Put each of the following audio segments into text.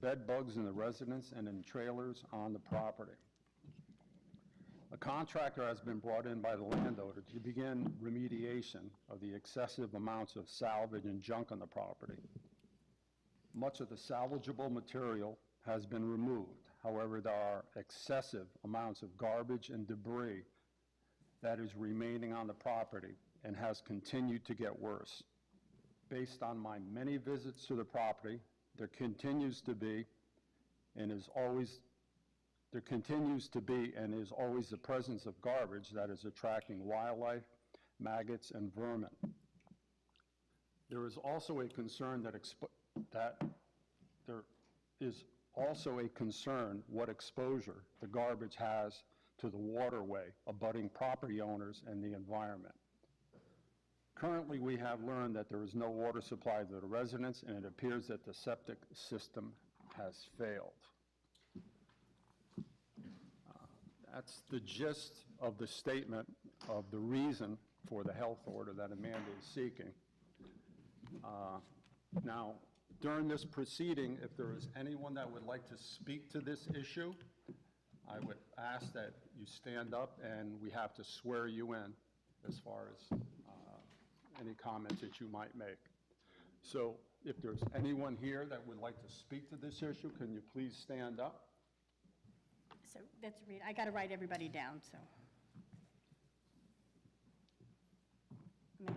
bed bugs in the residence and in trailers on the property. A contractor has been brought in by the landowner to begin remediation of the excessive amounts of salvage and junk on the property. Much of the salvageable material has been removed. However, there are excessive amounts of garbage and debris that is remaining on the property and has continued to get worse. Based on my many visits to the property, there continues to be and is always the presence of garbage that is attracting wildlife, maggots, and vermin. There is also a concern what exposure the garbage has to the waterway abutting property owners and the environment. Currently, we have learned that there is no water supply to the residents, and it appears that the septic system has failed. That's the gist of the statement of the reason for the health order that Amanda is seeking. Now, during this proceeding, if there is anyone that would like to speak to this issue, I would ask that you stand up, and we have to swear you in as far as any comments that you might make. So if there's anyone here that would like to speak to this issue, can you please stand up? So let's read. I got to write everybody down, so. Amanda? Yep.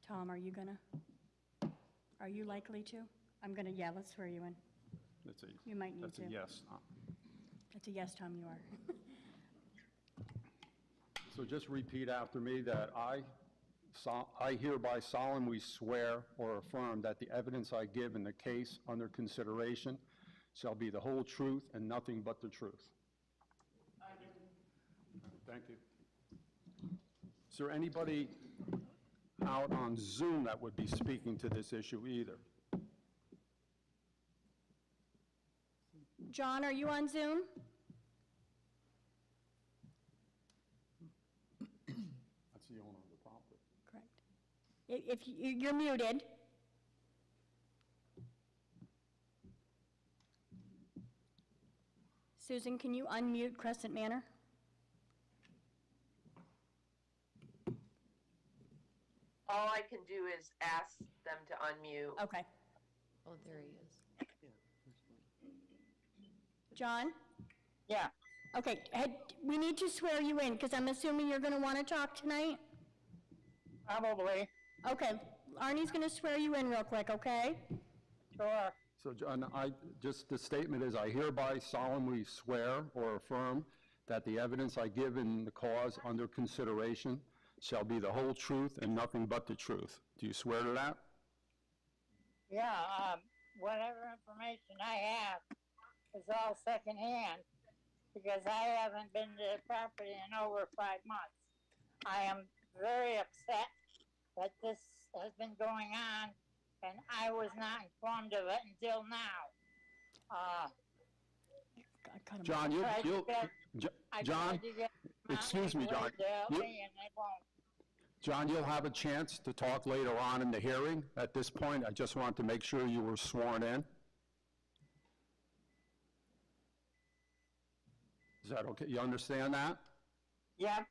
Tom, are you likely to? I'm gonna, yeah, let's swear you in. You might need to. That's a yes. That's a yes, Tom, you are. So just repeat after me that I hereby solemnly swear or affirm that the evidence I give in the case under consideration shall be the whole truth and nothing but the truth. I do. Thank you. Is there anybody out on Zoom that would be speaking to this issue either? John, are you on Zoom? That's the owner of the property. Correct. If you're muted. Susan, can you unmute Crescent Manor? All I can do is ask them to unmute. Okay. Oh, there he is. John? Yeah, Okay, we need to swear you in, because I'm assuming you're going to want to talk tonight? probably, Okay, Arnie's going to swear you in real quick, okay? sure. So, John, the statement is, I hereby solemnly swear or affirm that the evidence I give in the cause under consideration shall be the whole truth and nothing but the truth. Do you swear to that? Yeah, whatever information I have is all secondhand because I haven't been to the property in over 5 months. I am very upset that this has been going on and I was not informed of it until now. John, John, excuse me, John. John, you'll have a chance to talk later on in the hearing. At this point, I just want to make sure you were sworn in. Is that okay? You understand that? Yep.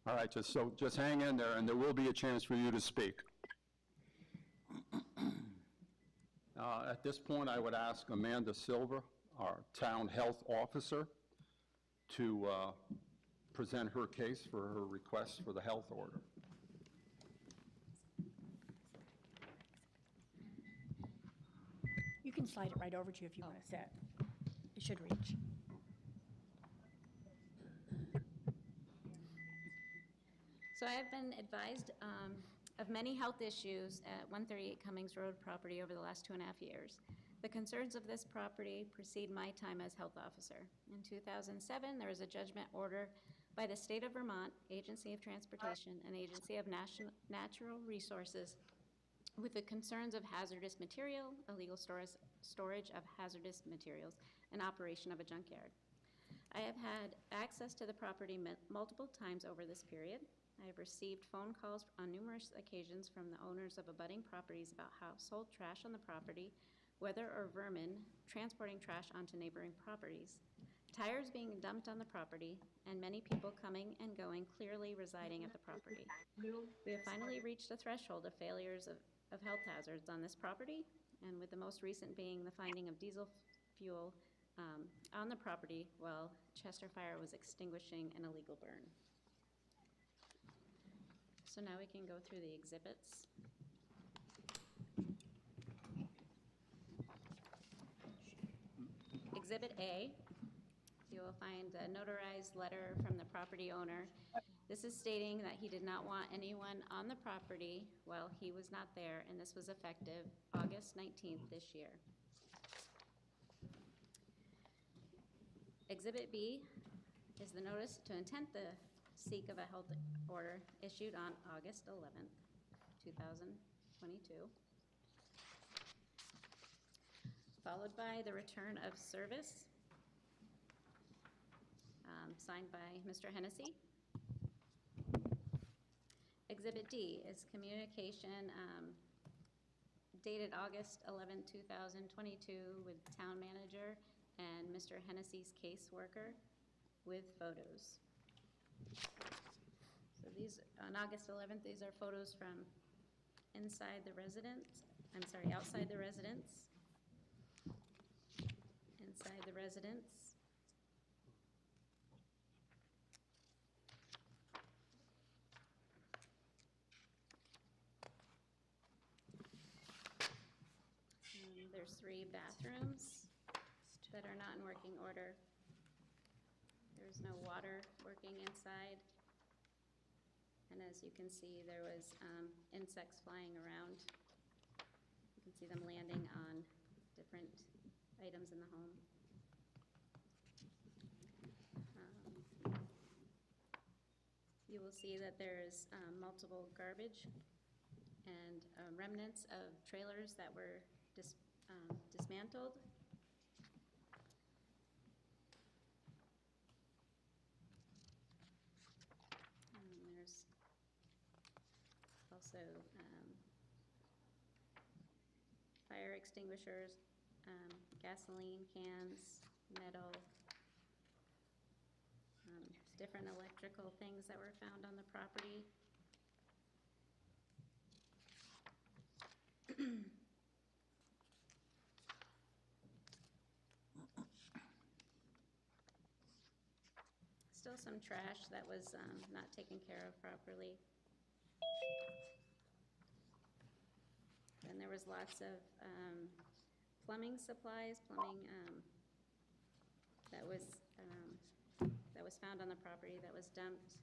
All right, just hang in there, and there will be a chance for you to speak. At this point, I would ask Amanda Silver, our town health officer, to present her case for her request for the health order. You can slide it right over to you if you want to sit. It should reach. So I have been advised of many health issues at 138 Cummings Road property over the last 2.5 years. The concerns of this property precede my time as health officer. In 2007, there was a judgment order by the State of Vermont, Agency of Transportation, and Agency of Natural Resources with the concerns of hazardous material, illegal storage of hazardous materials, and operation of a junkyard. I have had access to the property multiple times over this period. I have received phone calls on numerous occasions from the owners of abutting properties about household trash on the property, weather or vermin transporting trash onto neighboring properties, tires being dumped on the property, and many people coming and going, clearly residing at the property. We have finally reached a threshold of failures of health hazards on this property, and with the most recent being the finding of diesel fuel on the property while Chester Fire was extinguishing an illegal burn. So now we can go through the exhibits. Exhibit A, you will find a notarized letter from the property owner. This is stating that he did not want anyone on the property while he was not there, and this was effective August 19th this year. Exhibit B is the notice to intent to seek of a health order issued on August 11th, 2022. Followed by the return of service, signed by Mr. Hennessy. Exhibit D is communication dated August 11, 2022 with town manager and Mr. Hennessy's caseworker with photos. So these, on August 11th, these are photos from inside the residence, outside the residence, inside the residence, there's 3 bathrooms that are not in working order. There's no water working inside. And as you can see, there was insects flying around. You can see them landing on different items in the home. You will see that there's multiple garbage and remnants of trailers that were dismantled. There's also fire extinguishers, gasoline cans, metal, different electrical things that were found on the property. Still some trash that was not taken care of properly. And there was lots of plumbing supplies, that was found on the property that was dumped.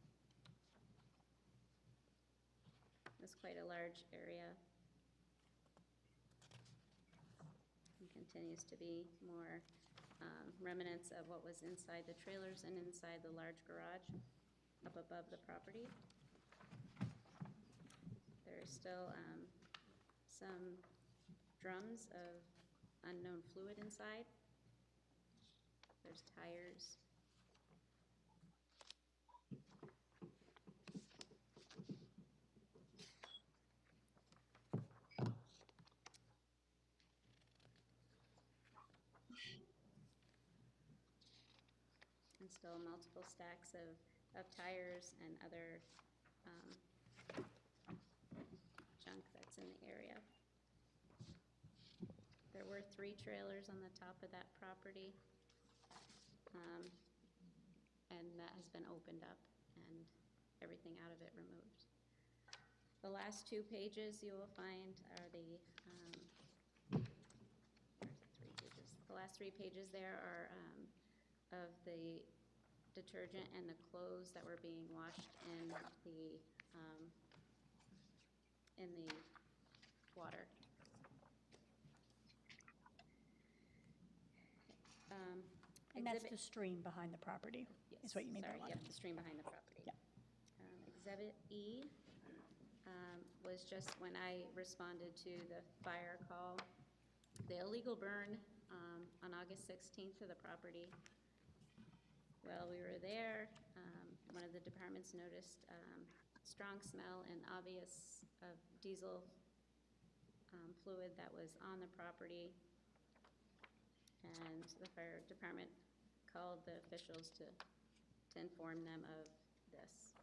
It was quite a large area. And continues to be more remnants of what was inside the trailers and inside the large garage up above the property. There is still some drums of unknown fluid inside. There's tires. And still multiple stacks of tires and other junk that's in the area. There were 3 trailers on the top of that property, and that has been opened up and everything out of it removed. The last 2 pages you will find are the last 3 pages there are of the detergent and the clothes that were being washed in the water. And that's the stream behind the property, is what you mean by water. Yep, the stream behind the property. Yep. Exhibit E was just when I responded to the fire call. The illegal burn on August 16th to the property. While we were there, one of the departments noticed strong smell and obvious of diesel fluid that was on the property. And the fire department called the officials to inform them of this.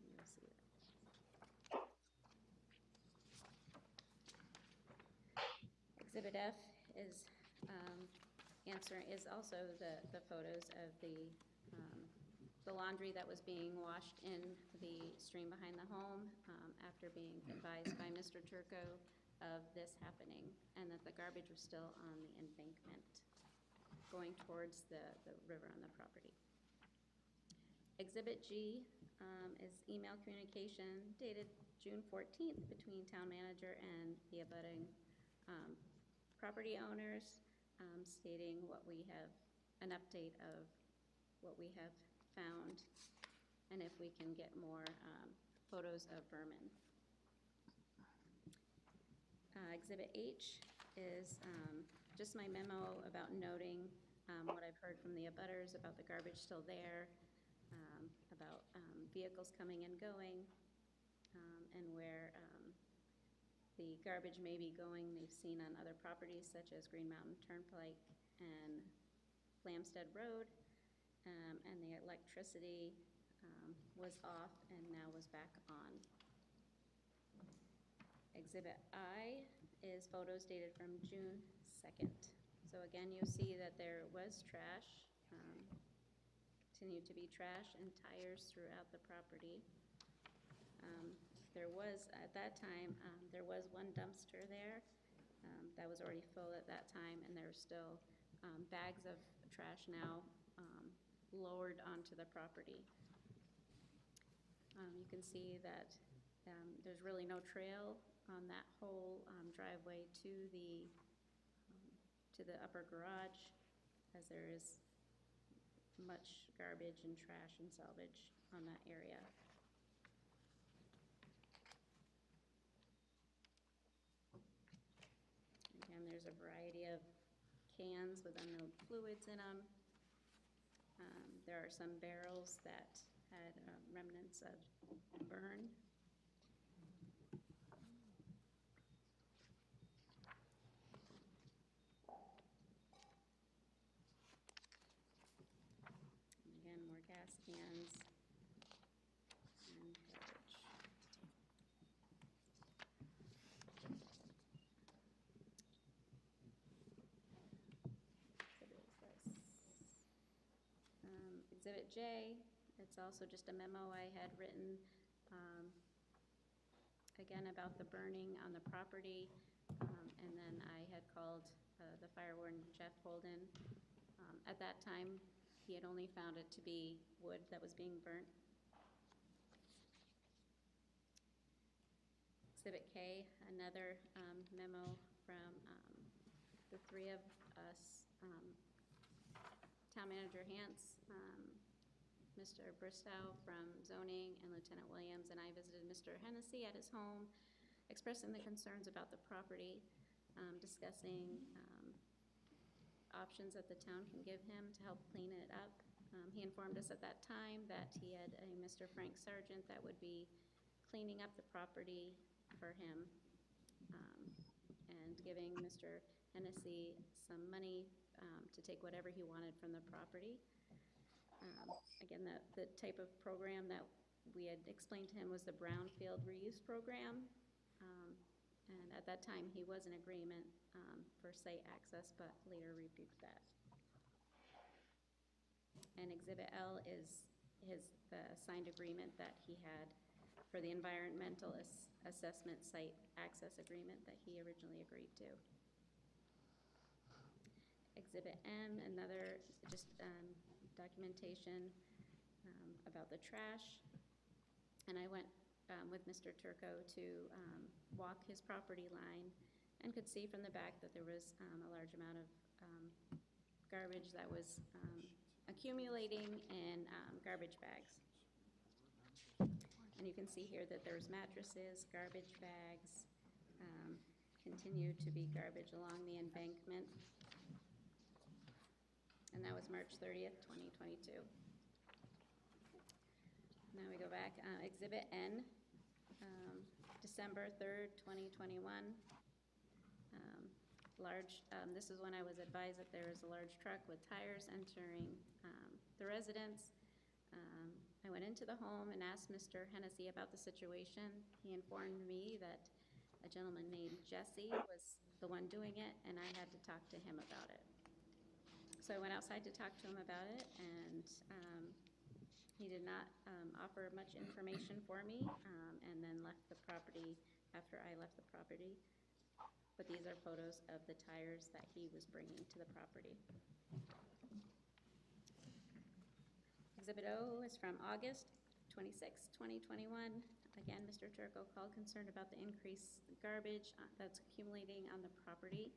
You'll see that. Exhibit F is is also the photos of the laundry that was being washed in the stream behind the home after being advised by Mr. Turco of this happening, and that the garbage was still on the embankment going towards the river on the property. Exhibit G is email communication dated June 14th between town manager and the abutting property owners, stating what we have, an update of what we have found, and if we can get more photos of vermin. Exhibit H is just my memo about noting what I've heard from the abutters about the garbage still there, about vehicles coming and going, and where the garbage may be going. They've seen on other properties such as Green Mountain Turnpike and Flamstead Road, and the electricity was off and now was back on. Exhibit I is photos dated from June 2nd. So again, you see that there was trash, continued to be trash and tires throughout the property. There was, at that time, there was one dumpster there that was already full at that time, and there's still bags of trash now lowered onto the property. You can see that there's really no trail on that whole driveway to the upper garage, as there is much garbage and trash and salvage on that area. Again, there's a variety of cans with unknown fluids in them. There are some barrels that had remnants of burn. And again, more gas cans and garbage. Exhibit J, it's also just a memo I had written, again, about the burning on the property, and then I had called the fire warden, Jeff Holden. At that time, he had only found it to be wood that was being burnt. Exhibit K, another memo from the three of us, Town Manager Hantz, Mr. Bristow from zoning, and Lieutenant Williams, and I visited Mr. Hennessy at his home, expressing the concerns about the property, discussing options that the town can give him to help clean it up. He informed us at that time that he had a Mr. Frank Sargent that would be cleaning up the property for him, and giving Mr. Hennessy some money to take whatever he wanted from the property. Again, the type of program that we had explained to him was the Brownfield Reuse Program. And at that time, he was in agreement for site access, but later rebuked that. And Exhibit L is the signed agreement that he had for the environmental assessment site access agreement that he originally agreed to. Exhibit M, another just documentation about the trash. And I went with Mr. Turco to walk his property line, and could see from the back that there was a large amount of garbage that was accumulating in garbage bags. And you can see here that there's mattresses, garbage bags, continue to be garbage along the embankment. And that was March 30th, 2022. Now we go back, Exhibit N, December 3rd, 2021. This is when I was advised that there was a large truck with tires entering the residence. I went into the home and asked Mr. Hennessy about the situation. He informed me that a gentleman named Jesse was the one doing it, and I had to talk to him about it. So I went outside to talk to him about it, and he did not offer much information for me, and then left the property after I left the property. But these are photos of the tires that he was bringing to the property. Exhibit O is from August 26, 2021. Again, Mr. Turco called concerned about the increased garbage that's accumulating on the property.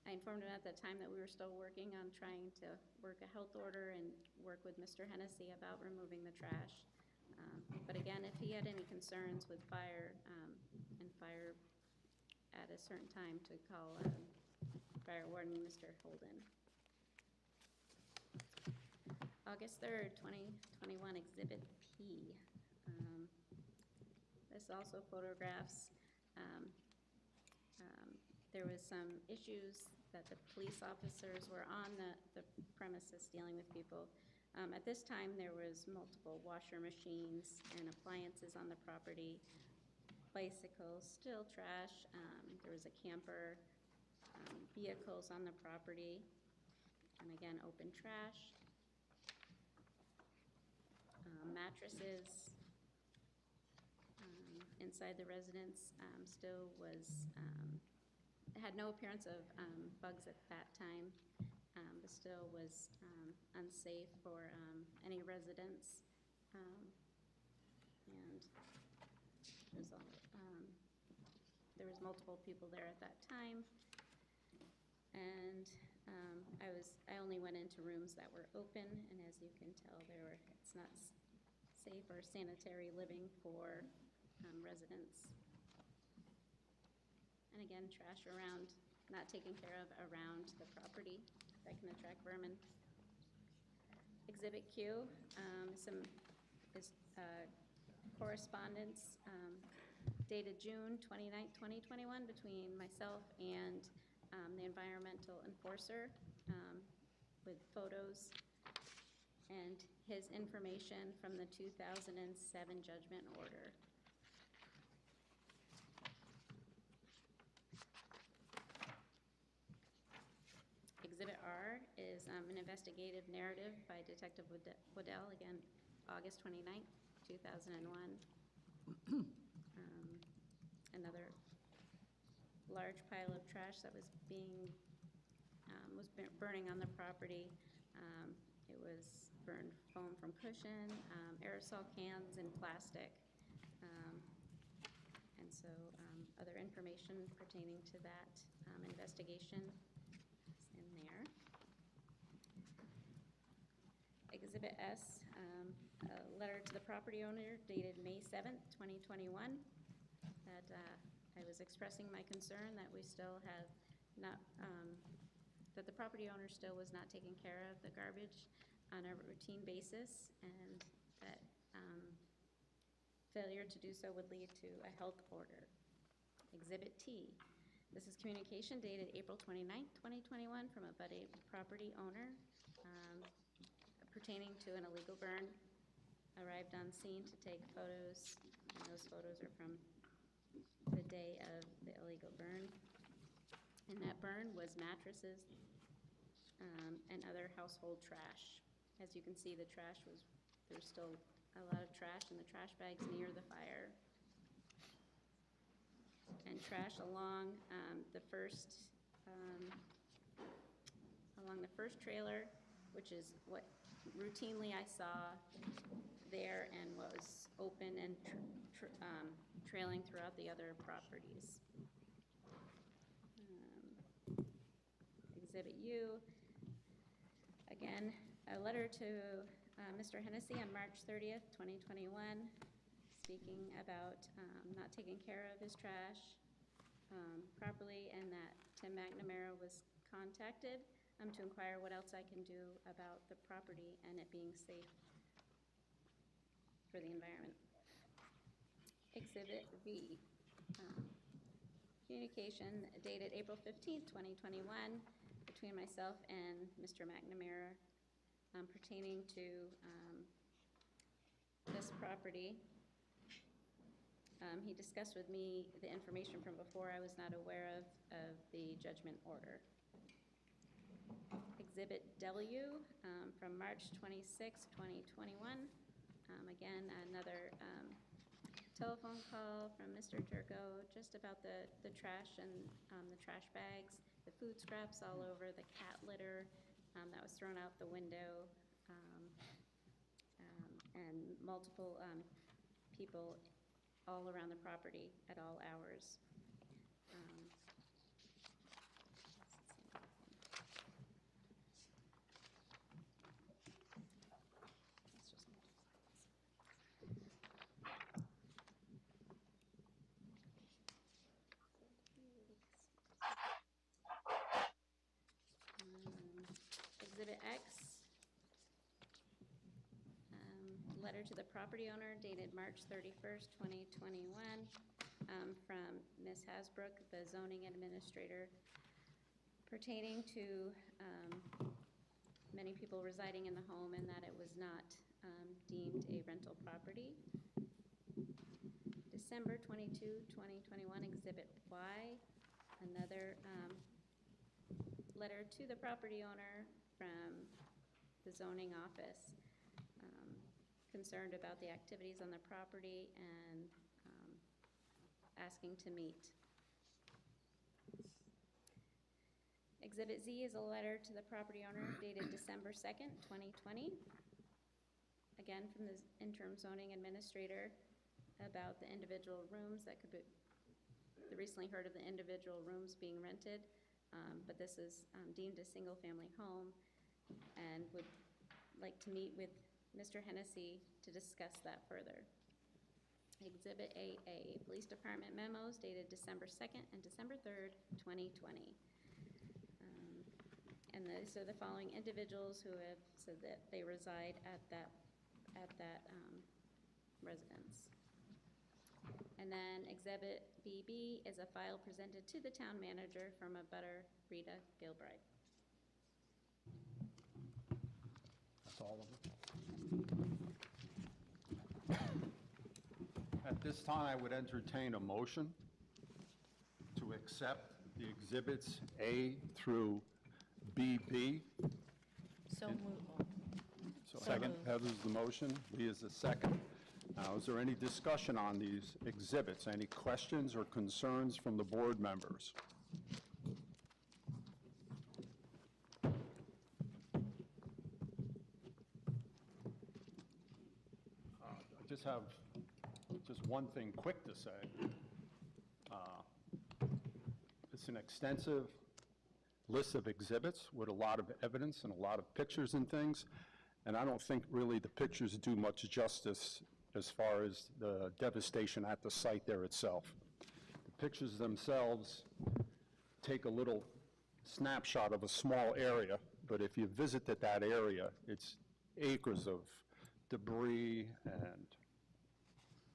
I informed him at that time that we were still working on trying to work a health order and work with Mr. Hennessy about removing the trash. But again, if he had any concerns with fire and fire at a certain time, to call Fire Warden Mr. Holden. August 3rd, 2021, Exhibit P. This also photographs. There was some issues that the police officers were on the premises dealing with people. At this time, there was multiple washer machines and appliances on the property, bicycles, still trash. There was a camper, vehicles on the property, and again, open trash. Mattresses inside the residence still was, had no appearance of bugs at that time, but still was unsafe for any residents. And there was multiple people there at that time. And I only went into rooms that were open, and as you can tell, it's not safe or sanitary living for residents. And again, trash around, not taken care of around the property that can attract vermin. Exhibit Q is correspondence dated June 29th, 2021 between myself and the environmental enforcer with photos and his information from the 2007 judgment order. Exhibit R is an investigative narrative by Detective Waddell, again, August 29th, 2001. Another large pile of trash that was burning on the property. It was burned foam from cushion, aerosol cans, and plastic. And so other information pertaining to that investigation is in there. Exhibit S, a letter to the property owner dated May 7th, 2021, that I was expressing my concern that we still have not, that the property owner still was not taking care of the garbage on a routine basis, and that failure to do so would lead to a health order. Exhibit T, this is communication dated April 29th, 2021 from a budding property owner pertaining to an illegal burn. Arrived on scene to take photos, and those photos are from the day of the illegal burn. And that burn was mattresses and other household trash. As you can see, the trash there's still a lot of trash in the trash bags near the fire. And trash along the first trailer, which is what routinely I saw there and what was open and trailing throughout the other properties. Exhibit U, again, a letter to Mr. Hennessy on March 30th, 2021, speaking about not taking care of his trash properly, and that Tim McNamara was contacted to inquire what else I can do about the property and it being safe for the environment. Exhibit V, communication dated April 15th, 2021, between myself and Mr. McNamara pertaining to this property. He discussed with me the information from before I was not aware of the judgment order. Exhibit W from March 26, 2021. Again, another telephone call from Mr. Turco just about the trash and the trash bags, the food scraps all over, the cat litter that was thrown out the window, and multiple people all around the property at all hours. Exhibit X, letter to the property owner dated March 31st, 2021, from Ms. Hasbrook, the zoning administrator, pertaining to many people residing in the home and that it was not deemed a rental property. December 22, 2021, Exhibit Y, another letter to the property owner from the zoning office, concerned about the activities on the property and asking to meet. Exhibit Z is a letter to the property owner dated December 2nd, 2020, again from the interim zoning administrator about the individual rooms that could be, the recently heard of the individual rooms being rented, but this is deemed a single-family home, and would like to meet with Mr. Hennessy to discuss that further. Exhibit AA, Police Department memos dated December 2nd and December 3rd, 2020. And these are the following individuals who have said that they reside at that residence. And then Exhibit BB is a file presented to the town manager from abutter Rita Gilbride. That's all of them. At this time, I would entertain a motion to accept the exhibits A through BB. So moved. Second, moved. Heather's the motion, Lee is the second. Now, is there any discussion on these exhibits? Any questions or concerns from the board members? I just have one thing quick to say. It's an extensive list of exhibits with a lot of evidence and a lot of pictures and things, and I don't think really the pictures do much justice as far as the devastation at the site there itself. The pictures themselves take a little snapshot of a small area, but if you visited that area, it's acres of debris and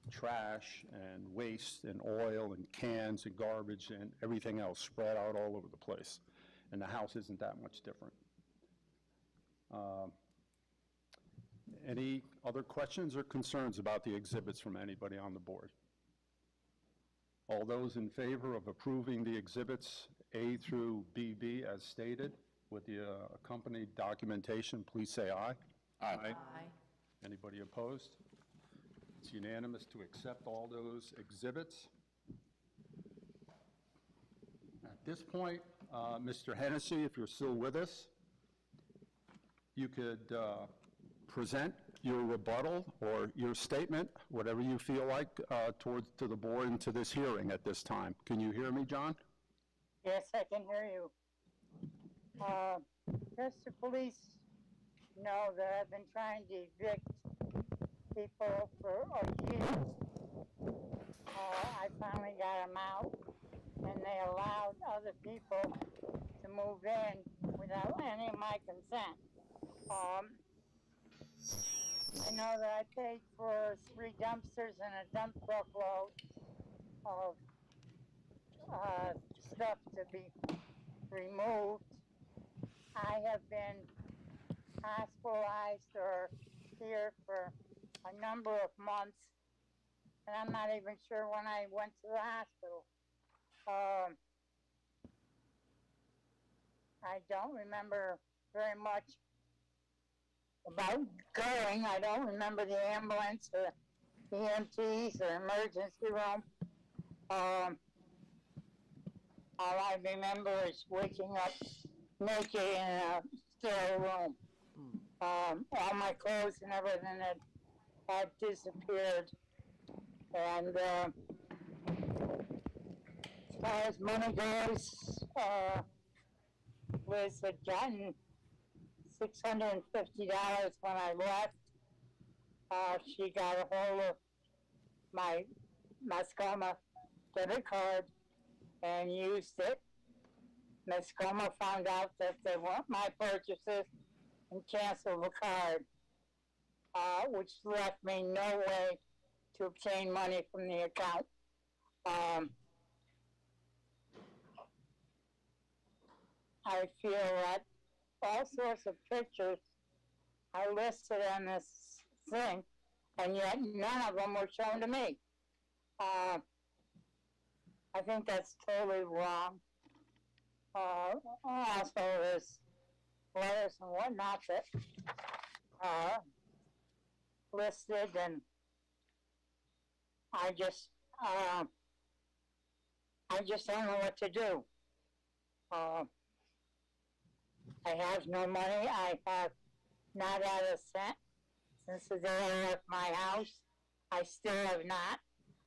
trash and waste and oil and cans and garbage and everything else spread out all over the place. And the house isn't that much different. Any other questions or concerns about the exhibits from anybody on the board? All those in favor of approving the exhibits A through BB as stated with the accompanied documentation, please say aye. Aye. Aye. Anybody opposed? It's unanimous to accept all those exhibits. At this point, Mr. Hennessy, if you're still with us, you could present your rebuttal or your statement, whatever you feel like, to the board and to this hearing at this time. Can you hear me, John? Yes, I can hear you. Just the police know that I've been trying to evict people for years. I finally got them out, and they allowed other people to move in without any of my consent. I I know that I paid for 3 dumpsters and a dump truck load of stuff to be removed. I have been hospitalized or here for a number of months, and I'm not even sure when I went to the hospital. I don't remember very much about going. I don't remember the ambulance or EMTs or emergency room. All I remember is waking up naked in a sterile room. All my clothes and everything had disappeared. And as far as money goes, Liz had gotten $650 when I left. She got a hold of my Mascoma debit card and used it. Mascoma found out that they weren't my purchases and canceled the card, which left me no way to obtain money from the account. I feel that all sorts of pictures are listed on this thing, and yet none of them were shown to me. I think that's totally wrong. Also, there's letters and whatnot that listed, and I just don't know what to do. I have no money. I have not had a cent since the day I left my house. I still have not.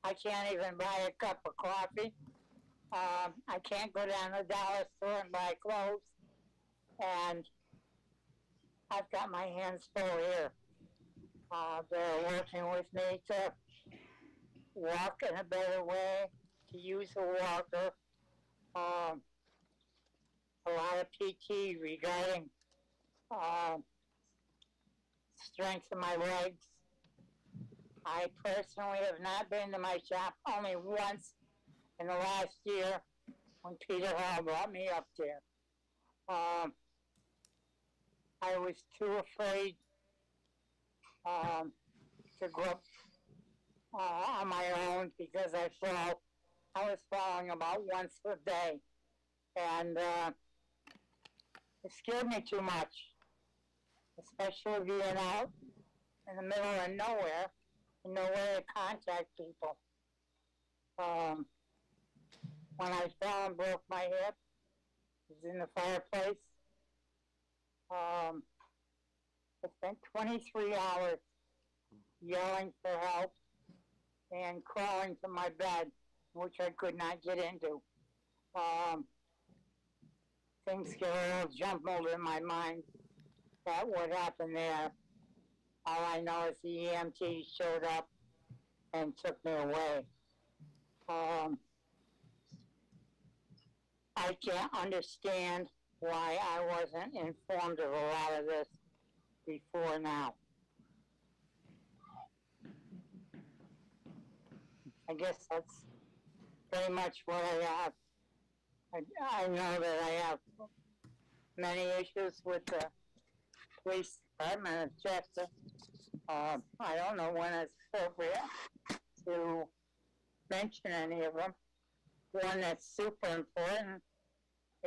I can't even buy a cup of coffee. I can't go down to the dollar store and buy clothes. And I've got my hands full here. They're working with me to walk in a better way, to use a walker. A lot of PT regarding strength of my legs. I personally have not been to my shop only once in the last year when Peter Hall brought me up there. I was too afraid to go up on my own because I was falling about once a day. And it scared me too much, especially being out in the middle of nowhere and no way to contact people. When I fell and broke my hip, it was in the fireplace. I spent 23 hours yelling for help and crawling to my bed, which I could not get into. Things get a little jumbled in my mind about what happened there. All I know is the EMT showed up and took me away. I can't understand why I wasn't informed of a lot of this before now. I guess that's pretty much what I have. I know that I have many issues with the police department of Chester. I don't know when it's appropriate to mention any of them. One that's super important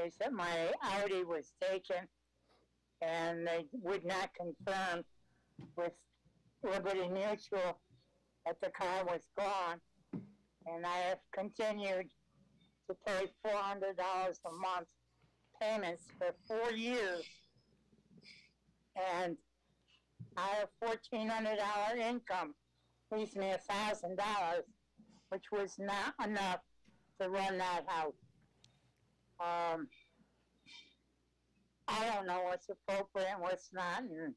is that my Audi was taken and they would not confirm with Liberty Mutual that the car was gone. And I have continued to pay $400 a month payments for 4 years. And I have $1,400 income, leaves me $1,000, which was not enough to run that house. I don't know what's appropriate and what's not, and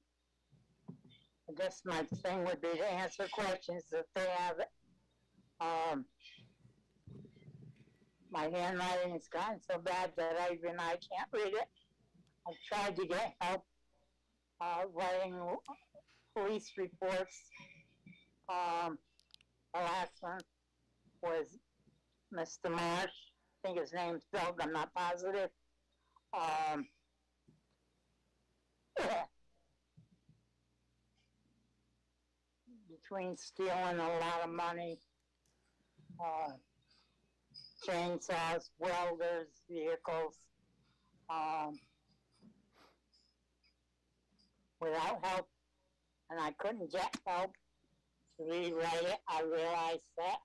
I guess my thing would be to answer questions if they have it. My handwriting has gotten so bad that I can't read it. I've tried to get help writing police reports. The last one was Mr. Marsh. I think his name's Doug, I'm not positive. Between stealing a lot of money, chainsaws, welders, vehicles, without help, and I couldn't get help to rewrite it. I realized that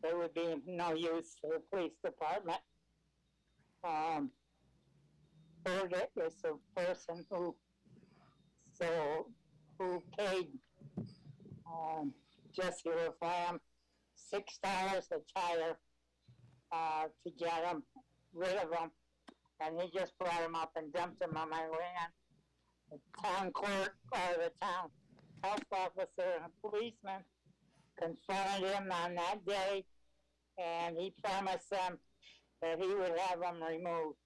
there would be no use to the police department. Birgit is the person who paid Jesse LaFlamme $6 a tire to get him rid of him, and he just brought him up and dumped him on my land. The town clerk, or the town health officer, and a policeman confronted him on that day, and he promised them that he would have them removed.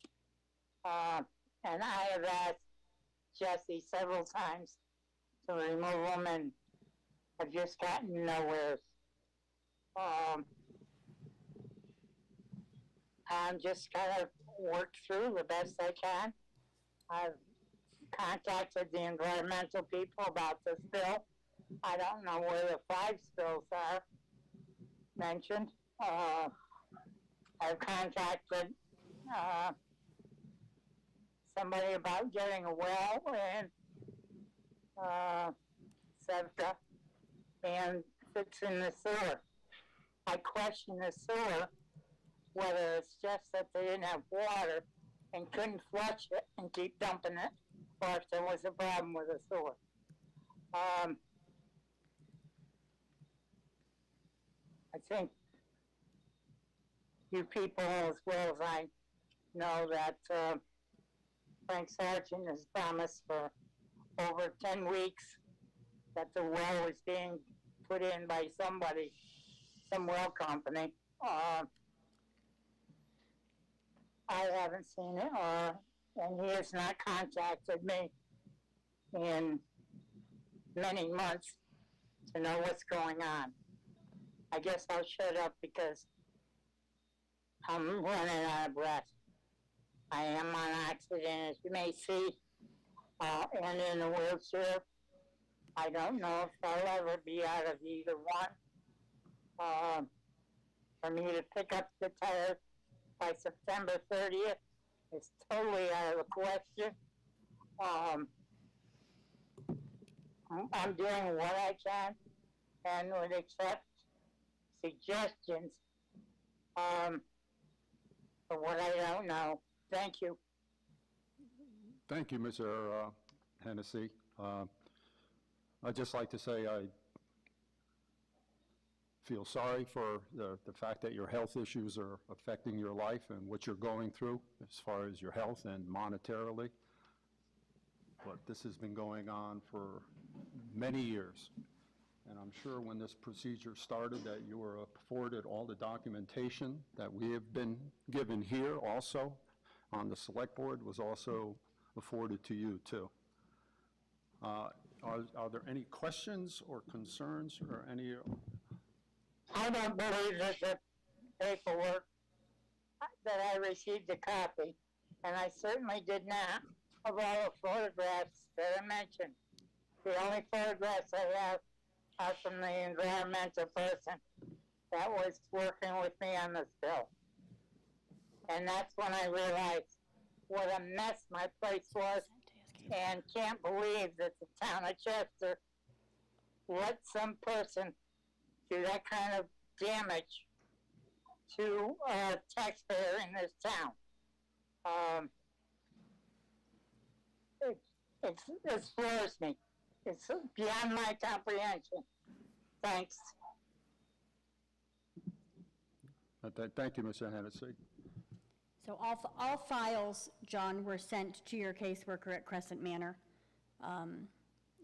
And I have asked Jesse several times to remove them, and I've just gotten nowhere. I'm just gonna work through the best I can. I've contacted the environmental people about this bill. I don't know where the 5 spills are mentioned. I've contacted somebody about getting a well in Sevka and fixing the sewer. I question the sewer, whether it's just that they didn't have water and couldn't flush it and keep dumping it, or if there was a problem with the sewer. I think you people, as well as I, know that Frank Sargent has promised for over 10 weeks that the well is being put in by somebody, some well company. I haven't seen it, and he has not contacted me in many months to know what's going on. I guess I'll shut up because I'm running out of breath. I am on oxygen, as you may see, and in a wheelchair. I don't know if I'll ever be out of either one. For me to pick up the tire by September 30th is totally out of the question. I'm doing what I can and would accept suggestions for what I don't know. Thank you. Thank you, Mr. Hennessy. I'd just like to say I feel sorry for the fact that your health issues are affecting your life and what you're going through as far as your health and monetarily. But this has been going on for many years. And I'm sure when this procedure started that you were afforded all the documentation that we have been given here also on the select board was also afforded to you too. Are there any questions or concerns or any? I don't believe that the paperwork that I received a copy, and I certainly did not, of all the photographs that I mentioned. The only photographs I have are from the environmental person that was working with me on this bill. And that's when I realized what a mess my place was, and can't believe that the town of Chester let some person do that kind of damage to a taxpayer in this town. It floors me. It's beyond my comprehension. Thanks. Thank you, Mr. Hennessy. So all files, John, were sent to your caseworker at Crescent Manor,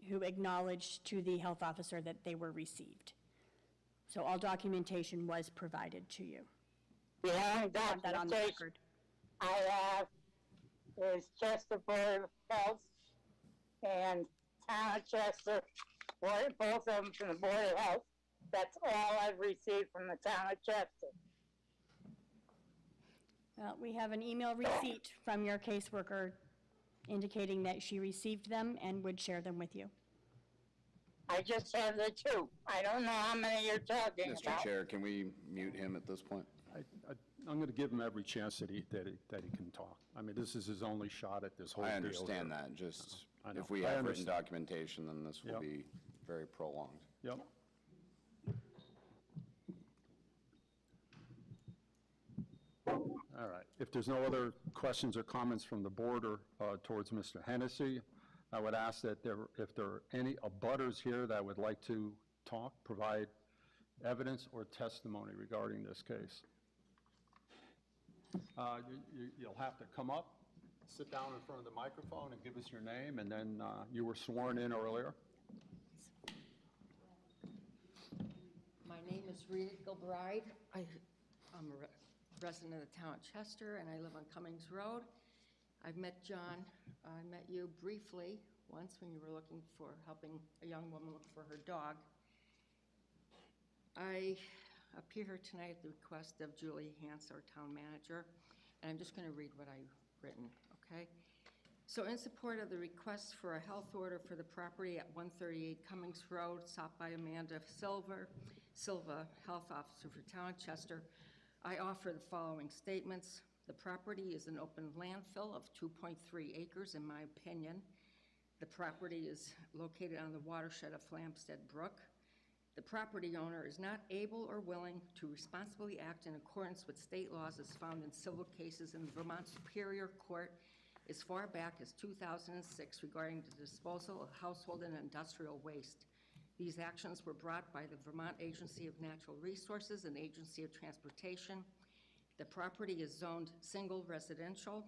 who acknowledged to the health officer that they were received. So all documentation was provided to you. The only Have that on the documentation record. I have is Chester Board of Health and Town of Chester, both of them from the Board of Health. That's all I've received from the Town of Chester. We have an email receipt from your caseworker indicating that she received them and would share them with you. I just have the two. I don't know how many you're talking Mr. about. Chair, can we mute him at this point? I'm going to give him every chance that he can talk. I mean, this is his only shot at this whole deal I here. understand that, just I know. if we I have written understand. documentation, then this will Yep. be very prolonged. Yep. All right. If there's no other questions or comments from the board or towards Mr. Hennessy, I would ask that if there are any abutters here that would like to talk, provide evidence or testimony regarding this case. You'll have to come up, sit down in front of the microphone and give us your name, and then you were sworn in earlier. My name is Rita Gilbride. I'm a resident of the town of Chester, and I live on Cummings Road. I've met John. I met you briefly once when you were helping a young woman look for her dog. I appear here tonight at the request of Julie Hance, our town manager, and I'm just going to read what I've written, okay? So in support of the request for a health order for the property at 138 Cummings Road, sought by Amanda Silva, health officer for town of Chester, I offer the following statements. The property is an open landfill of 2.3 acres, in my opinion. The property is located on the watershed of Flamstead Brook. The property owner is not able or willing to responsibly act in accordance with state laws as found in civil cases in the Vermont Superior Court as far back as 2006 regarding the disposal of household and industrial waste. These actions were brought by the Vermont Agency of Natural Resources and Agency of Transportation. The property is zoned single residential.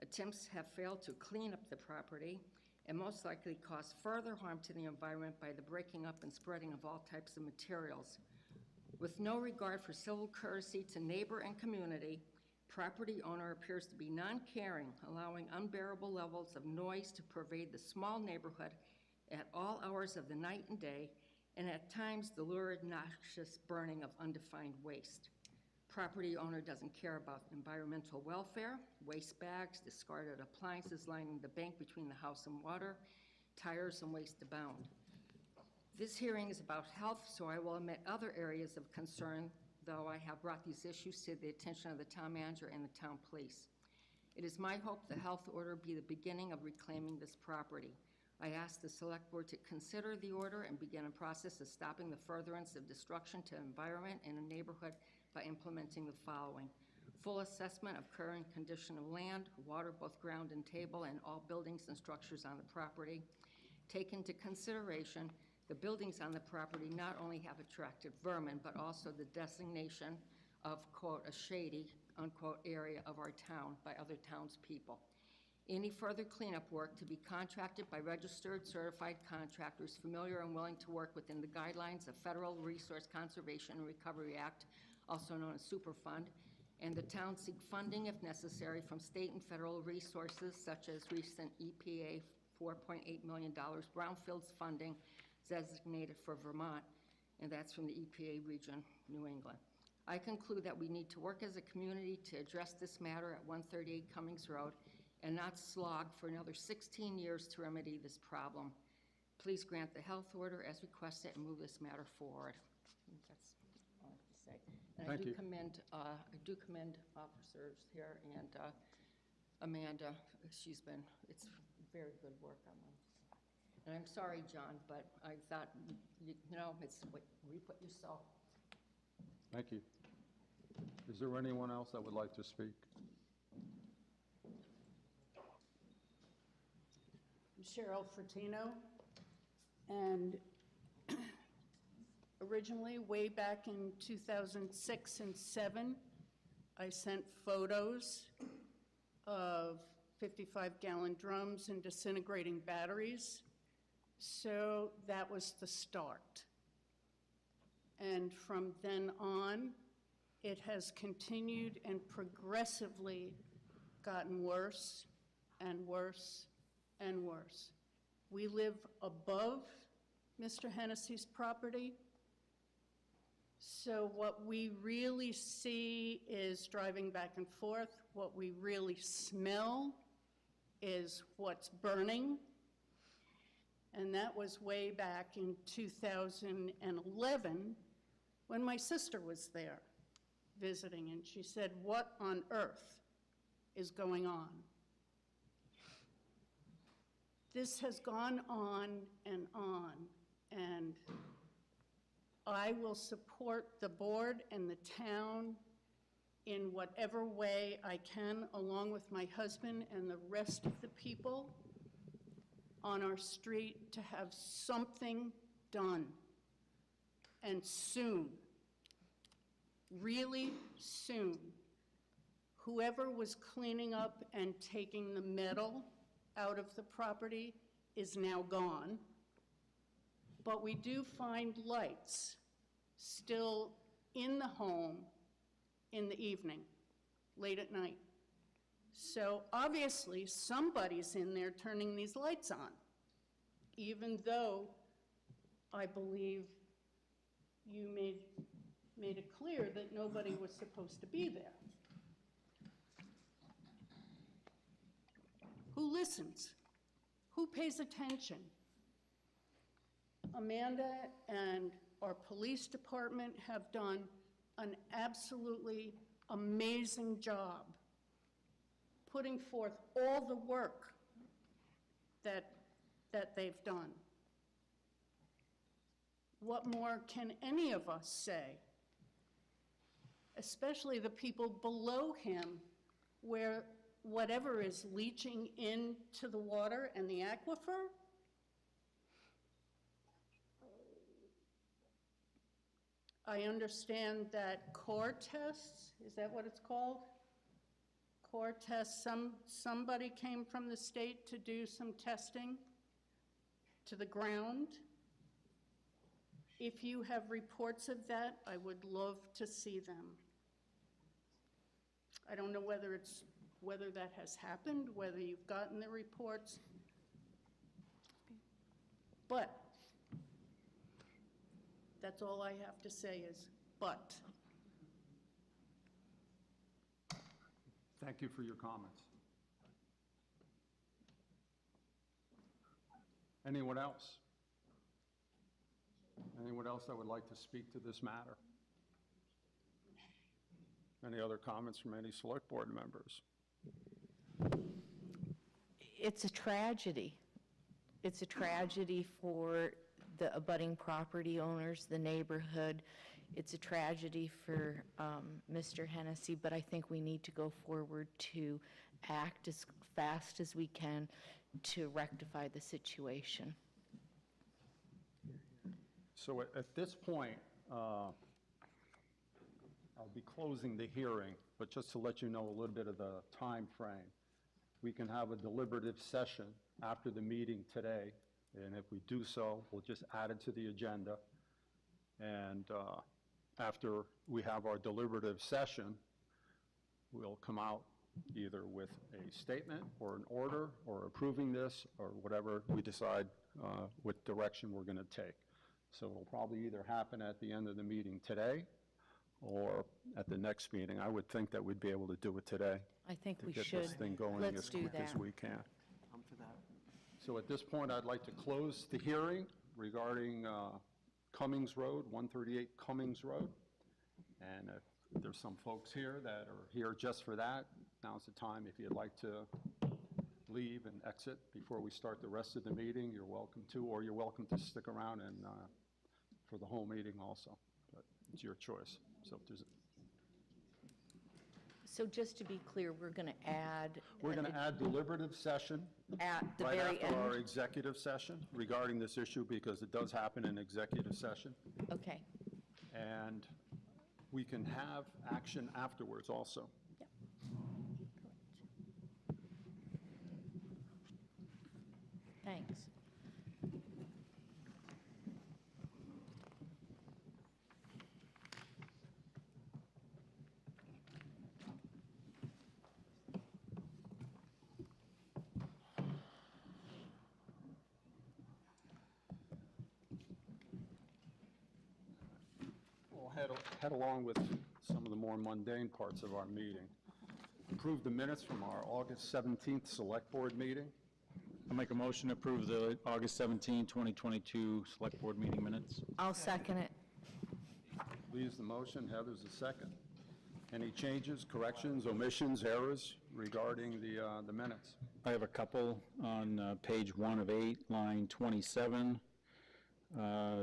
Attempts have failed to clean up the property and most likely cause further harm to the environment by the breaking up and spreading of all types of materials. With no regard for civil courtesy to neighbor and community, property owner appears to be non-caring, allowing unbearable levels of noise to pervade the small neighborhood at all hours of the night and day, and at times the lurid, noxious burning of undefined waste. Property owner doesn't care about environmental welfare. Waste bags, discarded appliances lining the bank between the house and water, tires and waste abound. This hearing is about health, so I will omit other areas of concern, though I have brought these issues to the attention of the town manager and the town police. It is my hope the health order be the beginning of reclaiming this property. I ask the select board to consider the order and begin a process of stopping the furtherance of destruction to environment in a neighborhood by implementing the following: full assessment of current condition of land, water, both ground and table, and all buildings and structures on the property. Take into consideration the buildings on the property not only have attracted vermin, but also the designation of, quote, a shady, unquote, area of our town by other townspeople. Any further cleanup work to be contracted by registered, certified contractors familiar and willing to work within the guidelines of Federal Resource Conservation and Recovery Act, also known as Superfund, and the town seek funding if necessary from state and federal resources such as recent EPA $4.8 million brownfields funding designated for Vermont, and that's from the EPA region, New England. I conclude that we need to work as a community to address this matter at 138 Cummings Road and not slog for another 16 years to remedy this problem. Please grant the health order as requested and move this matter forward. That's all I have to say. And Thank you. I do commend officers here and Amanda. It's very good work on them. And I'm sorry, John, but I thought, it's what reap what you sow. Thank you. Is there anyone else that would like to speak? Cheryl Fratino, and originally, way back in 2006 and 7, I sent photos of 55-gallon drums and disintegrating batteries, so that was the start. And from then on, it has continued and progressively gotten worse and worse and worse. We live above Mr. Hennessy's property. So what we really see is driving back and forth. What we really smell is what's burning. And that was way back in 2011 when my sister was there visiting, and she said, "What on earth is going on?" This has gone on, and I will support the board and the town in whatever way I can, along with my husband and the rest of the people on our street, to have something done, and soon, really soon. Whoever was cleaning up and taking the metal out of the property is now gone, but we do find lights still in the home in the evening, late at night. So obviously, somebody's in there turning these lights on, even though I believe you made it clear that nobody was supposed to be there. Who listens? Who pays attention? Amanda and our police department have done an absolutely amazing job putting forth all the work that they've done. What more can any of us say? Especially the people below him, where whatever is leaching into the water and the aquifer. I understand that core tests, is that what it's called? Core tests, somebody came from the state to do some testing to the ground. If you have reports of that, I would love to see them. I don't know whether that has happened, whether you've gotten the reports, but that's all I have to say is, but. Thank you for your comments. Anyone else? Anyone else that would like to speak to this matter? Any other comments from any select board members? It's a tragedy. It's a tragedy for the abutting property owners, the neighborhood. It's a tragedy for Mr. Hennessy, but I think we need to go forward to act as fast as we can to rectify the situation. So at this point, I'll be closing the hearing, but just to let you know a little bit of the time frame. We can have a deliberative session after the meeting today, and if we do so, we'll just add it to the agenda. And after we have our deliberative session, we'll come out either with a statement or an order or approving this or whatever we decide what direction we're going to take. So it'll probably either happen at the end of the meeting today or at the next meeting. I would think that we'd be able to do it today. I think we To should. get this thing going Let's as do quick as that. we can. So at this point, I'd like to close the hearing regarding Cummings Road, 138 Cummings Road. And if there's some folks here that are here just for that, now's the time. If you'd like to leave and exit before we start the rest of the meeting, you're welcome to, or you're welcome to stick around and for the whole meeting also. But it's your choice. So if there's So just to be clear, we're going to add. We're going to add deliberative session At the right very after our end. executive session regarding this issue, because it does happen in executive session. Okay. And we can have action afterwards also. Yep. Thanks. head along with some of the more mundane parts of our meeting. Approve the minutes from our August 17th Select Board meeting. I'll make a motion to approve the August 17, 2022 Select Board meeting minutes. I'll second it. Lee's the motion, Heather's the second. Any changes, corrections, omissions, errors regarding the minutes? I have a couple on page 1 of 8, line 27.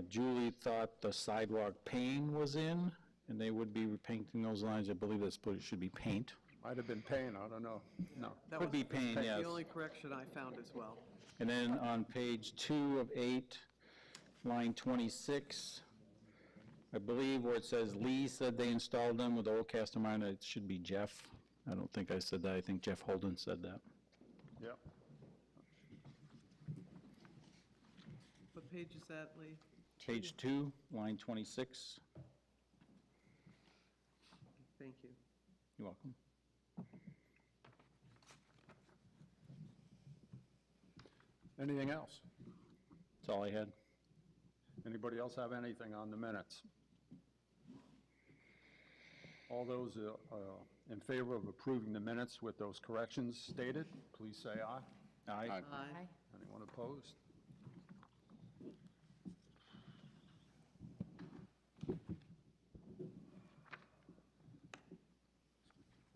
Julie thought the sidewalk pane was in, and they would be repainting those lines. I believe that's what it should be paint. Might have been pain, I don't know. No. That Could was be paint, yes. the only correction I found as well. And then on page 2 of 8, line 26, I believe where it says Lee said they installed them with old cast iron, it should be Jeff. I don't think I said that. I think Jeff Holden said that. Yep. What page is that, Lee? Page 2, line 26. Thank you. You're welcome. Anything else? That's all I had. Anybody else have anything on the minutes? All those in favor of approving the minutes with those corrections stated, please say aye. Aye. Aye. Anyone opposed?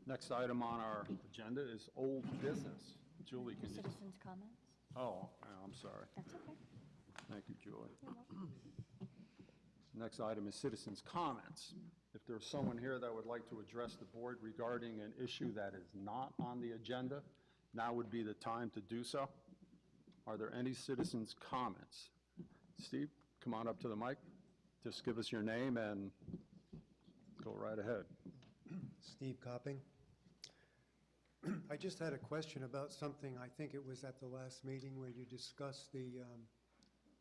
Next item on our agenda is old business. Julie, can you? Citizens' comments? Oh, I'm sorry. That's okay. Thank you, Julie. Next item is citizens' comments. If there's someone here that would like to address the board regarding an issue that is not on the agenda, now would be the time to do so. Are there any citizens' comments? Steve, come on up to the mic. Just give us your name and go right ahead. Steve Copping. I just had a question about something, I think it was at the last meeting where you discussed the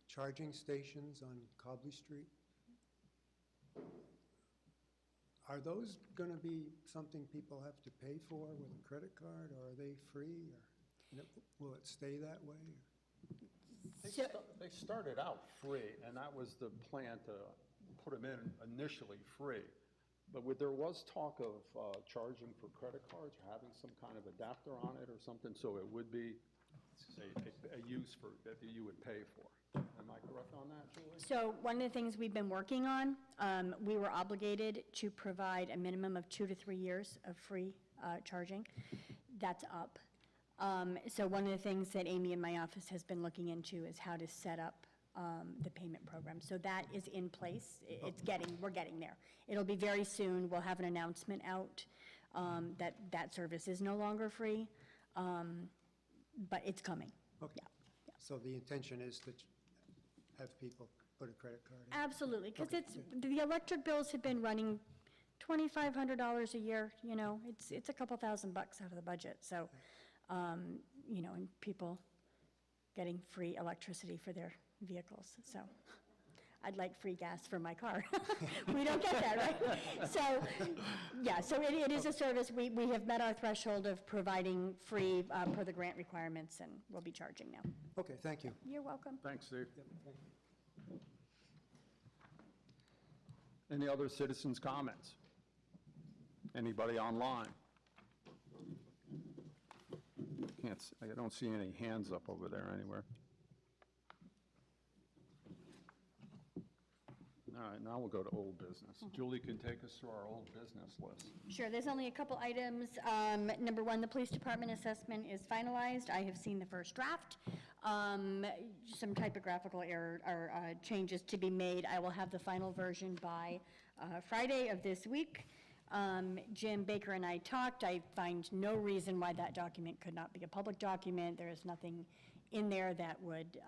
charging stations on Cobley Street. Are those going to be something people have to pay for with a credit card, or are they free, or will it stay that way? They started out free, and that was the plan to put them in initially free. But there was talk of charging for credit cards or having some kind of adapter on it or something, so it would be a use for that you would pay for. Am I correct on that, Julie? So one of the things we've been working on, we were obligated to provide a minimum of 2 to 3 years of free charging. That's up. So one of the things that Amy in my office has been looking into is how to set up the payment program. So that is in place. We're getting there. It'll be very soon. We'll have an announcement out that service is no longer free, but it's coming. Okay. Yeah. So the intention is to have people put a credit card in? Absolutely, because the electric bills have been running $2,500 a year, you know, it's a couple $1,000 out of the budget, so, you know, and people getting free electricity for their vehicles, so. I'd like free gas for my car. We don't get that, right? So, yeah, so it is a service. We have met our threshold of providing free per the grant requirements, and we'll be charging now. Okay, thank you. You're welcome. Thanks, Steve. Yep, thank you. Any other citizens' comments? Anybody online? I don't see any hands up over there anywhere. All right, now we'll go to old business. Julie can take us through our old business list. Sure, there's only a couple items. Number one, the police department assessment is finalized. I have seen the first draft. Some typographical error or changes to be made. I will have the final version by Friday of this week. Jim Baker and I talked. I find no reason why that document could not be a public document. There is nothing in there that would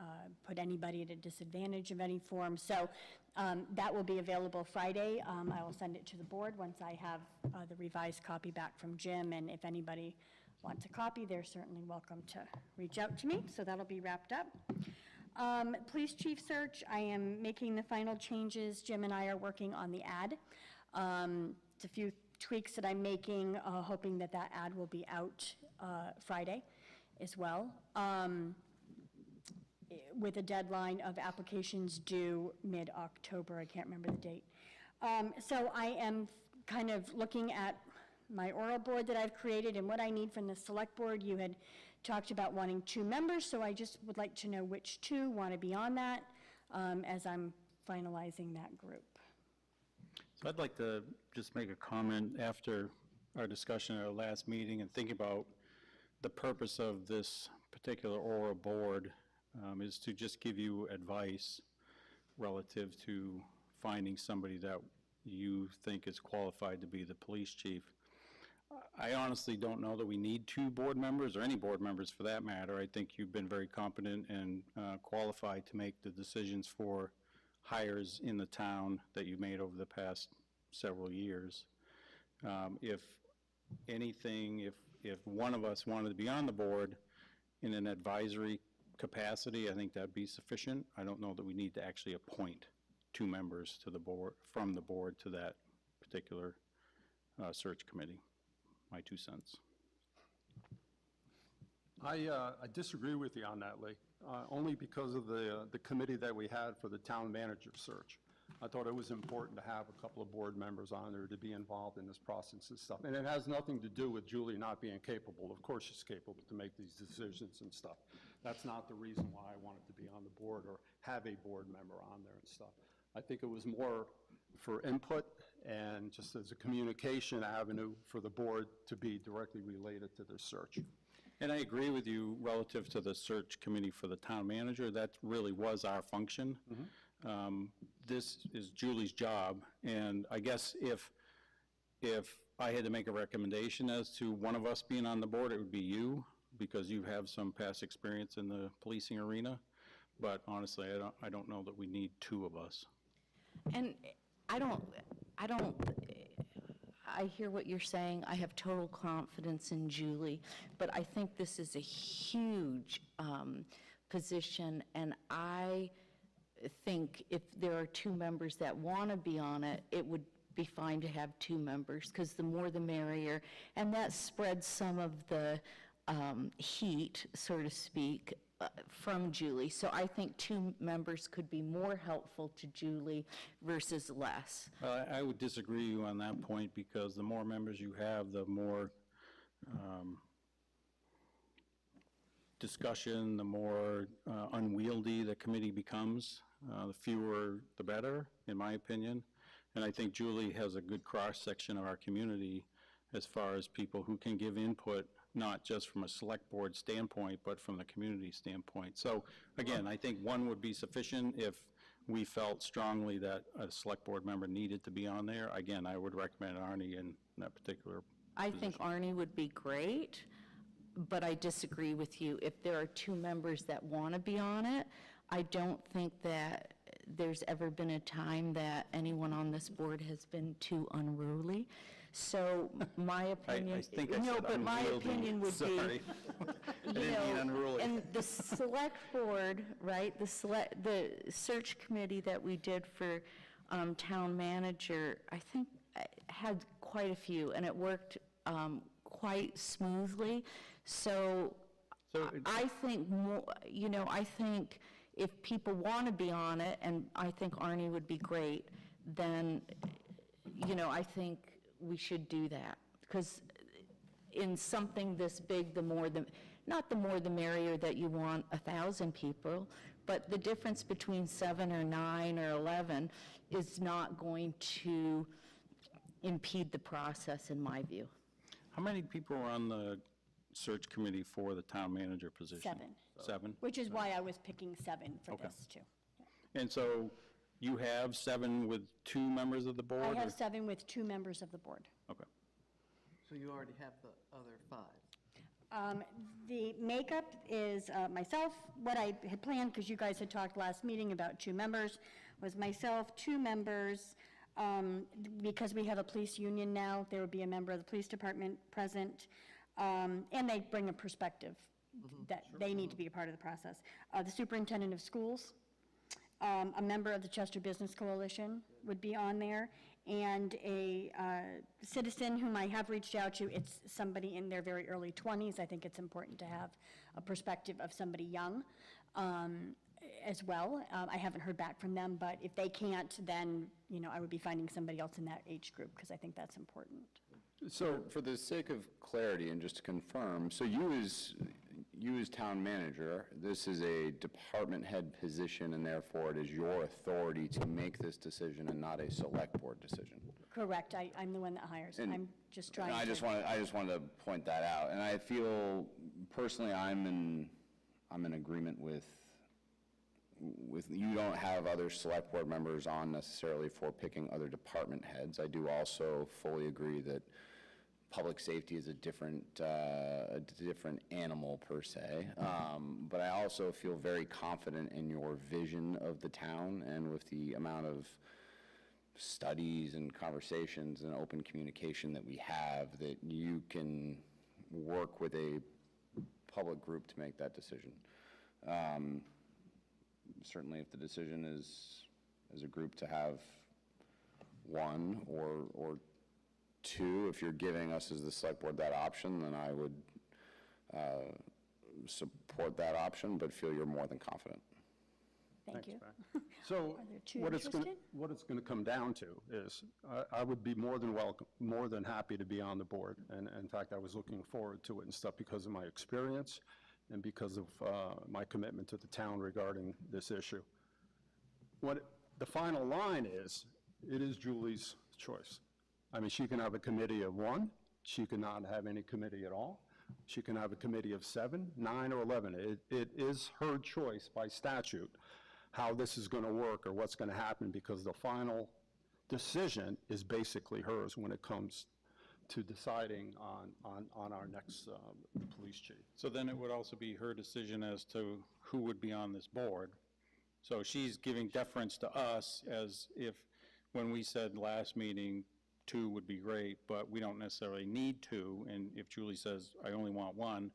put anybody at a disadvantage of any form. So that will be available Friday. I will send it to the board once I have the revised copy back from Jim, and if anybody wants a copy, they're certainly welcome to reach out to me. So that'll be wrapped up. Police chief search, I am making the final changes. Jim and I are working on the ad. It's a few tweaks that I'm making, hoping that that ad will be out Friday as well. With a deadline of applications due mid-October, I can't remember the date. So I am kind of looking at my oral board that I've created and what I need from the select board. You had talked about wanting 2 members, so I just would like to know which 2 want to be on that as I'm finalizing that group. So I'd like to just make a comment after our discussion at our last meeting and think about the purpose of this particular oral board is to just give you advice relative to finding somebody that you think is qualified to be the police chief. I honestly don't know that we need 2 board members, or any board members for that matter. I think you've been very competent and qualified to make the decisions for hires in the town that you've made over the past several years. If anything, if one of us wanted to be on the board in an advisory capacity, I think that'd be sufficient. I don't know that we need to actually appoint 2 members to the board, from the board to that particular search committee. My 2 cents. I disagree with you on that, Lee, only because of the committee that we had for the town manager search. I thought it was important to have a couple of board members on there to be involved in this process and stuff. And it has nothing to do with Julie not being capable. Of course she's capable to make these decisions and stuff. That's not the reason why I wanted to be on the board or have a board member on there and stuff. I think it was more for input and just as a communication avenue for the board to be directly related to their search. And I agree with you relative to the search committee for the town manager. That really was our function. This is Julie's job, and I guess if I had to make a recommendation as to one of us being on the board, it would be you, because you have some past experience in the policing arena. But honestly, I don't know that we need 2 of us. And I hear what you're saying. I have total confidence in Julie, but I think this is a huge position, and I think if there are 2 members that want to be on it, it would be fine to have 2 members, because the more the merrier, and that spreads some of the heat, so to speak, from Julie. So I think 2 members could be more helpful to Julie versus less. I would disagree with you on that point, because the more members you have, the more discussion, the more unwieldy the committee becomes. The fewer, the better, in my opinion. And I think Julie has a good cross-section of our community as far as people who can give input, not just from a select board standpoint, but from the community standpoint. So again, I think 1 would be sufficient. If we felt strongly that a select board member needed to be on there, again, I would recommend Arnie in that particular I think Arnie would be great, but I disagree with you. If there are 2 members that want to be on it, I don't think that there's ever been a time that anyone on this board has been too unruly. So my opinion, I think I said but my unwieldy. opinion would Sorry. be, didn't mean unruly. and the select board, right, the search committee that we did for town manager, I think had quite a few, and it worked quite smoothly. So I think more, I think if people want to be on it, and I think Arnie would be great, then, I think we should do that. Because in something this big, not the more the merrier that you want 1,000 people, but the difference between 7 or 9 or 11 is not going to impede the process, in my view. How many people were on the search committee for the town manager position? 7. 7? Which is why I was picking 7 for Okay. this, too. And so you have 7 with 2 members of the board? I have or- 7 with 2 members of the board. Okay. So you already have the other 5. The makeup is myself. What I had planned, because you guys had talked last meeting about 2 members, was myself, 2 members. Because we have a police union now, there would be a member of the police department present, and they bring a perspective that they need to be a part of the process. The superintendent of schools, a member of the Chester Business Coalition would be on there, and a citizen whom I have reached out to. It's somebody in their very early 20s. I think it's important to have a perspective of somebody young. as well. I haven't heard back from them, but if they can't, then, you know, I would be finding somebody else in that age group, because I think that's important. So for the sake of clarity and just to confirm, so you as town manager, this is a department head position, and therefore it is your authority to make this decision and not a select board decision? Correct, I'm the one that hires. And- I'm just trying to. I just wanted to point that out, and I feel, personally, I'm in agreement with, you don't have other select board members on necessarily for picking other department heads. I do also fully agree that public safety is a different animal per se, but I also feel very confident in your vision of the town, and with the amount of studies and conversations and open communication that we have, that you can work with a public group to make that decision. Certainly if the decision is, as a group, to have one or two, if you're giving us as the select board that option, then I would support that option, but feel you're more than confident. Thank you. So Are there two what it's interested? going to come down to is, I would be more than happy to be on the board. And in fact, I was looking forward to it and stuff because of my experience and because of my commitment to the town regarding this issue. What the final line is, it is Julie's choice. I mean, she can have a committee of one, she cannot have any committee at all. She can have a committee of 7, 9, or 11. It is her choice by statute how this is going to work or what's going to happen, because the final decision is basically hers when it comes to deciding on our next police chief. So then it would also be her decision as to who would be on this board. So she's giving deference to us as if, when we said last meeting, 2 would be great, but we don't necessarily need 2, and if Julie says, I only want 1,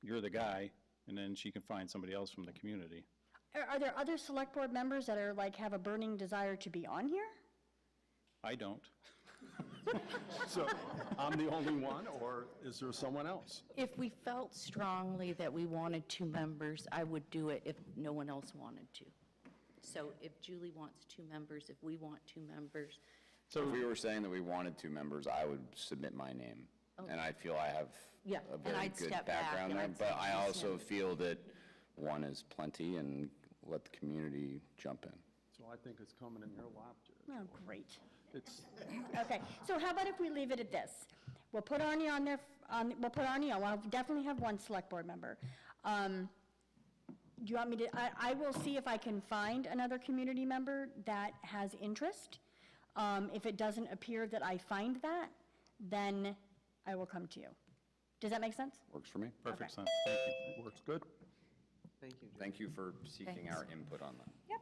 you're the guy, and then she can find somebody else from the community. Are there other select board members that are like, have a burning desire to be on here? I don't. So I'm the only one, or is there someone else? If we felt strongly that we wanted 2 members, I would do it if no one else wanted to. So if Julie wants 2 members, if we want 2 members, So if we were saying that we wanted 2 members, I would submit my name. And I feel I have Yeah, a and very I'd good step back background and there, I'd but say I choose also him. feel that 1 is plenty, and let the community jump in. So I think it's coming in your lap, Judge. Oh, great. It's, Okay, so how about if we leave it at this? We'll put Arnie on there, we'll put Arnie on, we'll definitely have 1 select board member. Do you want me to, I will see if I can find another community member that has interest. If it doesn't appear that I find that, then I will come to you. Does that make sense? Works for me. Perfect Okay. sense, thank you. works good. Thank you, Judge. Thank you for seeking Thanks. our input on that. Yep.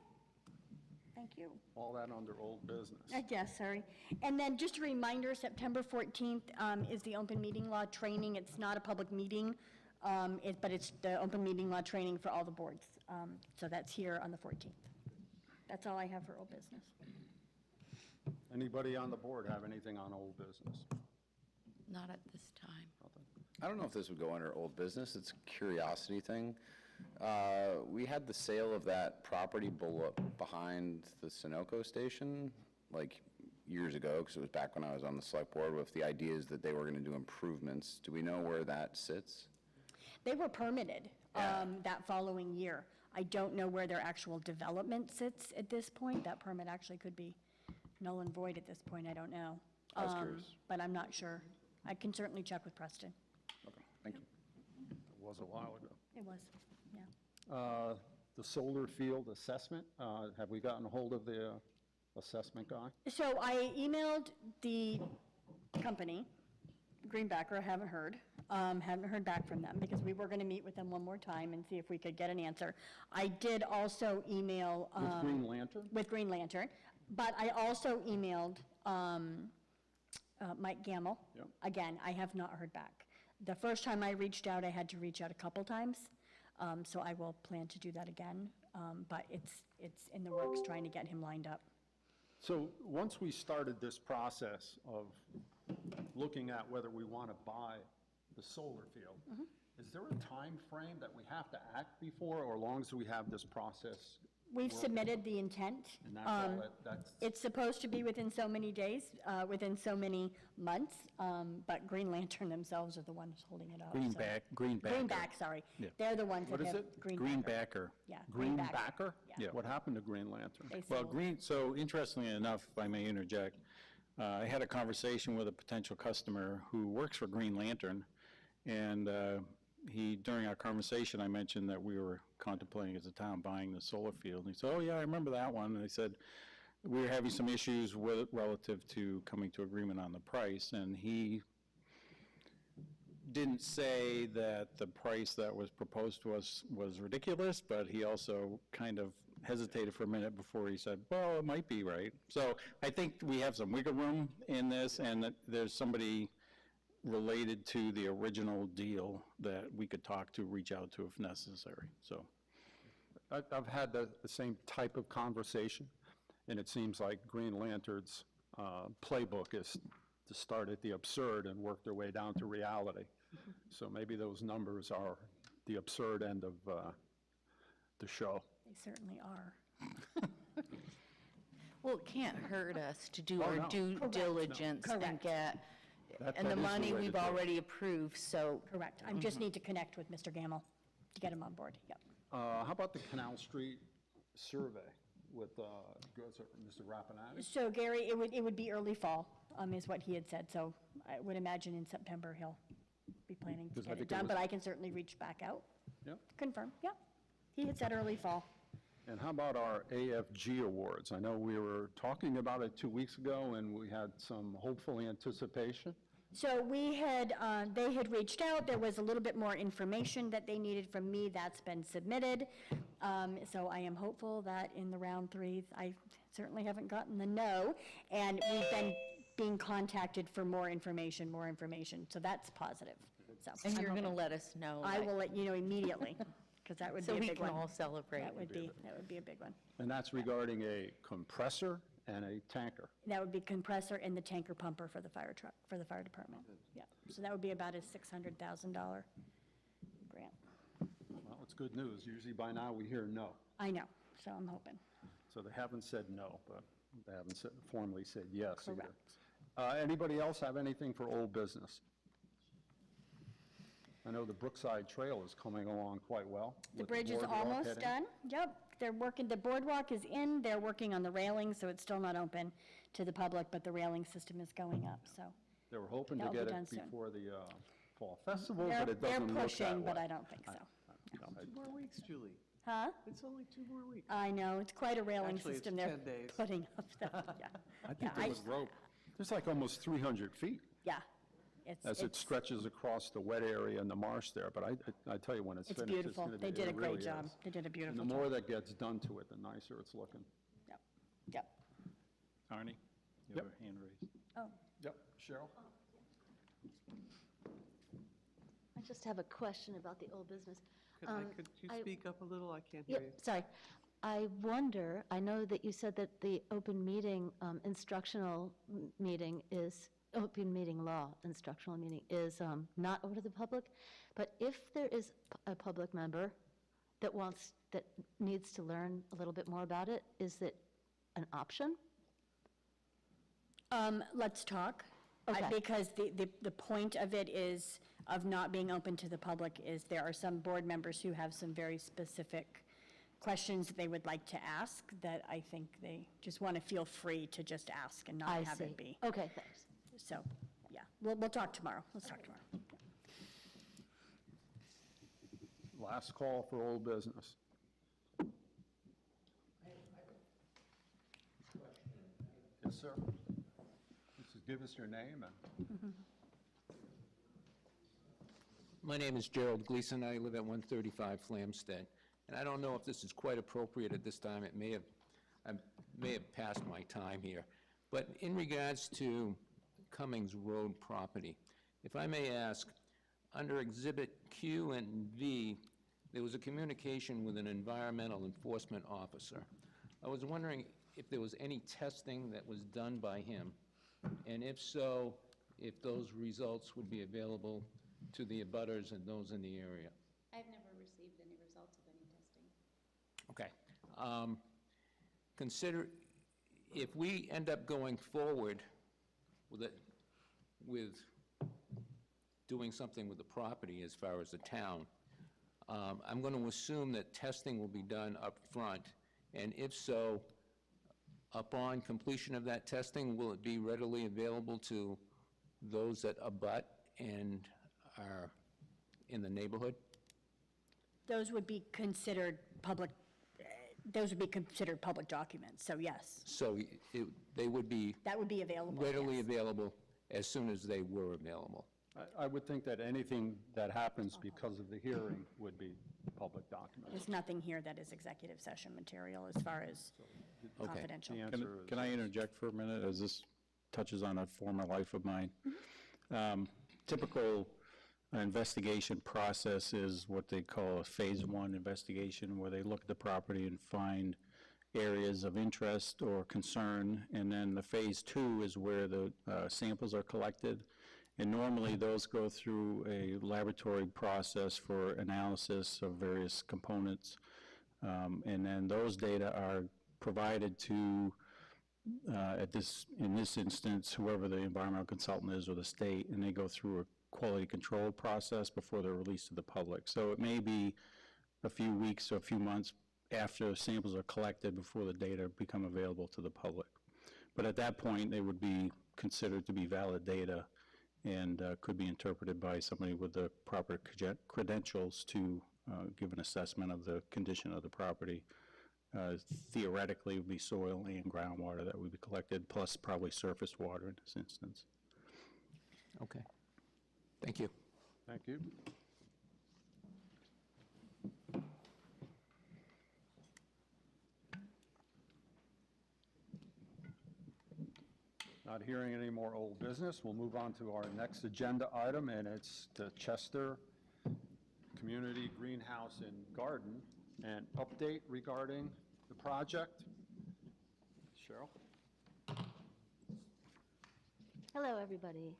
Thank you. All that under old business. Yes, sorry. And then just a reminder, September 14th is the open meeting law training. It's not a public meeting, but it's the open meeting law training for all the boards. So that's here on the 14th. That's all I have for old business. Anybody on the board have anything on old business? not at this time. I don't know if this would go under old business. It's a curiosity thing. We had the sale of that property behind the Sunoco station, like, years ago, because it was back when I was on the select board, with the ideas that they were going to do improvements. Do we know where that sits? They were permitted that following year. I don't know where their actual development sits at this point. That permit actually could be null and void at this point, I don't know. I was curious. But I'm not sure. I can certainly check with Preston. Okay, thank you. It was a while ago. It was, yeah. The solar field assessment, have we gotten a hold of the assessment guy? So I emailed the company, Greenbacker, haven't heard back from them, because we were going to meet with them one more time and see if we could get an answer. I did also email. With Green Lantern? With Green Lantern, but I also emailed Mike Gamble. Yep. Again, I have not heard back. The first time I reached out, I had to reach out a couple times, so I will plan to do that again, but it's in the works, trying to get him lined up. So once we started this process of looking at whether we want to buy the solar field, Is there a time frame that we have to act before, or as long as we have this process? We've submitted the intent. And that's all that's, It's supposed to be within so many days, within so many months, but Green Lantern themselves are the ones holding it up. so- Greenbacker. Greenback, sorry. Yeah. They're the ones What that is have. it? Greenbacker. Yeah. Greenbacker? Yeah. What happened to Green Lantern? They Well, sold. so interestingly enough, if I may interject, I had a conversation with a potential customer who works for Green Lantern, and during our conversation, I mentioned that we were contemplating as a town buying the solar field. And he said, oh, yeah, I remember that one. And I said, we were having some issues with relative to coming to agreement on the price, and he didn't say that the price that was proposed to us was ridiculous, but he also kind of hesitated for a minute before he said, well, it might be right. So I think we have some wiggle room in this, and that there's somebody related to the original deal that we could talk to, reach out to if necessary, so. I've had the same type of conversation, and it seems like Green Lantern's playbook is to start at the absurd and work their way down to reality. So maybe those numbers are the absurd end of the show. They certainly are. Well, it can't hurt us to do Oh, our no. due Correct. diligence and Correct. get, That and the is the money way to we've do it. already approved, so. Correct. I just need to connect with Mr. Gamble to get him on board. Yep. How about the Canal Street survey with Mr. Rapinati? So Gary, it would be early fall, is what he had said. So I would imagine in September he'll be planning to Because I get it think it done, was- but I can certainly reach back out, Yep. confirm. Yep. He had said early fall. And how about our AFG awards? I know we were talking about it 2 weeks ago, and we had some hopeful anticipation. So we had, they had reached out, there was a little bit more information that they needed from me, that's been submitted. So I am hopeful that in the round three, I certainly haven't gotten the no, and we've been being contacted for more information, so that's positive. So And I'm you're going to hoping- let us know. I that- will let you know immediately, because that would be So a we big can one. all celebrate. That would be a big one. And that's regarding a compressor and a tanker. That would be compressor and the tanker pumper for the fire truck, for the fire department. Yeah, so that would be about a $600,000 grant. Well, it's good news. Usually by now we hear no. I know, so I'm hoping. So they haven't said no, but they haven't formally said yes either. Correct. Anybody else have anything for old business? I know the Brookside Trail is coming along quite well. The with bridge is boardwalk almost heading. done. Yep, they're working, the boardwalk is in, they're working on the railing, so it's still not open to the public, but the railing system is going up, so. They were hoping to That'll be get done it soon. before the fall festival, They're but it doesn't look that way. pushing, but I don't think so. No, 2 more weeks, Julie. Huh? It's only 2 more weeks. I know, it's quite a railing Actually, it's system they're 10 days. putting up, yeah. I think Yeah, there was rope. There's like almost 300 feet Yeah. as it stretches across the wet area and the marsh there, but I tell you, when it's It's finished, it's beautiful. going to be, They did a it great really job. is. They did a And beautiful the job. more that gets done to it, the nicer it's looking. Yep, yep. Arnie, you have a hand raised. Oh, Yep, Cheryl? I just have a question about the old business. Could you I- speak up a little? I can't hear Yep, you. sorry. I wonder, I know that you said that the open meeting instructional meeting is, open meeting law instructional meeting is not open to the public, but if there is a public member that needs to learn a little bit more about it, is it an option? let's talk. Okay. Because the point of it is, of not being open to the public, is there are some board members who have some very specific questions that they would like to ask, that I think they just want to feel free to just ask and not I have see. it be. Okay, thanks. So, yeah, we'll talk tomorrow. Let's talk tomorrow. Last call for old business. Yes, sir. Just give us your name and... My name is Gerald Gleason. I live at 135 Flamstead. And I don't know if this is quite appropriate at this time. I may have passed my time here. But in regards to Cummings Road property, if I may ask, under Exhibit Q and V, there was a communication with an environmental enforcement officer. I was wondering if there was any testing that was done by him, and if so, if those results would be available to the abutters and those in the area? I've never received any results of any testing. Okay. Consider, if we end up going forward with it, with doing something with the property as far as the town, I'm going to assume that testing will be done up front, and if so, upon completion of that testing, will it be readily available to those that abut and are in the neighborhood? Those would be considered public, documents, so yes, So they would be that would be available. readily yes. available as soon as they were available. I would think that anything that happens because of the hearing would be public documents. There's nothing here that is executive session material as far as Okay. confidential. The answer is Can I interject for a minute, as this touches on a former life of mine? Typical investigation process is what they call a Phase 1 investigation, where they look at the property and find areas of interest or concern, and then the Phase 2 is where the samples are collected. And normally, those go through a laboratory process for analysis of various components. And then those data are provided to, in this instance, whoever the environmental consultant is or the state, and they go through a quality control process before they're released to the public. So it may be a few weeks or a few months after samples are collected before the data become available to the public. But at that point, they would be considered to be valid data and could be interpreted by somebody with the proper credentials to give an assessment of the condition of the property. Theoretically, it would be soil and groundwater that would be collected, plus probably surface water in this instance. Okay. Thank you. Thank you. Not hearing any more old business, we'll move on to our next agenda item, and it's the Chester Community Greenhouse and Garden, an update regarding the project. Cheryl? Hello, everybody.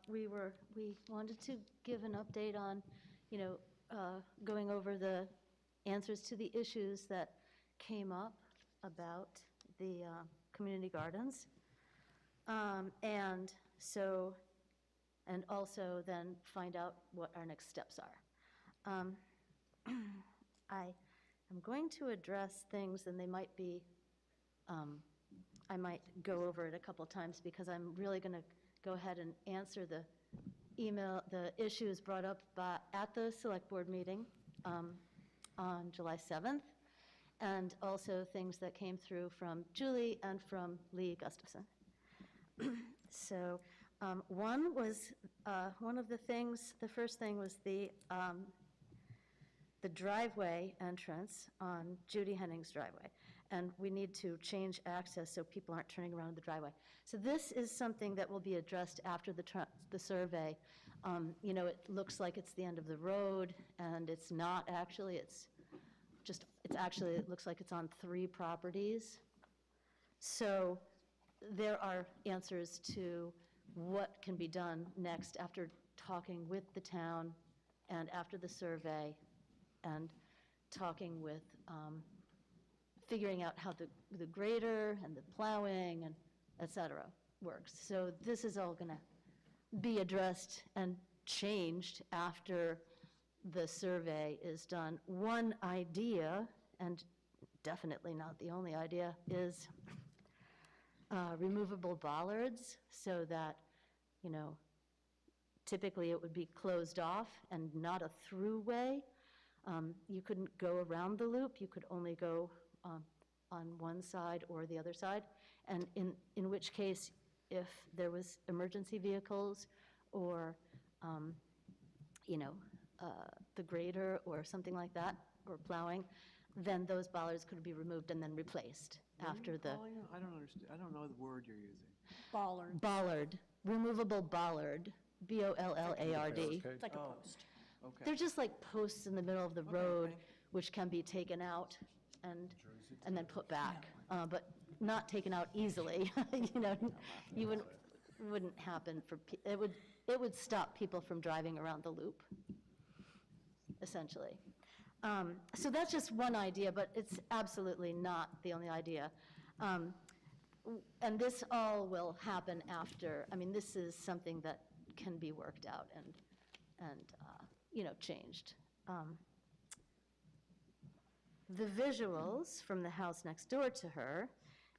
We wanted to give an update on, going over the answers to the issues that came up about the community gardens. And also then find out what our next steps are. I am going to address things, and they might be, I might go over it a couple times, because I'm really going to go ahead and answer the issues brought up at the select board meeting on July 7th, and also things that came through from Julie and from Lee Gustafson. So one of the things, the first thing was the driveway entrance on Judy Henning's driveway. And we need to change access so people aren't turning around the driveway. So this is something that will be addressed after the survey. It looks like it's the end of the road, and it's not actually. It looks like it's on 3 properties. So there are answers to what can be done next after talking with the town and after the survey and talking with, figuring out how the grader and the plowing and et cetera works. So this is all going to be addressed and changed after the survey is done. One idea, and definitely not the only idea, is removable bollards, so that, typically it would be closed off and not a throughway. You couldn't go around the loop. You could only go on one side or the other side. And in which case, if there was emergency vehicles or, the grader or something like that, or plowing, then those bollards could be removed and then replaced after the... I don't understand. I don't know the word you're using. Bollard. Bollard, removable bollard, B-O-L-L-A-R-D. It's like a post. Okay. They're just like posts in the middle of the road, which can be taken out and then put back, but not taken out easily. You wouldn't happen for, it would stop people from driving around the loop, essentially. So that's just one idea, but it's absolutely not the only idea. And this all will happen after, I mean, this is something that can be worked out and changed. The visuals from the house next door to her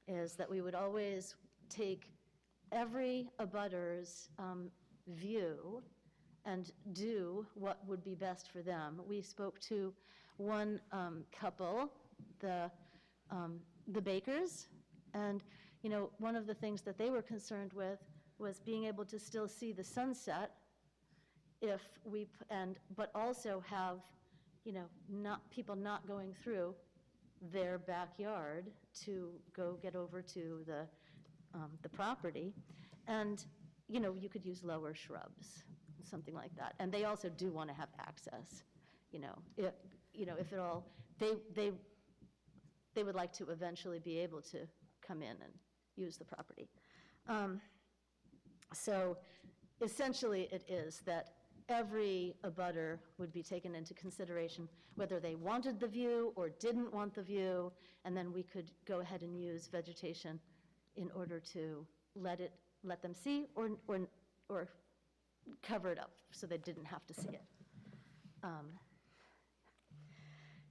is that we would always take every abutter's view and do what would be best for them. We spoke to one couple, the Bakers, and one of the things that they were concerned with was being able to still see the sunset but also have people not going through their backyard to go get over to the property. And you could use lower shrubs, something like that. And they also do want to have access. If at all, they would like to eventually be able to come in and use the property. So essentially it is that every abutter would be taken into consideration, whether they wanted the view or didn't want the view, and then we could go ahead and use vegetation in order to let them see or cover it up so they didn't have to see it.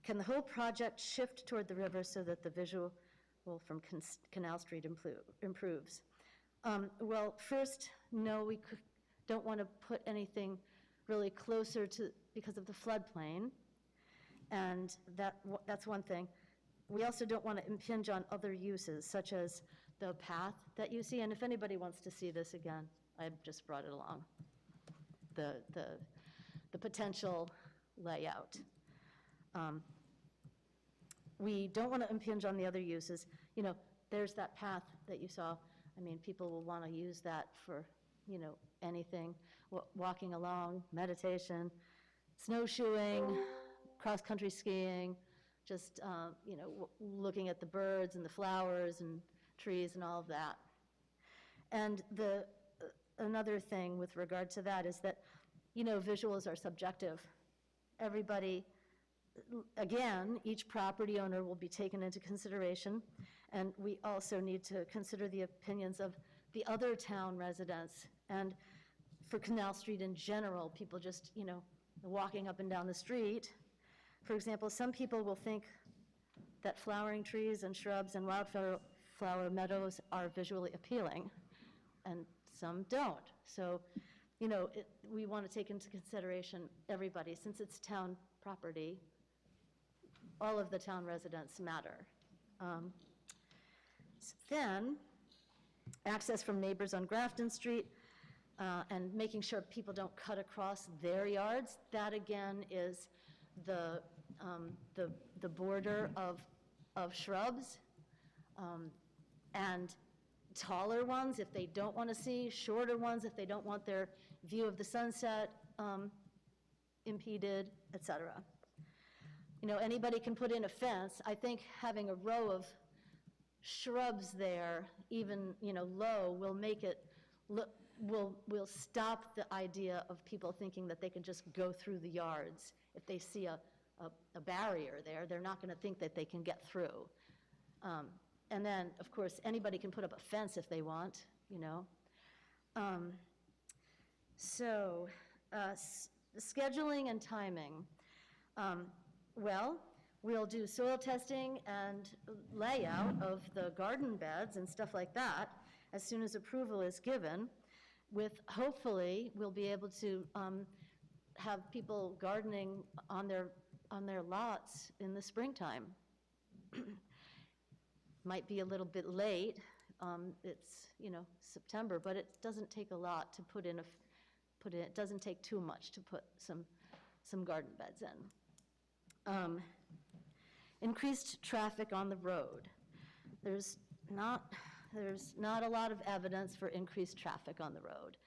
Can the whole project shift toward the river so that the visual from Canal Street improves? Well, first, no, we don't want to put anything really closer to, because of the floodplain, and that's one thing. We also don't want to impinge on other uses, such as the path that you see, and if anybody wants to see this again, I just brought it along, the potential layout. We don't want to impinge on the other uses. There's that path that you saw. I mean, people will want to use that for, anything, walking along, meditation, snowshoeing, cross-country skiing, just, looking at the birds and the flowers and trees and all of that. And another thing with regard to that is that, visuals are subjective. Everybody, again, each property owner will be taken into consideration, and we also need to consider the opinions of the other town residents. And for Canal Street in general, people just, walking up and down the street. For example, some people will think that flowering trees and shrubs and wildflower meadows are visually appealing, and some don't. So, we want to take into consideration everybody. Since it's town property, all of the town residents matter. Then, access from neighbors on Grafton Street, and making sure people don't cut across their yards. That again is the border of shrubs, and taller ones if they don't want to see, shorter ones if they don't want their view of the sunset impeded, etc. Anybody can put in a fence. I think having a row of shrubs there, even low, will make it will stop the idea of people thinking that they can just go through the yards. If they see a barrier there, they're not going to think that they can get through. And then, of course, anybody can put up a fence if they want, So, scheduling and timing. Well, we'll do soil testing and layout of the garden beds and stuff like that as soon as approval is given. Hopefully, we'll be able to have people gardening on their lots in the springtime. Might be a little bit late. It's September, but it doesn't take a lot to put in. It doesn't take too much to put some garden beds in. Increased traffic on the road. There's not a lot of evidence for increased traffic on the road.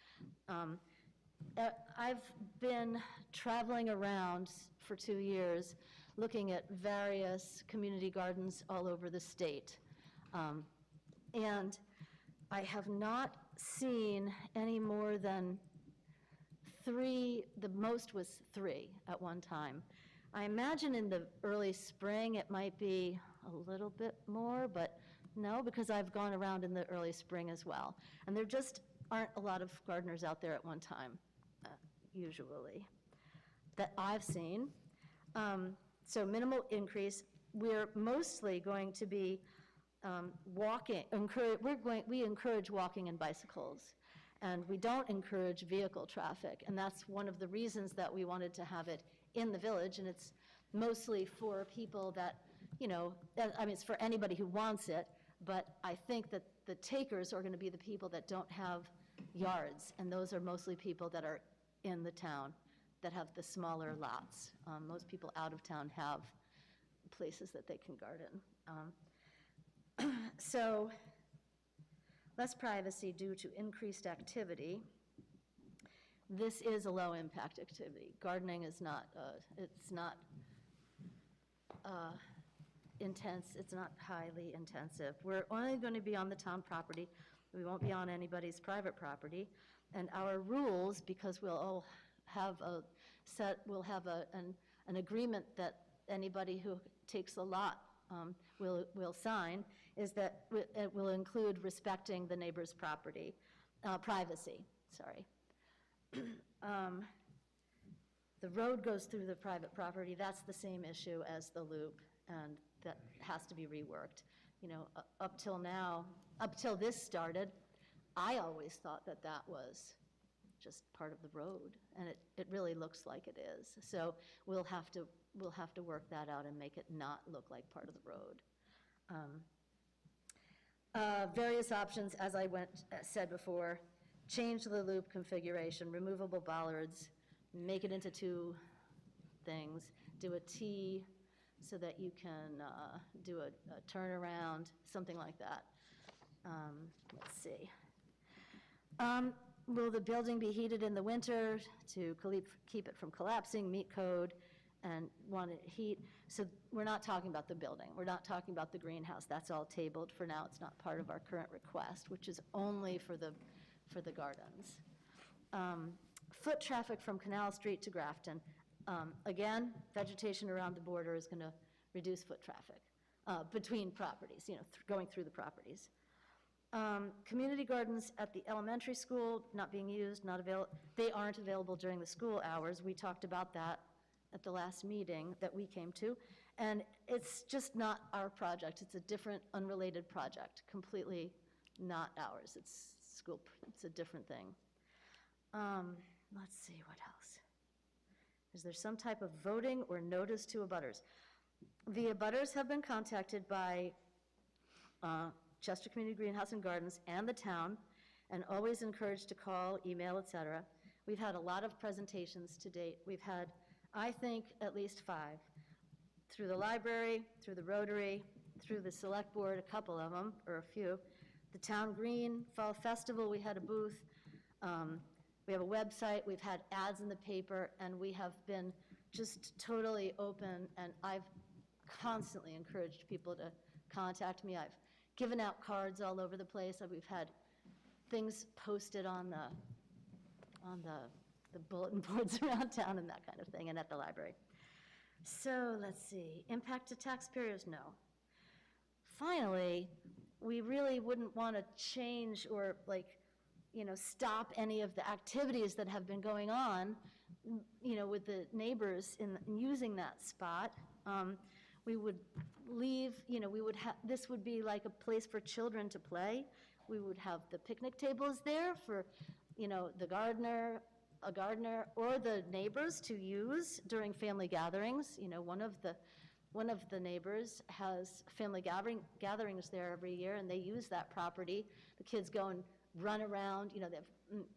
I've been traveling around for 2 years looking at various community gardens all over the state. And I have not seen any more than 3, the most was 3 at one time. I imagine in the early spring, it might be a little bit more, but no, because I've gone around in the early spring as well. And there just aren't a lot of gardeners out there at one time, usually, that I've seen. So minimal increase. We're mostly going to be walking, we encourage walking and bicycles, and we don't encourage vehicle traffic, and that's one of the reasons that we wanted to have it in the village, and it's mostly for people that, you know, I mean, it's for anybody who wants it, but I think that the takers are going to be the people that don't have yards, and those are mostly people that are in the town that have the smaller lots. Most people out of town have places that they can garden. So, less privacy due to increased activity. This is a low-impact activity. Gardening is not, it's not intense, it's not highly intensive. We're only going to be on the town property. We won't be on anybody's private property. And our rules, because we'll all have we'll have an agreement that anybody who takes a lot will sign, is that it will include respecting the neighbor's property, privacy, sorry. The road goes through the private property. That's the same issue as the loop, and that has to be reworked. You know, up till now, up till this started, I always thought that that was just part of the road, and it really looks like it is. So we'll have to work that out and make it not look like part of the road. Various options, as I said before, change the loop configuration, removable bollards, make it into 2 things, do a T so that you can do a turnaround, something like that. Let's see. Will the building be heated in the winter to keep it from collapsing, meet code, and want it heat? So we're not talking about the building. We're not talking about the greenhouse. That's all tabled for now. It's not part of our current request, which is only for the gardens. Foot traffic from Canal Street to Grafton. Again, vegetation around the border is going to reduce foot traffic between properties, you know, going through the properties. Community gardens at the elementary school not being used, not available. They aren't available during the school hours. We talked about that at the last meeting that we came to, and it's just not our project. It's a different, unrelated project, completely not ours. It's school. It's a different thing. Let's see, what else? Is there some type of voting or notice to abutters? The abutters have been contacted by Chester Community Greenhouse and Gardens and the town, and always encouraged to call, email, etc. We've had a lot of presentations to date. We've had, I think, at least 5. Through the library, through the Rotary, through the select board, a couple of them, or a few. The Town Green Fall Festival, we had a booth. We have a website, we've had ads in the paper, and we have been just totally open, and I've constantly encouraged people to contact me. I've given out cards all over the place. We've had things posted on the bulletin boards around town and that kind of thing, and at the library. So let's see, impact to taxpayers, no. Finally, we really wouldn't want to change or stop any of the activities that have been going on, with the neighbors in using that spot. We would leave, this would be like a place for children to play. We would have the picnic tables there for, a gardener or the neighbors to use during family gatherings. One of the neighbors has family gatherings there every year, and they use that property. The kids go and run around, they have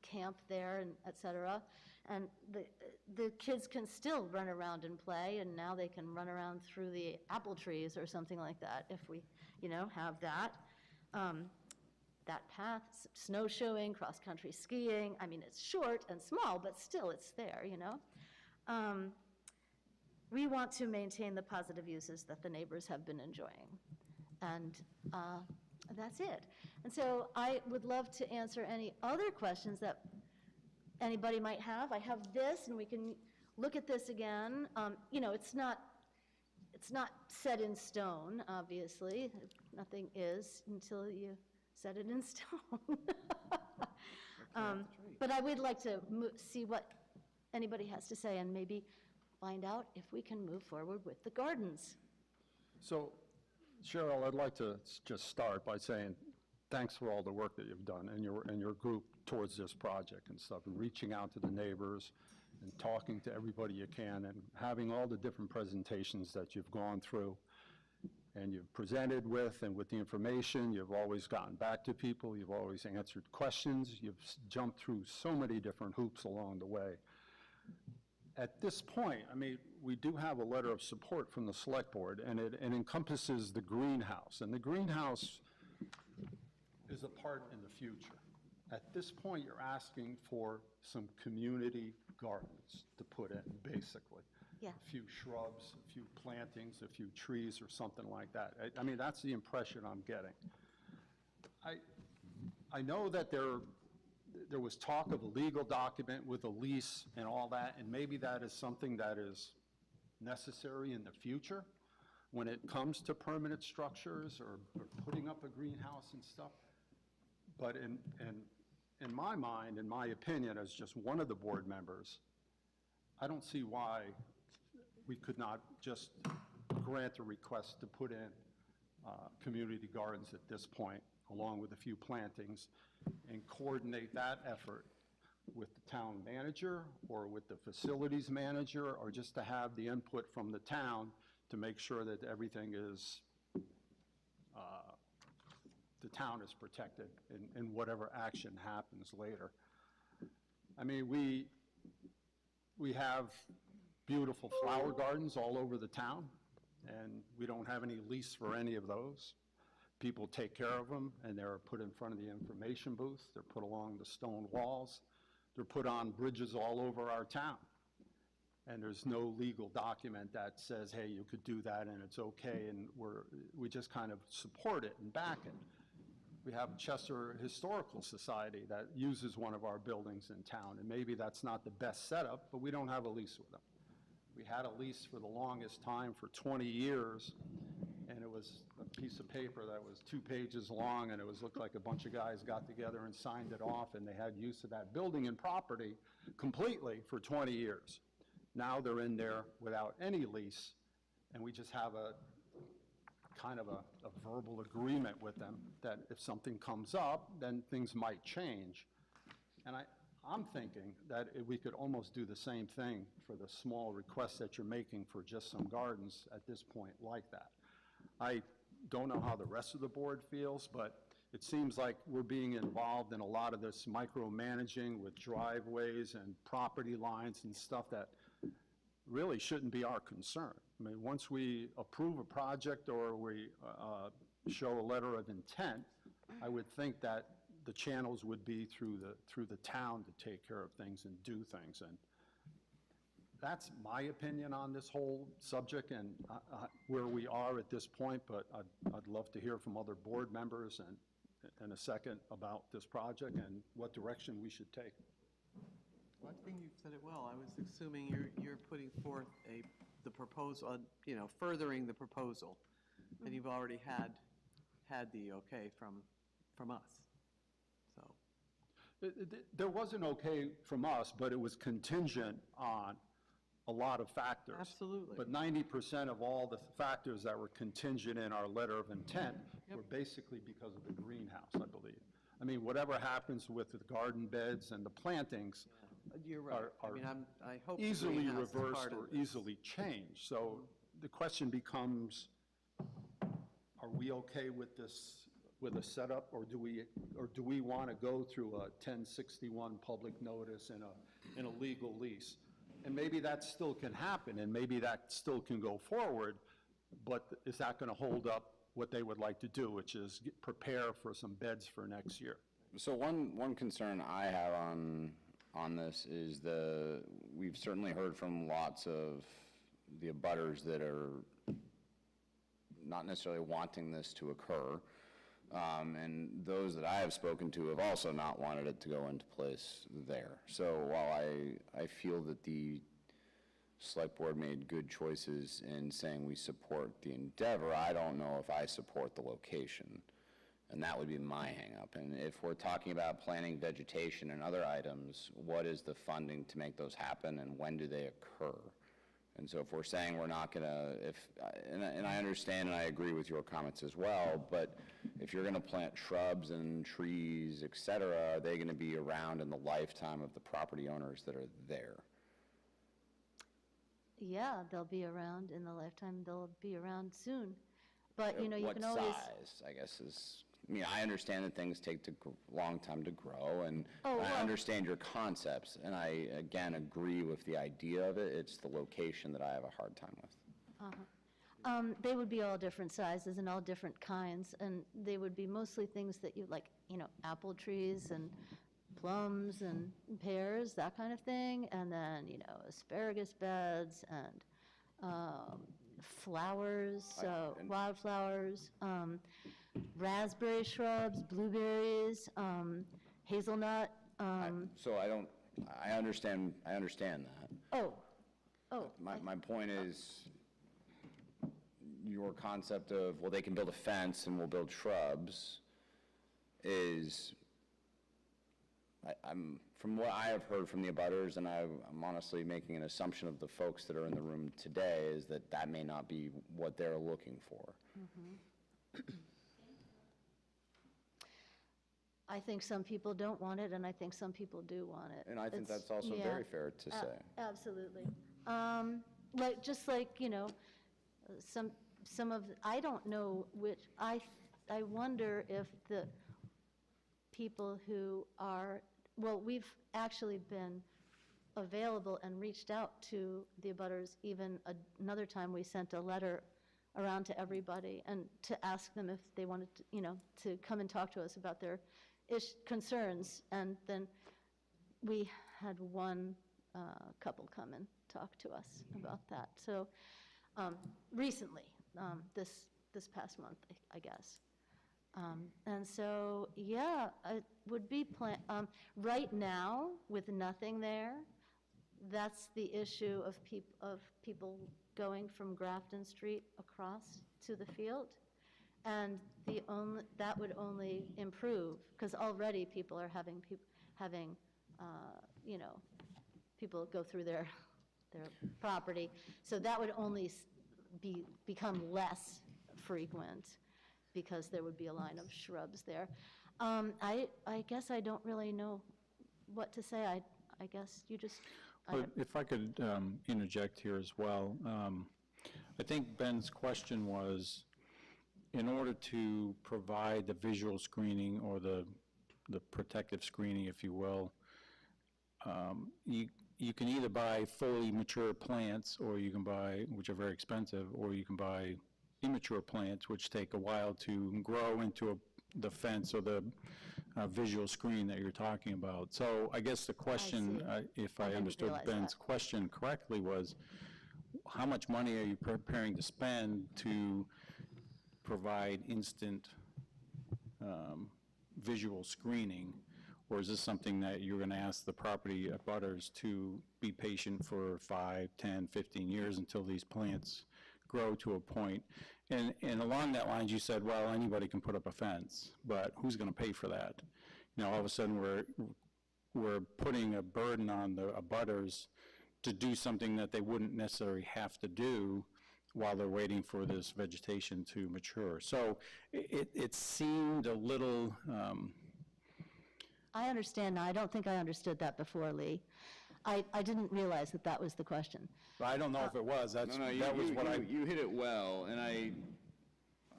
camp there, and et cetera. And the kids can still run around and play, and now they can run around through the apple trees or something like that if we, have that. That path, snowshoeing, cross-country skiing. I mean, it's short and small, but still it's there, We want to maintain the positive uses that the neighbors have been enjoying. And that's it. And so I would love to answer any other questions that anybody might have. I have this, and we can look at this again. You know, it's not set in stone, obviously. Nothing is until you set it in stone. But I would like to see what anybody has to say and maybe find out if we can move forward with the gardens. So, Cheryl, I'd like to just start by saying thanks for all the work that you've done and your group towards this project and stuff, and reaching out to the neighbors and talking to everybody you can and having all the different presentations that you've gone through and you've presented with, and with the information, you've always gotten back to people, you've always answered questions, you've jumped through so many different hoops along the way. At this point, I mean, we do have a letter of support from the select board, and it encompasses the greenhouse, and the greenhouse is a part in the future. At this point, you're asking for some community gardens to put in, basically. Yeah. A few shrubs, a few plantings, a few trees, or something like that. I mean, that's the impression I'm getting. I know that there was talk of a legal document with a lease and all that, and maybe that is something that is necessary in the future when it comes to permanent structures or putting up a greenhouse and stuff. But in my mind, in my opinion, as just one of the board members, I don't see why we could not just grant a request to put in community gardens at this point, along with a few plantings, and coordinate that effort with the town manager or with the facilities manager, or just to have the input from the town to make sure that everything is, the town is protected in whatever action happens later. I mean, we have beautiful flower gardens all over the town, and we don't have any lease for any of those. People take care of them, and they're put in front of the information booth. They're put along the stone walls. They're put on bridges all over our town. And there's no legal document that says, hey, you could do that and it's okay, and we just kind of support it and back it. We have Chester Historical Society that uses one of our buildings in town, and maybe that's not the best setup, but we don't have a lease with them. We had a lease for the longest time for 20 years, and it was a piece of paper that was 2 pages long, and it looked like a bunch of guys got together and signed it off, and they had use of that building and property completely for 20 years. Now they're in there without any lease, and we just have a kind of a verbal agreement with them that if something comes up, then things might change. And I'm thinking that we could almost do the same thing for the small requests that you're making for just some gardens at this point like that. I don't know how the rest of the board feels, but it seems like we're being involved in a lot of this micromanaging with driveways and property lines and stuff that really shouldn't be our concern. I mean, once we approve a project or we show a letter of intent, I would think that the channels would be through the town to take care of things and do things. And that's my opinion on this whole subject and where we are at this point, but I'd love to hear from other board members and in a second about this project and what direction we should take. Well, I think you've said it well. I was assuming you're putting forth the proposal, you know, furthering the proposal, and you've already had the okay from us. So there was an okay from us, but it was contingent on a lot of factors. Absolutely. But 90% of all the factors that were contingent in our letter of intent were basically because of the greenhouse, I believe. I mean, whatever happens with the garden beds and the plantings you're right. are I mean, I hope the easily greenhouse is reversed part of or this. easily changed. So the question becomes, are we okay with this, with a setup, or do we want to go through a 1061 public notice and a legal lease? And maybe that still can happen, and maybe that still can go forward, but is that going to hold up what they would like to do, which is prepare for some beds for next year? So one concern I have on this is we've certainly heard from lots of the abutters that are not necessarily wanting this to occur. And those that I have spoken to have also not wanted it to go into place there. So while I feel that the select board made good choices in saying we support the endeavor, I don't know if I support the location. And that would be my hangup. And if we're talking about planting vegetation and other items, what is the funding to make those happen and when do they occur? And so if we're saying we're not gonna, and I understand and I agree with your comments as well, but if you're gonna plant shrubs and trees, et cetera, are they gonna be around in the lifetime of the property owners that are there? Yeah, they'll be around in the lifetime, they'll be around soon. But, you know, you can always. What size, I guess is, I mean, I understand that things take a long time to grow, and I understand your concepts, and I, again, agree with the idea of it. It's the location that I have a hard time with. They would be all different sizes and all different kinds, and they would be mostly things that you like, you know, apple trees and plums and pears, that kind of thing, and then, you know, asparagus beds and flowers, wildflowers, raspberry shrubs, blueberries, hazelnut. So I understand that. My point is, your concept of, well, they can build a fence and we'll build shrubs is, from what I have heard from the abutters, and I'm honestly making an assumption of the folks that are in the room today, is that that may not be what they're looking for. I think some people don't want it, and I think some people do want it. And I think that's also very fair to say. Absolutely. Just like, you know, some of, I don't know which, I wonder if the people who are, well, we've actually been available and reached out to the abutters. Even another time, we sent a letter around to everybody and to ask them if they wanted to, you know, to come and talk to us about their concerns. And then we had one couple come and talk to us about that. So recently, this past month, I guess. And so, yeah, it would be right now, with nothing there, that's the issue of people going from Grafton Street across to the field. And that would only improve, because already people are having you know, people go through their property. So that would only become less frequent, because there would be a line of shrubs there. I guess I don't really know what to say. I guess you just. But if I could interject here as well, I think Ben's question was, in order to provide the visual screening or the protective screening, if you will, you can either buy fully mature plants, or you can buy, which are very expensive, or you can buy immature plants, which take a while to grow into the fence or the visual screen that you're talking about. So I guess the question, if I understood Ben's question correctly, was how much money are you preparing to spend to provide instant visual screening? Or is this something that you're going to ask the property abutters to be patient for 5, 10, 15 years until these plants grow to a point? And along that lines, you said, well, anybody can put up a fence, but who's going to pay for that? You know, all of a sudden we're putting a burden on the abutters to do something that they wouldn't necessarily have to do while they're waiting for this vegetation to mature. So it seemed a little... I understand now. I don't think I understood that before, Lee. I didn't realize that that was the question. But I don't know if it was. That was what you hit it well, and I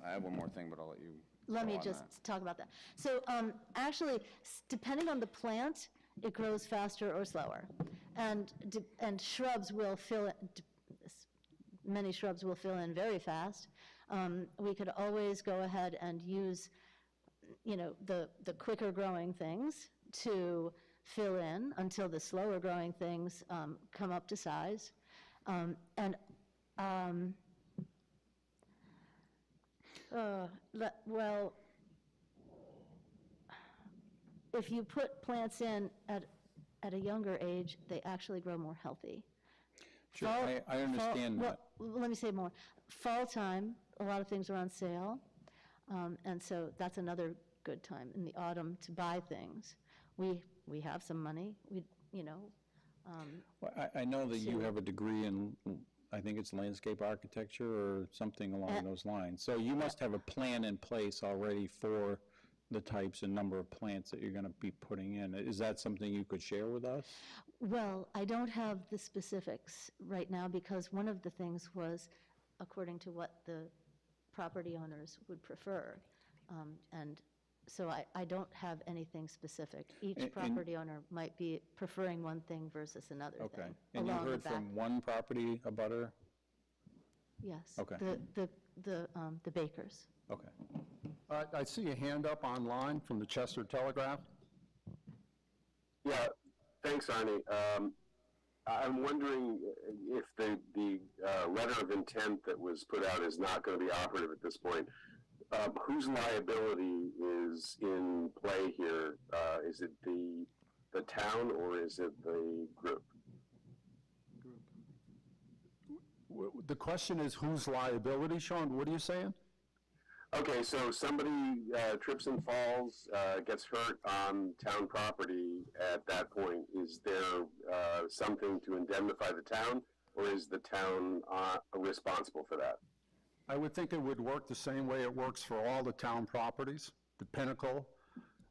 have one more thing, but I'll let you. Let me just talk about that. So actually, depending on the plant, it grows faster or slower. And shrubs will fill in, many shrubs will fill in very fast. We could always go ahead and use, you know, the quicker growing things to fill in until the slower growing things come up to size. Well, if you put plants in at a younger age, they actually grow more healthy. Sure, Fall- I understand fall- that. well, let me say more. Fall time, a lot of things are on sale, and so that's another good time in the autumn to buy things. We have some money, Well, I know that you to- have a degree in, I think it's landscape architecture or something along those lines. So you must have a plan in place already for the types and number of plants that you're going to be putting in. Is that something you could share with us? Well, I don't have the specifics right now because one of the things was according to what the property owners would prefer. And so I don't have anything specific. Each And- property owner might be preferring one thing versus another Okay. thing. And you along the heard back. from one property abutter? Yes. Okay. The bakers. Okay. I see a hand up online from the Chester Telegraph. Yeah, thanks, Arnie. I'm wondering if the letter of intent that was put out is not going to be operative at this point. Whose liability is in play here? Is it the town or is it the group? The question is whose liability, Sean? What are you saying? Okay, so somebody trips and falls, gets hurt on town property at that point. Is there something to indemnify the town, or is the town responsible for that? I would think it would work the same way it works for all the town properties, the Pinnacle,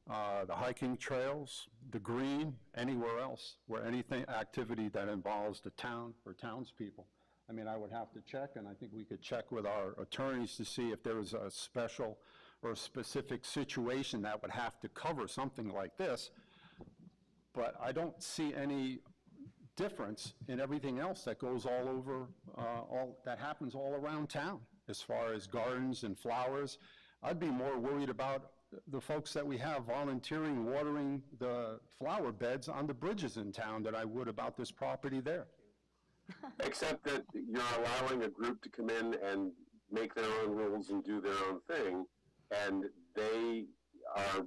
the hiking trails, the green, anywhere else, where anything, activity that involves the town or townspeople. I mean, I would have to check, and I think we could check with our attorneys to see if there was a special or a specific situation that would have to cover something like this. But I don't see any difference in everything else that goes all over, that happens all around town, as far as gardens and flowers. I'd be more worried about the folks that we have volunteering watering the flower beds on the bridges in town than I would about this property there. Except that you're allowing a group to come in and make their own rules and do their own thing, and they are,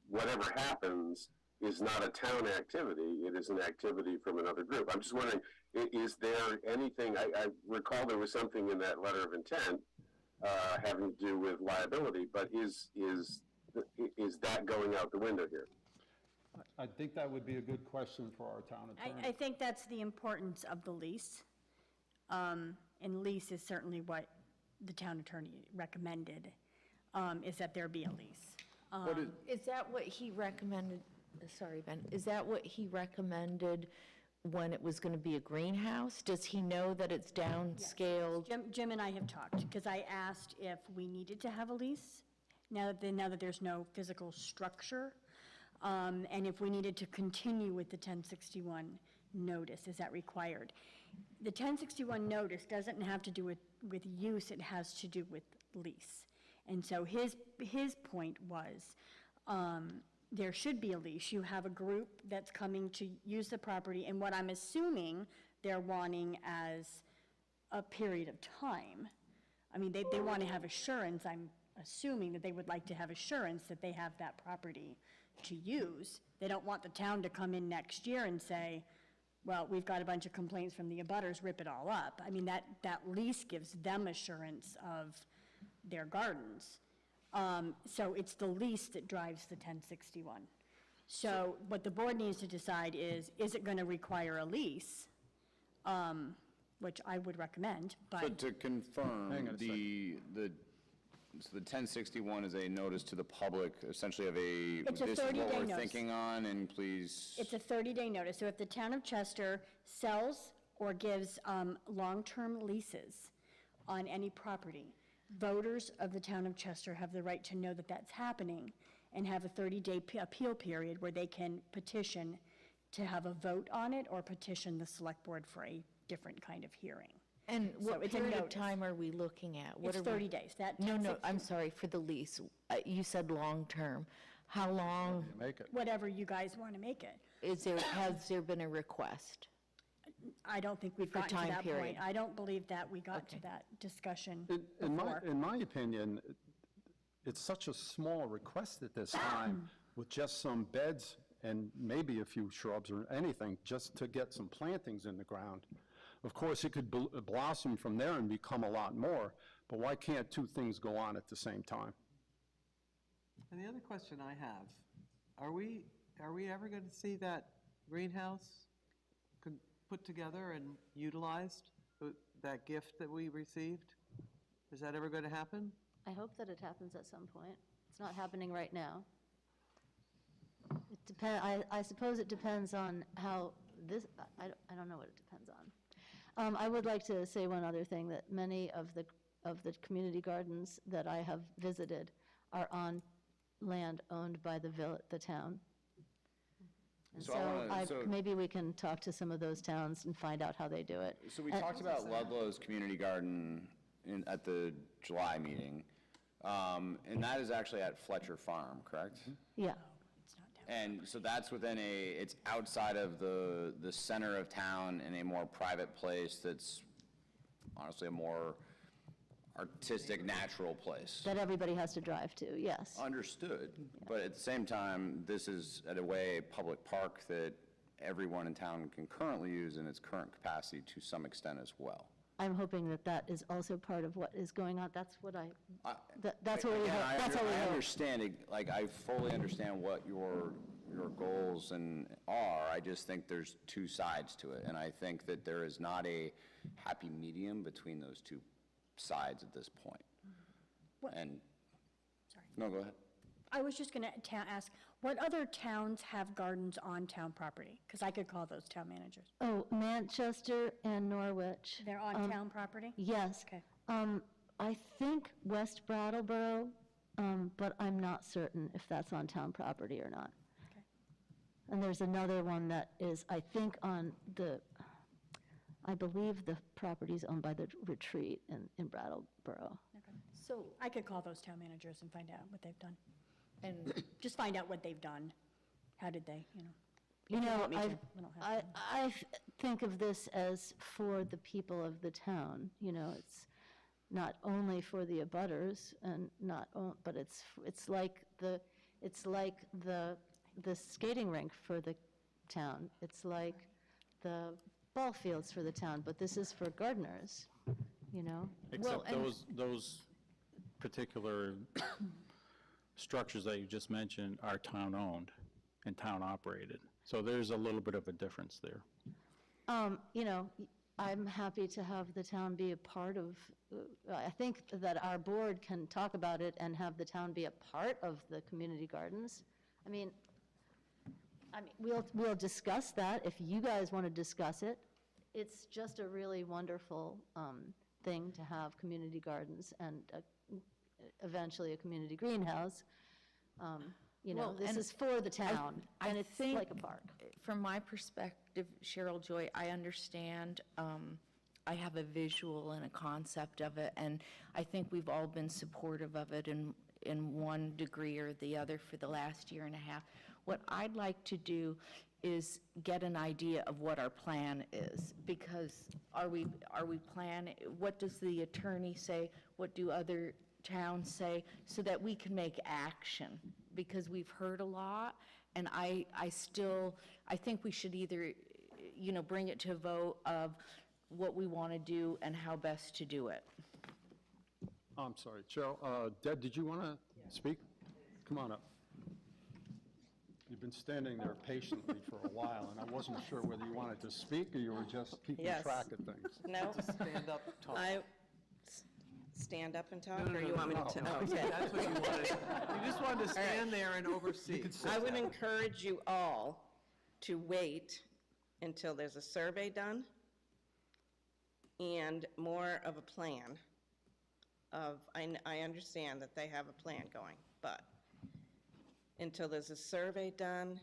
whatever happens is not a town activity, it is an activity from another group. I'm just wondering, is there anything, I recall there was something in that letter of intent having to do with liability, but is that going out the window here? I think that would be a good question for our town attorney. I think that's the importance of the lease. And lease is certainly what the town attorney recommended, is that there be a lease. Is that what he recommended, sorry, Ben, is that what he recommended when it was going to be a greenhouse? Does he know that it's downscaled? Jim and I have talked, because I asked if we needed to have a lease, now that there's no physical structure, and if we needed to continue with the 1061 notice, is that required? The 1061 notice doesn't have to do with use, it has to do with lease. And so his point was, there should be a lease. You have a group that's coming to use the property, and what I'm assuming they're wanting as a period of time. I mean, they want to have assurance, I'm assuming that they would like to have assurance that they have that property to use. They don't want the town to come in next year and say, well, we've got a bunch of complaints from the abutters, rip it all up. I mean, that lease gives them assurance of their gardens. So it's the lease that drives the 1061. So what the board needs to decide is it going to require a lease, which I would recommend, So but to confirm, Hang on a so the 1061 is a notice to the public, essentially of It's a this is what 30-day we're notice. thinking on, and please. it's a 30-day notice. So if the town of Chester sells or gives long-term leases on any property, voters of the town of Chester have the right to know that that's happening and have a 30-day appeal period where they can petition to have a vote on it or petition the select board for a different kind of hearing. And So what it's a period of notice. time are we looking at? What It's are we- 30 days. That No, 1060 I'm sorry, for the lease. You said long-term. How long Make it. Whatever you guys want to make it. has there been a request? I don't think we've For gotten to time that period. point. I don't believe that we got to that discussion In before. my opinion, it's such a small request at this time with just some beds and maybe a few shrubs or anything, just to get some plantings in the ground. Of course, it could blossom from there and become a lot more, but why can't two things go on at the same time? And the other question I have, are we ever going to see that greenhouse put together and utilized, that gift that we received? Is that ever going to happen? I hope that it happens at some point. It's not happening right now. It I suppose it depends on how this, I don't know what it depends on. I would like to say one other thing, that many of the community gardens that I have visited are on land owned by the town. And So I wanna- maybe we can talk to some of those towns and find out how they do it. So we talked about Ludlow's community garden at the July meeting, and that is actually at Fletcher Farm, correct? Yeah. And so that's within it's outside of the center of town in a more private place that's honestly a more artistic, natural place. That everybody has to drive to, yes. Understood, but at the same time, this is at a way public park that everyone in town can currently use in its current capacity to some extent as well. I'm hoping that that is also part of what is going on. That's what that's what we Again, hope. That's what we I hope. understand, like, I fully understand what your goals are. I just think there's two sides to it, and I think that there is not a happy medium between those two sides at this point. And, Sorry. no, go ahead. I was just going to ask, what other towns have gardens on town property? Because I could call those town managers. Oh, Manchester and Norwich. They're on town property? Yes. Okay. I think West Brattleboro, but I'm not certain if that's on town property or not. Okay. And there's another one that is, I think, I believe the property's owned by the Retreat in Brattleboro. Okay. So I could call those town managers and find out what they've done. And Just find out what they've done. How did they, You If you know, want me to, we don't have to. I think of this as for the people of the town, it's not only for the abutters and but it's like the skating rink for the town. It's like the ball fields for the town, but this is for gardeners, Except those particular structures that you just mentioned are town-owned and town-operated. So there's a little bit of a difference there. I'm happy to have the town be a part of, I think that our board can talk about it and have the town be a part of the community gardens. I mean, we'll discuss that if you guys want to discuss it. It's just a really wonderful thing to have community gardens and eventually a community greenhouse. Well, this and is for the town, and it's think like a park. From my perspective, Cheryl Joy, I understand. I have a visual and a concept of it, and I think we've all been supportive of it in one degree or the other for the last year and a half. What I'd like to do is get an idea of what our plan is, because are we planning, what does the attorney say, what do other towns say, so that we can make action, because we've heard a lot, and I think we should either, bring it to a vote of what we want to do and how best to do it. I'm sorry, Cheryl, Deb, did you want to speak? Come on up. You've been standing there patiently for a while, and I wasn't sure whether you wanted to speak or you were just keeping Yes. track of things. No, Just stand up, talk. stand up and talk, or you want me to? No, Oh, okay. That's what you wanted. You just wanted to stand there and oversee. I would encourage you all to wait until there's a survey done and more of a plan I understand that they have a plan going, but until there's a survey done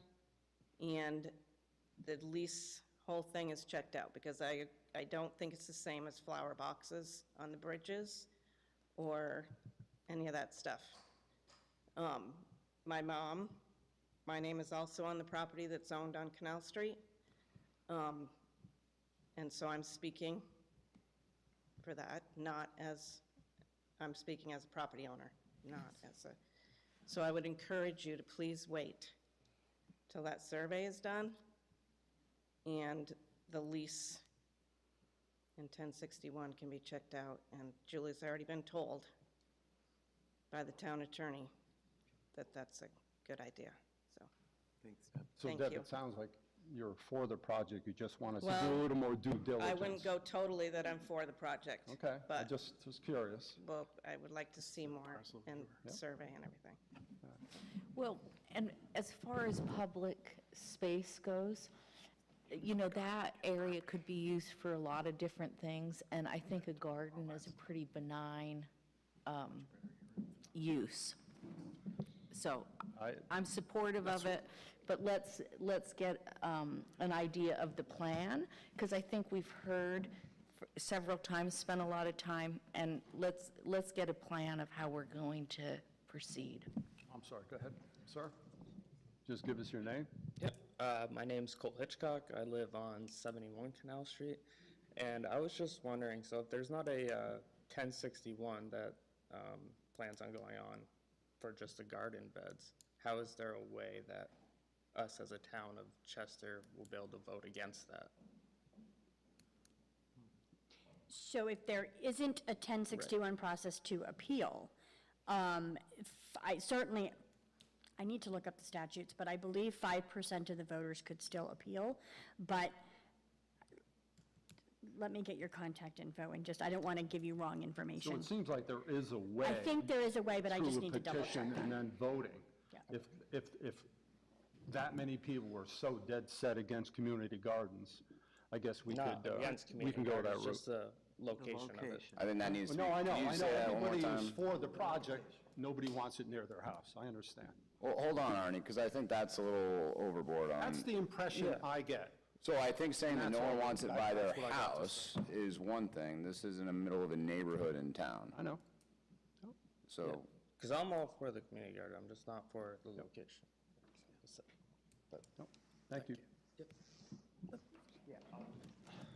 and the lease whole thing is checked out, because I don't think it's the same as flower boxes on the bridges or any of that stuff. My mom, my name is also on the property that's owned on Canal Street. And so I'm speaking for that, I'm speaking as a property owner, not as So I would encourage you to please wait till that survey is done and the lease in 1061 can be checked out. And Julie's already been told by the town attorney that that's a good idea, so. Thanks, Deb. So Thank Deb, you. it sounds like you're for the project, you just want us to Well, do a little more due diligence. I wouldn't go totally that I'm for the project. Okay, I But, just was curious. well, I would like to see more and Yep. survey and everything. Well, and as far as public space goes, you know, that area could be used for a lot of different things, and I think a garden is a pretty benign use. So I'm supportive of it, but let's get an idea of the plan, because I think we've heard several times, spent a lot of time, and let's get a plan of how we're going to proceed. I'm sorry, go ahead, sir. Just give us your name. Yep. My name's Cole Hitchcock. I live on 71 Canal Street. And I was just wondering, so if there's not a 1061 that plans on going on for just the garden beds, how is there a way that us as a town of Chester will be able to vote against that? So if there isn't a 1061 process to appeal, I need to look up the statutes, but I believe 5% of the voters could still appeal. But let me get your contact info and I don't want to give you wrong So information. it seems like there is a way. I think there is a way, but I just need to double check. Through a petition and then voting. Yeah. If that many people were so dead set against community gardens, I guess we Not could, against we can community go that gardens, route. just the location of it. I think that needs to be. No, I know, Can you say that one more Everybody is time? for the project, nobody wants it near their house, I understand. Well, hold on, Arnie, because I think that's a little overboard on. That's the impression I get. So I think saying that no That's one all- wants it by their that's what I got to house is one thing. This is in the middle of a neighborhood in town. I know. So, Because I'm all for the community garden, I'm just not for the location. But Thank you.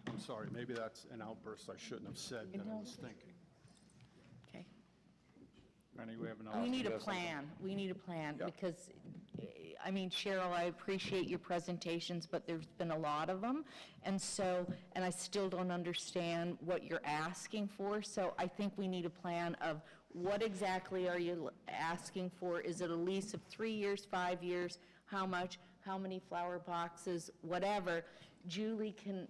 I'm sorry, maybe that's an outburst I shouldn't have said that I was thinking. Okay. Ernie, we have another. We need a plan. We need a plan, because, I mean, Cheryl, I appreciate your presentations, but there's been a lot of them. And so, and I still don't understand what you're asking for. So I think we need a plan of what exactly are you asking for? Is it a lease of 3 years, 5 years? How much? How many flower boxes? Whatever. Julie can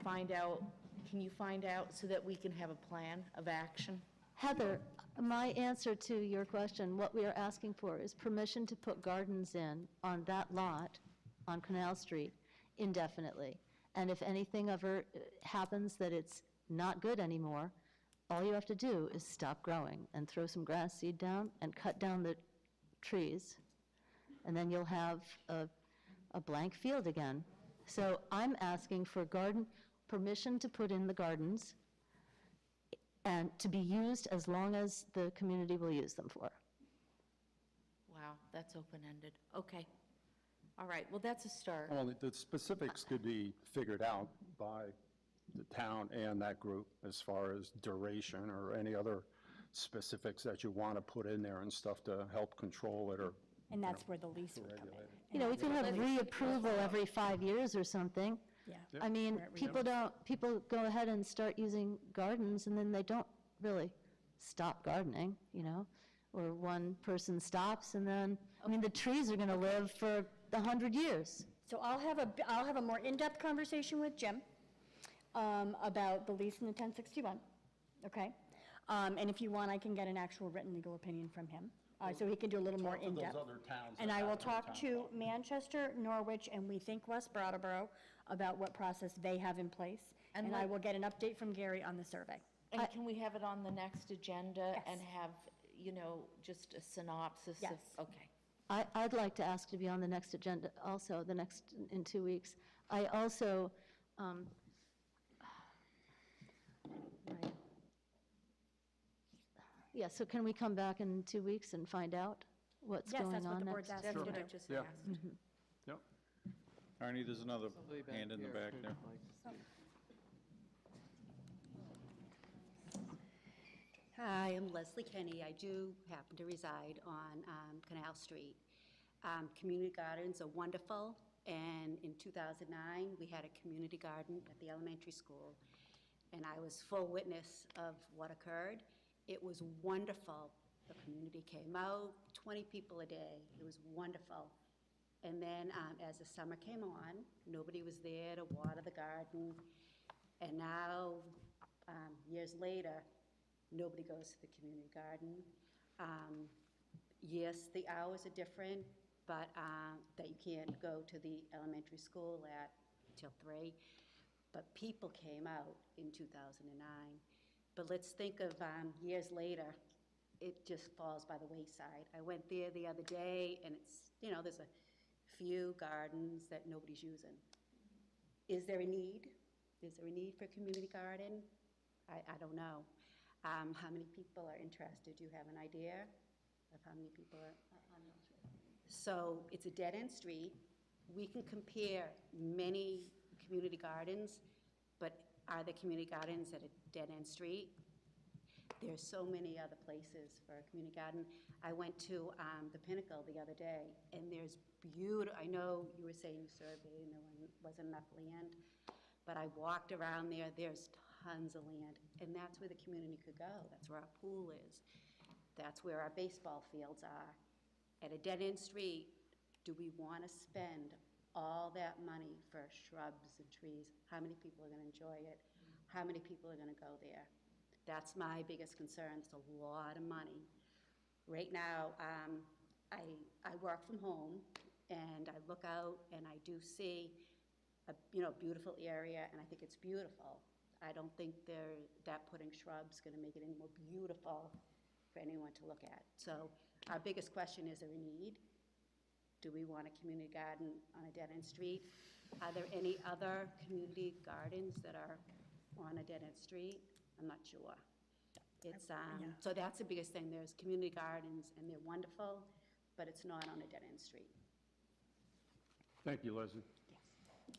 find out, can you find out so that we can have a plan of action? Heather, my answer to your question, what we are asking for is permission to put gardens in on that lot on Canal Street indefinitely. And if anything ever happens that it's not good anymore, all you have to do is stop growing and throw some grass seed down and cut down the trees. And then you'll have a blank field again. So I'm asking for permission to put in the gardens and to be used as long as the community will use them for. Wow, that's open-ended. Okay. All right, well, that's a start. Well, the specifics could be figured out by the town and that group as far as duration or any other specifics that you want to put in there and stuff to help control it or. And that's where the lease would come in. You know, we could have reapproval every 5 years or something. Yeah. I mean, Where people go ahead and start using gardens, and then they don't really stop gardening, you know? Or one person stops, and then, I mean, the trees are gonna live for 100 years. So I'll have a more in-depth conversation with Jim about the lease in the 1061, okay? And if you want, I can get an actual written legal opinion from him, so he can do a little more in-depth. And I will talk to Manchester, Norwich, and we think West Brattleboro about what process they have in place. And And I let- will get an update from Gary on the survey. And can we have it on the next agenda and have, you know, just a synopsis of? Yes. Okay. I'd like to ask to be on the next agenda also, in 2 weeks. I also, right. Yeah, so can we come back in 2 weeks and find out what's Yes, going that's what on the next? board's asking That's to what I do. just Yeah. asked. Yep. Ernie, there's another Somebody back hand in the here back could there. like to see. Hi, I'm Leslie Kenny. I do happen to reside on Canal Street. Community gardens are wonderful, and in 2009, we had a community garden at the elementary school, and I was full witness of what occurred. It was wonderful. The community came out, 20 people a day. It was wonderful. And then as the summer came on, nobody was there to water the garden, and now, years later, nobody goes to the community garden. Yes, the hours are different, but that you can't go to the elementary school till 3. But people came out in 2009. But let's think of years later, it just falls by the wayside. I went there the other day, and it's, there's a few gardens that nobody's using. Is there a need? Is there a need for a community garden? I don't know. How many people are interested? Do you have an idea of how many people are? I'm not sure. So it's a dead-end street. We can compare many community gardens, but are there community gardens at a dead-end street? There's so many other places for a community garden. I went to the Pinnacle the other day, and there's beautiful, I know you were saying you surveyed and there wasn't enough land, but I walked around there, there's tons of land, and that's where the community could go. That's where our pool is. That's where our baseball fields are. At a dead-end street, do we want to spend all that money for shrubs and trees? How many people are going to enjoy it? How many people are going to go there? That's my biggest concern. It's a lot of money. Right now, I work from home, and I look out, and I do see a beautiful area, and I think it's beautiful. I don't think that putting shrubs going to make it any more beautiful for anyone to look at. So our biggest question is there a need? Do we want a community garden on a dead-end street? Are there any other community gardens that are on a dead-end street? I'm not sure. It's so that's the biggest thing. There's community gardens, and they're wonderful, but it's not on a dead-end street. Thank you, Leslie. Yes.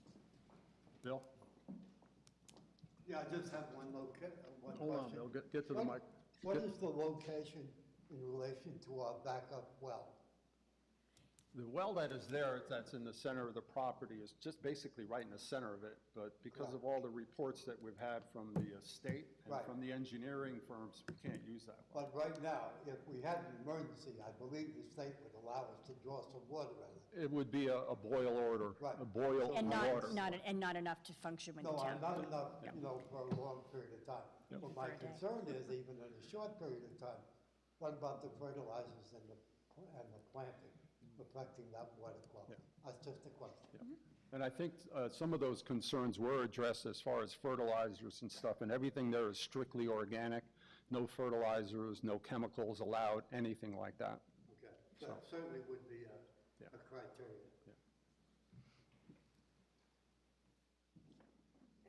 Bill? Yeah, I just have one question. Hold on, Bill, get to the mic. What is the location in relation to our backup well? The well that is there, that's in the center of the property, is just basically right in the center of it, but because of all the reports that we've had from the state and from the engineering firms, we can't use that well. But right now, if we had an emergency, I believe the state would allow us to draw some water out of it. It would be a boil order, a boil And water. not enough to function with the No, town. not enough, for a long period of time. But my concern is, even in a short period of time, what about the fertilizers and the planting, affecting that water quality? That's just a question. And I think some of those concerns were addressed as far as fertilizers and stuff, and everything there is strictly organic, no fertilizers, no chemicals allowed, anything like that. Okay, so it certainly would be a criteria.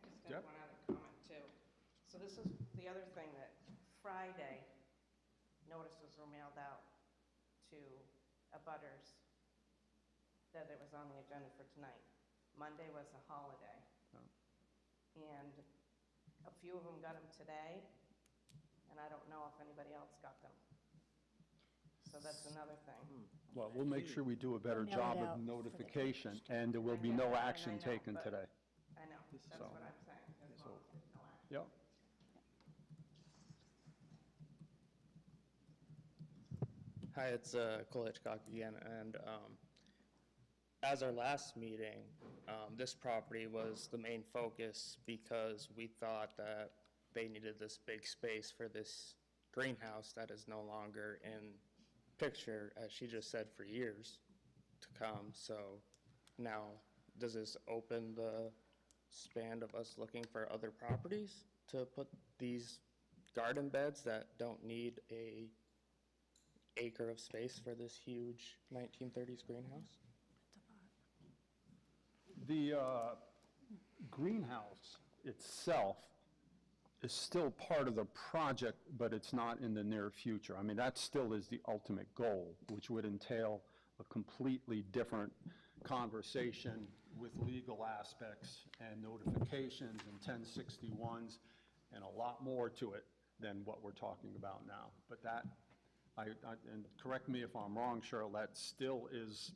I just got one other comment too. So this is the other thing, that Friday, notices were mailed out to abutters that it was on the agenda for tonight. Monday was a holiday. And a few of them got them today, and I don't know if anybody else got them. So that's another thing. Well, we'll make sure we do a better Mail it job out of for the notification, and there will be no action taken but- today. I know, that's So- what I'm saying, as long as there's no action. Yep. Hi, it's Cole Hitchcock again, and as our last meeting, this property was the main focus because we thought that they needed this big space for this greenhouse that is no longer in picture, as she just said, for years to come. So now, does this open the span of us looking for other properties to put these garden beds that don't need a acre of space for this huge 1930s greenhouse? The greenhouse itself is still part of the project, but it's not in the near future. I mean, that still is the ultimate goal, which would entail a completely different conversation with legal aspects and notifications and 1061s and a lot more to it. than what we're talking about now. But that, and correct me if I'm wrong, Cheryl, that still is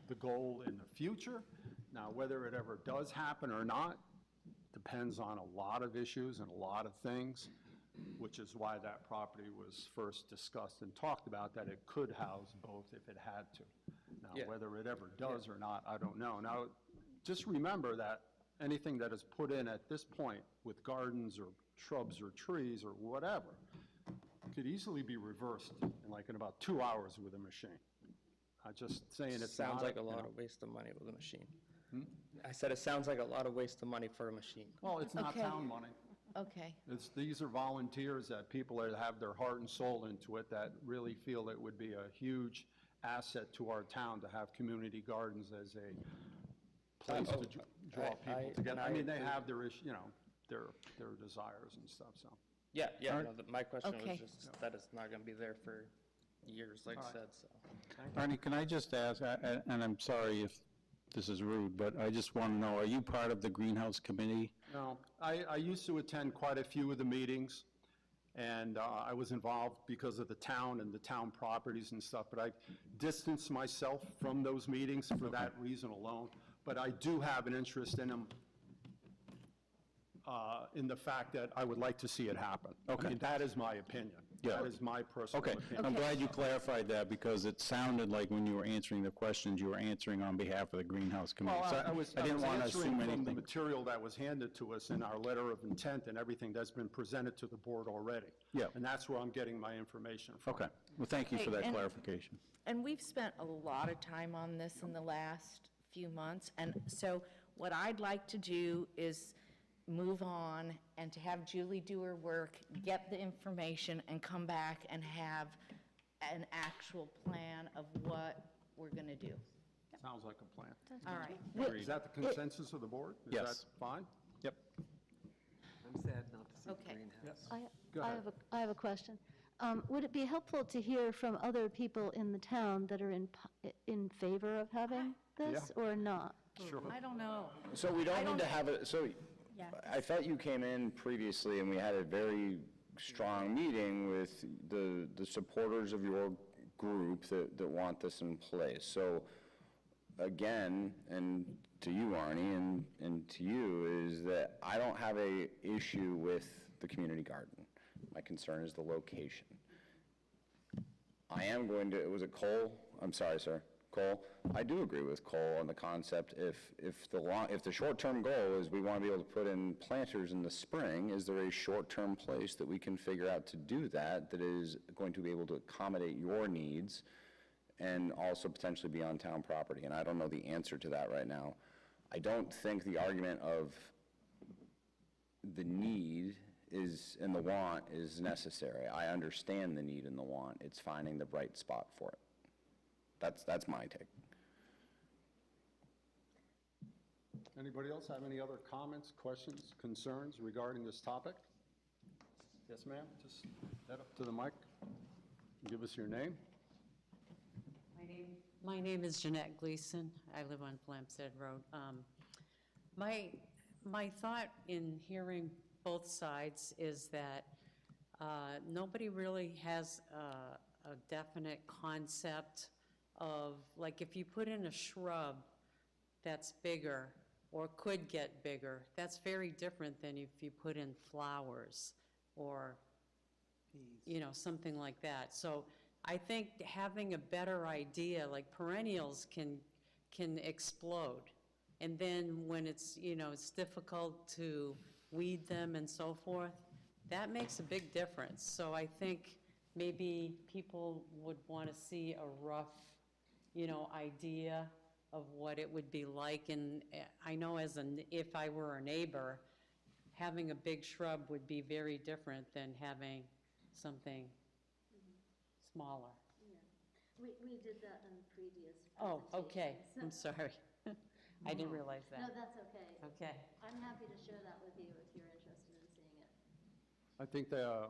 the goal in the future. Now, whether it ever does happen or not depends on a lot of issues and a lot of things, which is why that property was first discussed and talked about, that it could house both if it had to. Now, Yeah. whether it ever does or not, I don't know. Now, just remember that anything that is put in at this point with gardens or shrubs or trees or whatever could easily be reversed in about 2 hours with a machine. I'm just saying it's not. Sounds like a you lot know. of waste of money with a machine. I said it sounds like a lot of waste of money for a machine. Well, it's not Okay. town money. Okay. These are volunteers that people that have their heart and soul into it, that really feel it would be a huge asset to our town to have community gardens as a place to draw people together. I mean, they have their their desires and stuff, so. Yeah, no, my question Okay. was just that it's not going to be there for years, like I said, so. Arnie, can I just ask, and I'm sorry if this is rude, but I just want to know, are you part of the Greenhouse Committee? No, I used to attend quite a few of the meetings, and I was involved because of the town and the town properties and stuff, but I distanced myself from those meetings for that reason alone. But I do have an interest in them, in the fact that I would like to see it happen. Okay. I mean, that is my opinion. Yeah. That is my personal Okay, opinion. I'm glad you clarified that, because it sounded like when you were answering the questions, you were answering on behalf of the Greenhouse Committee. Well, So I was didn't want to answering assume from the anything. material that was handed to us in our letter of intent and everything that's been presented to the board already. Yeah. And that's where I'm getting my information from. Okay, well, thank you for Hey, that and- clarification. And we've spent a lot of time on this in the last few months, and so what I'd like to do is move on and to have Julie do her work, get the information, and come back and have an actual plan of what we're going to do. Sounds like a plan. All right. Is that the consensus of the board? Is Yes. that fine? Yep. I'm sad not to see Okay. greenhouse. Go ahead. I have a question. Would it be helpful to hear from other people in the town that are in favor of having this or not? Sure. I don't know. So we don't need to have it, so Yeah. I thought you came in previously and we had a very strong meeting with the supporters of your group that want this in place. So again, and to you, Arnie, and to you, is that I don't have a issue with the community garden. My concern is the location. I am going to, was it Cole? I'm sorry, sir. Cole, I do agree with Cole on the concept, if the short-term goal is we want to be able to put in planters in the spring, is there a short-term place that we can figure out to do that is going to be able to accommodate your needs and also potentially be on town property? And I don't know the answer to that right now. I don't think the argument of the need is, and the want is necessary. I understand the need and the want. It's finding the right spot for it. That's my take. Anybody else have any other comments, questions, concerns regarding this topic? Yes, ma'am, just head up to the mic, give us your name. My name is Jeanette Gleason. I live on Flamstead Road. My thought in hearing both sides is that nobody really has a definite concept of, like, if you put in a shrub that's bigger or could get bigger, that's very different than if you put in flowers or, something like that. So I think having a better idea, like perennials can explode. And then when it's, it's difficult to weed them and so forth, that makes a big difference. So I think maybe people would want to see a rough, idea of what it would be like. And I know if I were a neighbor, having a big shrub would be very different than having something smaller. We did that in previous Oh, okay. presentations. I'm sorry. I didn't realize No, that. that's okay. Okay. I'm happy to share that with you if you're interested in seeing it. I think the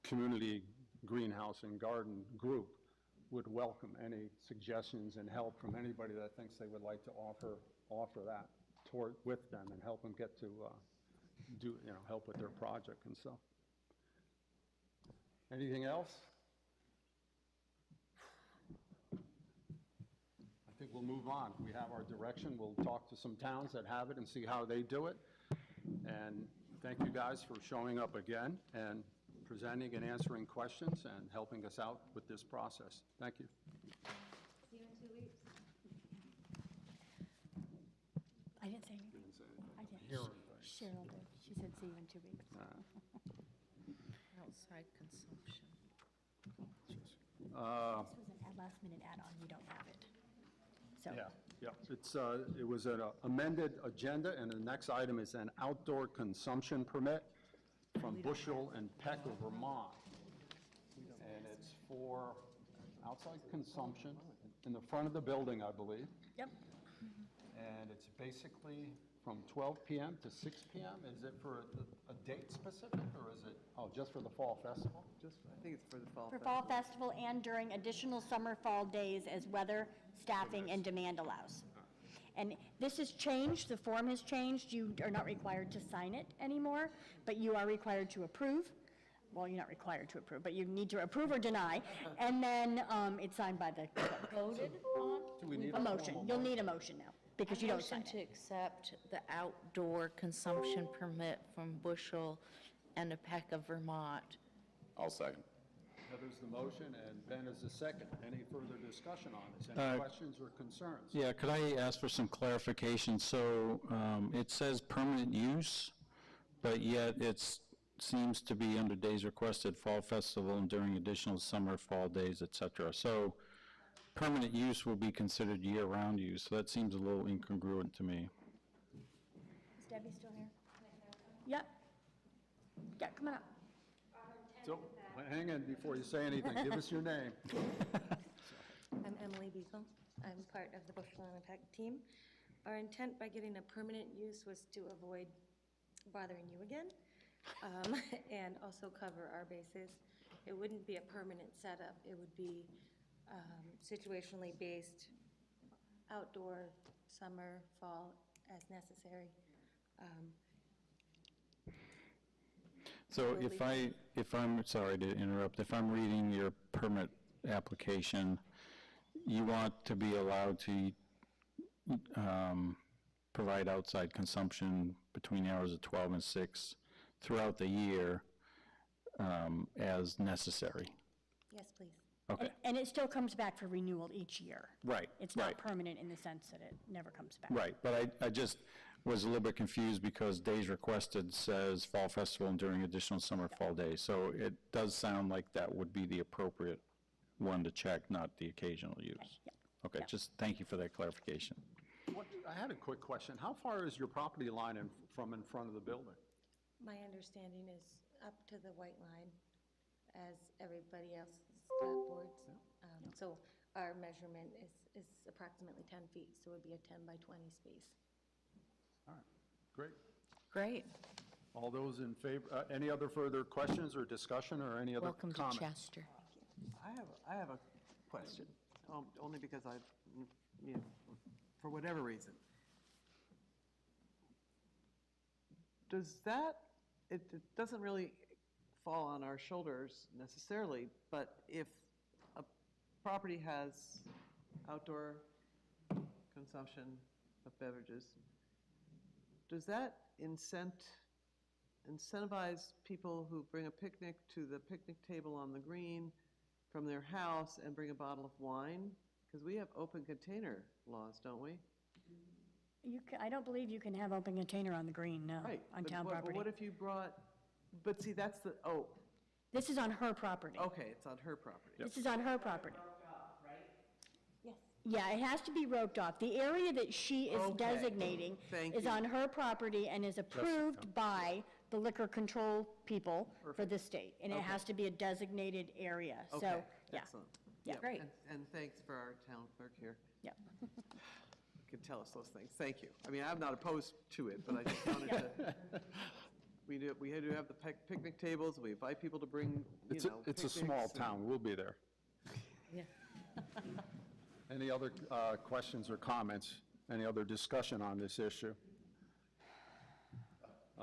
community greenhouse and garden group would welcome any suggestions and help from anybody that thinks they would like to offer that with them and help them get to help with their project and so. Anything else? I think we'll move on. We have our direction. We'll talk to some towns that have it and see how they do it. And thank you guys for showing up again and presenting and answering questions and helping us out with this process. Thank you. See you in 2 weeks. I didn't say anything. I did. Cheryl did. She said, see you in 2 weeks. Outside consumption. This was a last-minute add-on. You don't have it. So. Yeah. It was an amended agenda, and the next item is an outdoor consumption permit from Bushel and Peck of Vermont. And it's for outside consumption in the front of the building, I believe. Yep. And it's basically from 12 p.m. to 6 p.m. Is it for a date specific, or is it, just for the fall festival? I think it's for the fall For festival. fall festival and during additional summer fall days as weather, staffing, and demand allows. And this has changed, the form has changed. You are not required to sign it anymore, but you are required to approve. Well, you're not required to approve, but you need to approve or deny. And then it's signed by the, voted on? Do we need A motion. You'll need a motion now, because you don't sign Motion to it. accept the outdoor consumption permit from Bushel and a Peck of Vermont. I'll second. Heather's the motion, and Ben is the second. Any further discussion on this? Any questions or concerns? Yeah, could I ask for some clarification? So it says permanent use, but yet it seems to be under days requested, fall festival, and during additional summer, fall days, et cetera. So permanent use will be considered year-round use, so that seems a little incongruent to me. Is Debbie still here? Yep. Yeah, come on up. So, hang on before you say anything. Give us your name. I'm Emily Beagle. I'm part of the Bushel and Peck team. Our intent by getting a permanent use was to avoid bothering you again, and also cover our bases. It wouldn't be a permanent setup. It would be situationally based, outdoor, summer, fall, as necessary. So if I'm, sorry to interrupt, if I'm reading your permit application, you want to be allowed to provide outside consumption between the hours of 12 and 6 throughout the year as necessary. Yes, please. Okay. And it still comes back for renewal each year. Right, It's not right. permanent in the sense that it never comes back. Right, but I just was a little bit confused because days requested says fall festival and during additional summer fall days. So it does sound like that would be the appropriate one to check, not the occasional use. Okay, just thank you for that clarification. I had a quick question. How far is your property line from in front of the building? My understanding is up to the white line, as everybody else's boards. So our measurement is approximately 10 feet, so it would be a 10 by 20 space. All right, great. Great. All those in favor, any other further questions or discussion or any other comments? Welcome to Chester. I have a question, only because for whatever reason. Does that, it doesn't really fall on our shoulders necessarily, but if a property has outdoor consumption of beverages, does that incentivize people who bring a picnic to the picnic table on the green from their house and bring a bottle of wine? Because we have open container laws, don't we? I don't believe you can have open container on the green, no, Right. on but town what- property. What if you brought, but see, that's the, This is on her property. okay, it's on her property. This is on her property. Yes. Yeah, it has to be roped off. The area that she is Okay. designating Thank is you. on her property and is approved by the liquor control people for the state. And it Okay. has to be a designated area, so, Okay, yeah. excellent. Yeah. Yep, Great. And thanks for our town clerk here. Yeah. Who can tell us those things. Thank you. I mean, I'm not opposed to it, but I just wanted to, we do have the picnic tables, we invite people to bring, It's a small picnics and- town, we'll be there. Yeah. Any other questions or comments? Any other discussion on this issue?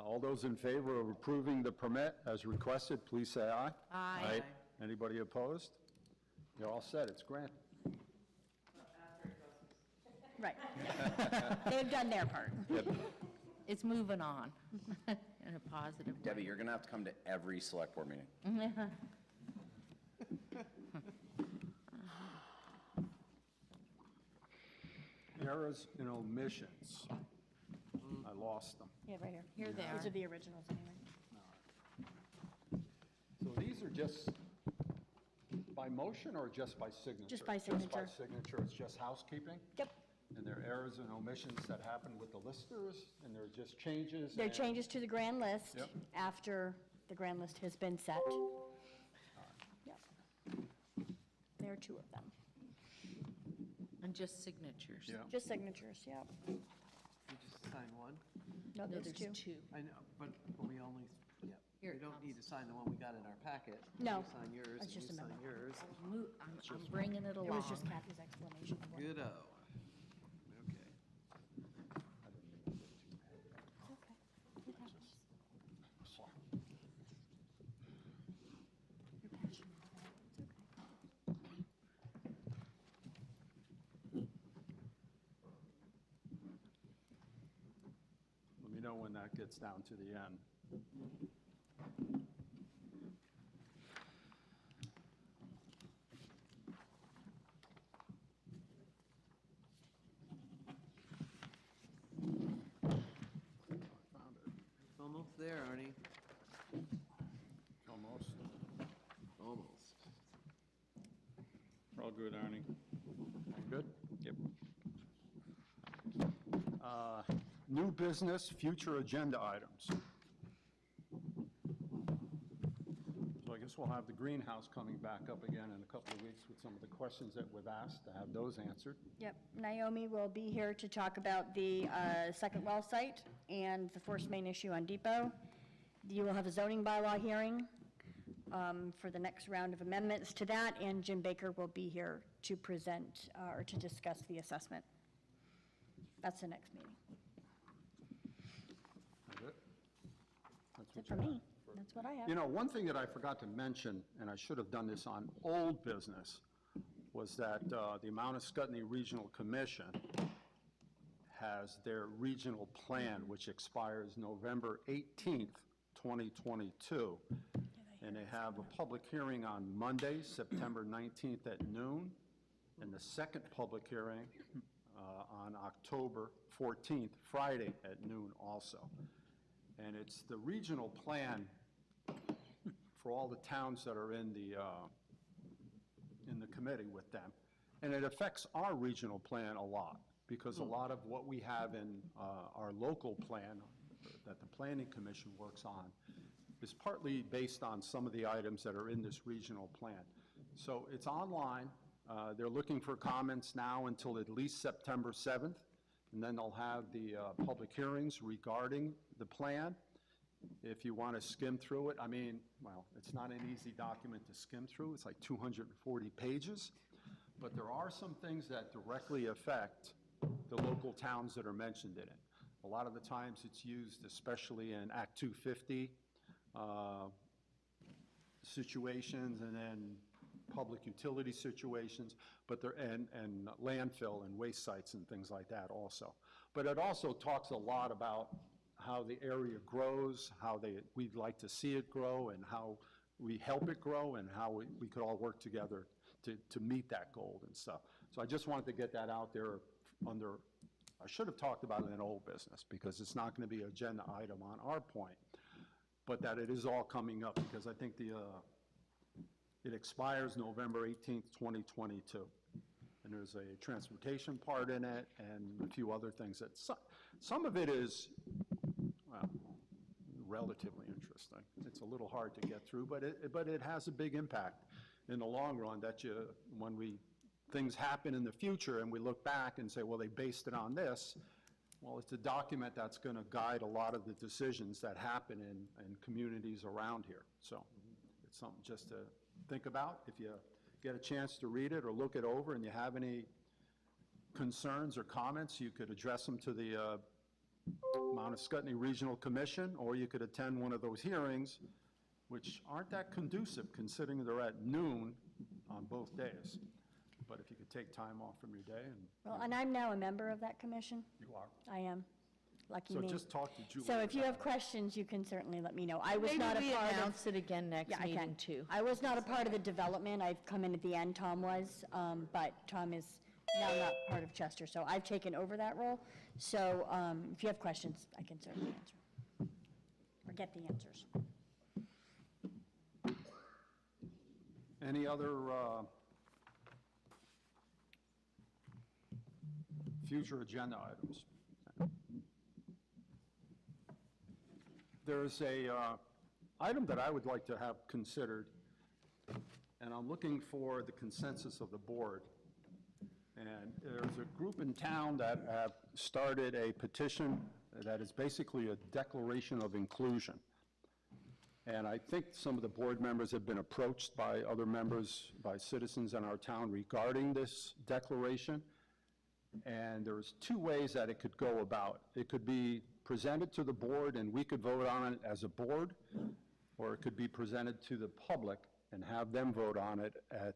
All those in favor of approving the permit as requested, please say aye. Aye. Anybody opposed? You're all set, it's granted. Right. They've done their part. It's moving on in a positive way. Debbie, you're going to have to come to every select board meeting. Errors and omissions. I lost them. Yeah, right here. Here they These are. are the originals anyway. So these are just by motion or just by signature? Just by Just by signature. signature, it's just housekeeping? Yep. And there are errors and omissions that happen with the listers, and there are just changes? There are and- changes to the grand list Yep. after the grand list has been set. Yep. There are two of them. And just signatures. Yeah. Just signatures, yep. You just sign one? No, No, there's there's two. two. I know, but we only, yeah. Here We it don't comes. need to sign the one we got in our packet. No, You sign yours, that's and you just a sign memo. yours. I'm bringing it along. It was just Kathy's explanation. of what- Good-o. Okay. It's okay. It happens. You're passionate about it. It's okay. Let me know when that gets down to the end. Found it. It's almost there, Arnie. Almost. Almost. We're all good, Arnie. Good? Yep. New business, future agenda items. So I guess we'll have the greenhouse coming back up again in a couple of weeks with some of the questions that we've asked, to have those answered. Yep, Naomi will be here to talk about the second well site and the force main issue on Depot. You will have a zoning bylaw hearing for the next round of amendments to that, and Jim Baker will be here to present or to discuss the assessment. That's the next meeting. That's it? That's it for me. That's what I have. You know, one thing that I forgot to mention, and I should have done this on old business, was that the Mount Scottney Regional Commission has their regional plan, which expires November 18th, 2022. And they have a public hearing on Monday, September 19th at noon, and the second public hearing on October 14th, Friday at noon also. And it's the regional plan for all the towns that are in the committee with them. And it affects our regional plan a lot, because a lot of what we have in our local plan that the Planning Commission works on is partly based on some of the items that are in this regional plan. So it's online. They're looking for comments now until at least September 7th, and then they'll have the public hearings regarding the plan. If you want to skim through it, I mean, well, it's not an easy document to skim through. It's like 240 pages. But there are some things that directly affect the local towns that are mentioned in it. A lot of the times it's used, especially in Act 250 situations, and then public utility situations, but there, and landfill and waste sites and things like that also. But it also talks a lot about how the area grows, how we'd like to see it grow, and how we help it grow, and how we could all work together to meet that goal and stuff. So I just wanted to get that out there under, I should have talked about it in old business, because it's not going to be an agenda item on our point, but that it is all coming up, because I think it expires November 18th, 2022. And there's a transportation part in it and a few other things that, some of it is, well, relatively interesting. It's a little hard to get through, but it has a big impact in the long run, that when things happen in the future and we look back and say, well, they based it on this, well, it's a document that's going to guide a lot of the decisions that happen in communities around here. So it's something just to think about. If you get a chance to read it or look it over and you have any concerns or comments, you could address them to the Mount Escutney Regional Commission, or you could attend one of those hearings, which aren't that conducive considering they're at noon on both days. But if you could take time off from your day, and Well, and I'm now a member of that commission. you are. I am. Lucky So me. just talk to Julie. So if you have questions, you can certainly let me know. I was Maybe not a we part of. announce it again next Yeah, I meeting, can. too. I was not a part of the development. I've come in at the end, Tom was, but Tom is now not part of Chester, so I've taken over that role. So if you have questions, I can certainly answer, or get the answers. Any other future agenda items? There's a item that I would like to have considered, and I'm looking for the consensus of the board. And there's a group in town that have started a petition that is basically a declaration of inclusion. And I think some of the board members have been approached by other members, by citizens in our town regarding this declaration. And there's two ways that it could go about. It could be presented to the board and we could vote on it as a board, or it could be presented to the public and have them vote on it at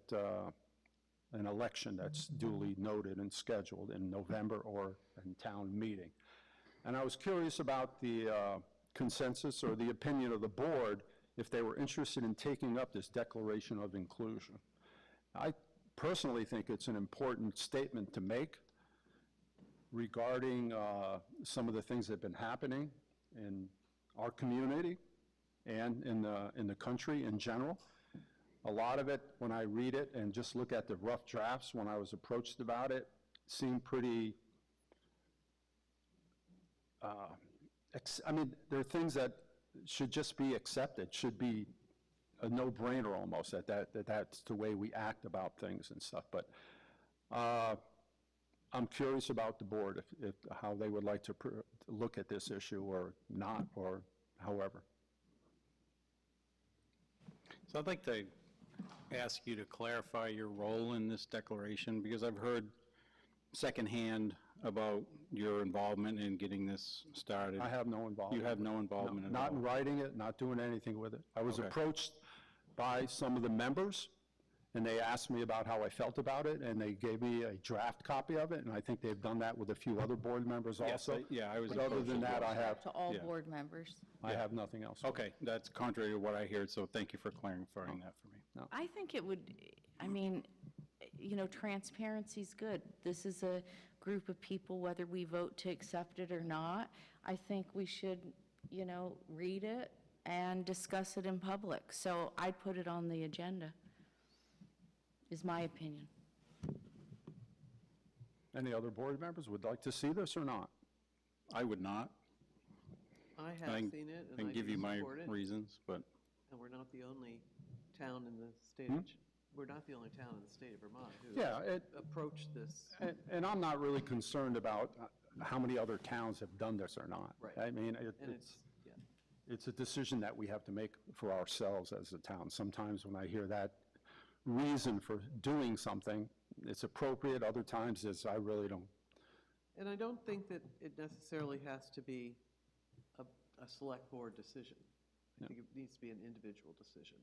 an election that's duly noted and scheduled in November or in town meeting. And I was curious about the consensus or the opinion of the board if they were interested in taking up this declaration of inclusion. I personally think it's an important statement to make regarding some of the things that have been happening in our community and in the country in general. A lot of it, when I read it and just look at the rough drafts when I was approached about it, seemed pretty, I mean, there are things that should just be accepted, should be a no-brainer almost, that's the way we act about things and stuff. But I'm curious about the board, how they would like to look at this issue or not, or however. So I'd like to ask you to clarify your role in this declaration, because I've heard secondhand about your involvement in getting this started. I have no involvement. You have no involvement at all? Not in writing it, not doing anything with it. I was Okay. approached by some of the members, and they asked me about how I felt about it, and they gave me a draft copy of it, and I think they've done that with a few other board members Yes, also. I was But other approached than as that, well. I have, To all Yeah. board members. I have nothing else. Okay, that's contrary to what I heard, so thank you for clarifying that for me. I think it would, I mean, you know, transparency's good. This is a group of people, whether we vote to accept it or not. I think we should, you know, read it and discuss it in public. So I'd put it on the agenda, is my opinion. Any other board members would like to see this or not? I would not. I I have can- seen it, I and can I give you can my support it. reasons, but And we're not the only town in the state Hmm? of, we're not the only town in the state of Vermont who Yeah, approached this. And I'm not really concerned about how many other towns have done this or not. Right. I mean, And it's a decision that we have to make for ourselves as a town. Sometimes when I hear that reason for doing something, it's appropriate. Other times it's, I really don't. And I don't think that it necessarily has to be a select board decision. I think it needs to be an individual decision.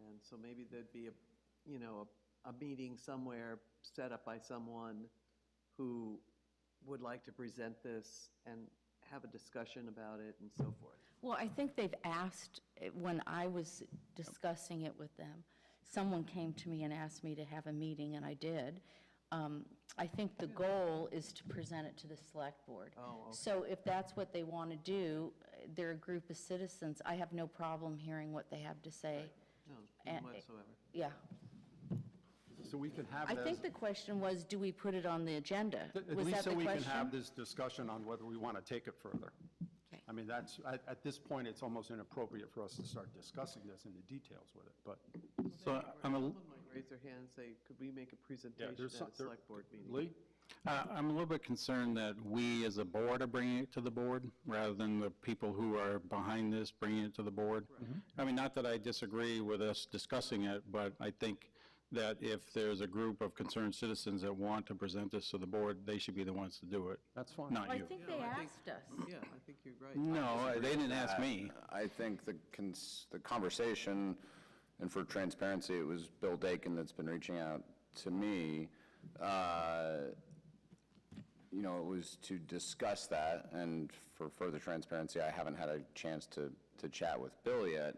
And so maybe there'd be a meeting somewhere set up by someone who would like to present this and have a discussion about it and so forth. Well, I think they've asked, when I was discussing it with them, someone came to me and asked me to have a meeting, and I did. I think the goal is to present it to the select board. Oh, okay. So if that's what they want to do, they're a group of citizens, I have no problem hearing what they have to say. No, And- none whatsoever. Yeah. So we can have I this. think the question was, do we put it on the agenda? At Was least that so the we can question? have this discussion on whether we want to take it further. Okay. I mean, that's, at this point, it's almost inappropriate for us to start discussing this in the details with it, but. So I'm a, Someone might raise their hand and say, could we make a presentation there's at some- a select board meeting? Lee? I'm a little bit concerned that we as a board are bringing it to the board rather than the people who are behind this bringing it to the board. I mean, not that I disagree with us discussing it, but I think that if there's a group of concerned citizens that want to present this to the board, they should be the ones to do it. That's fine. Not I you. think they asked us. Yeah, I think you're right. No, they didn't ask me. I think the conversation, and for transparency, it was Bill Dakin that's been reaching out to me. You know, it was to discuss that, and for further transparency, I haven't had a chance to chat with Bill yet.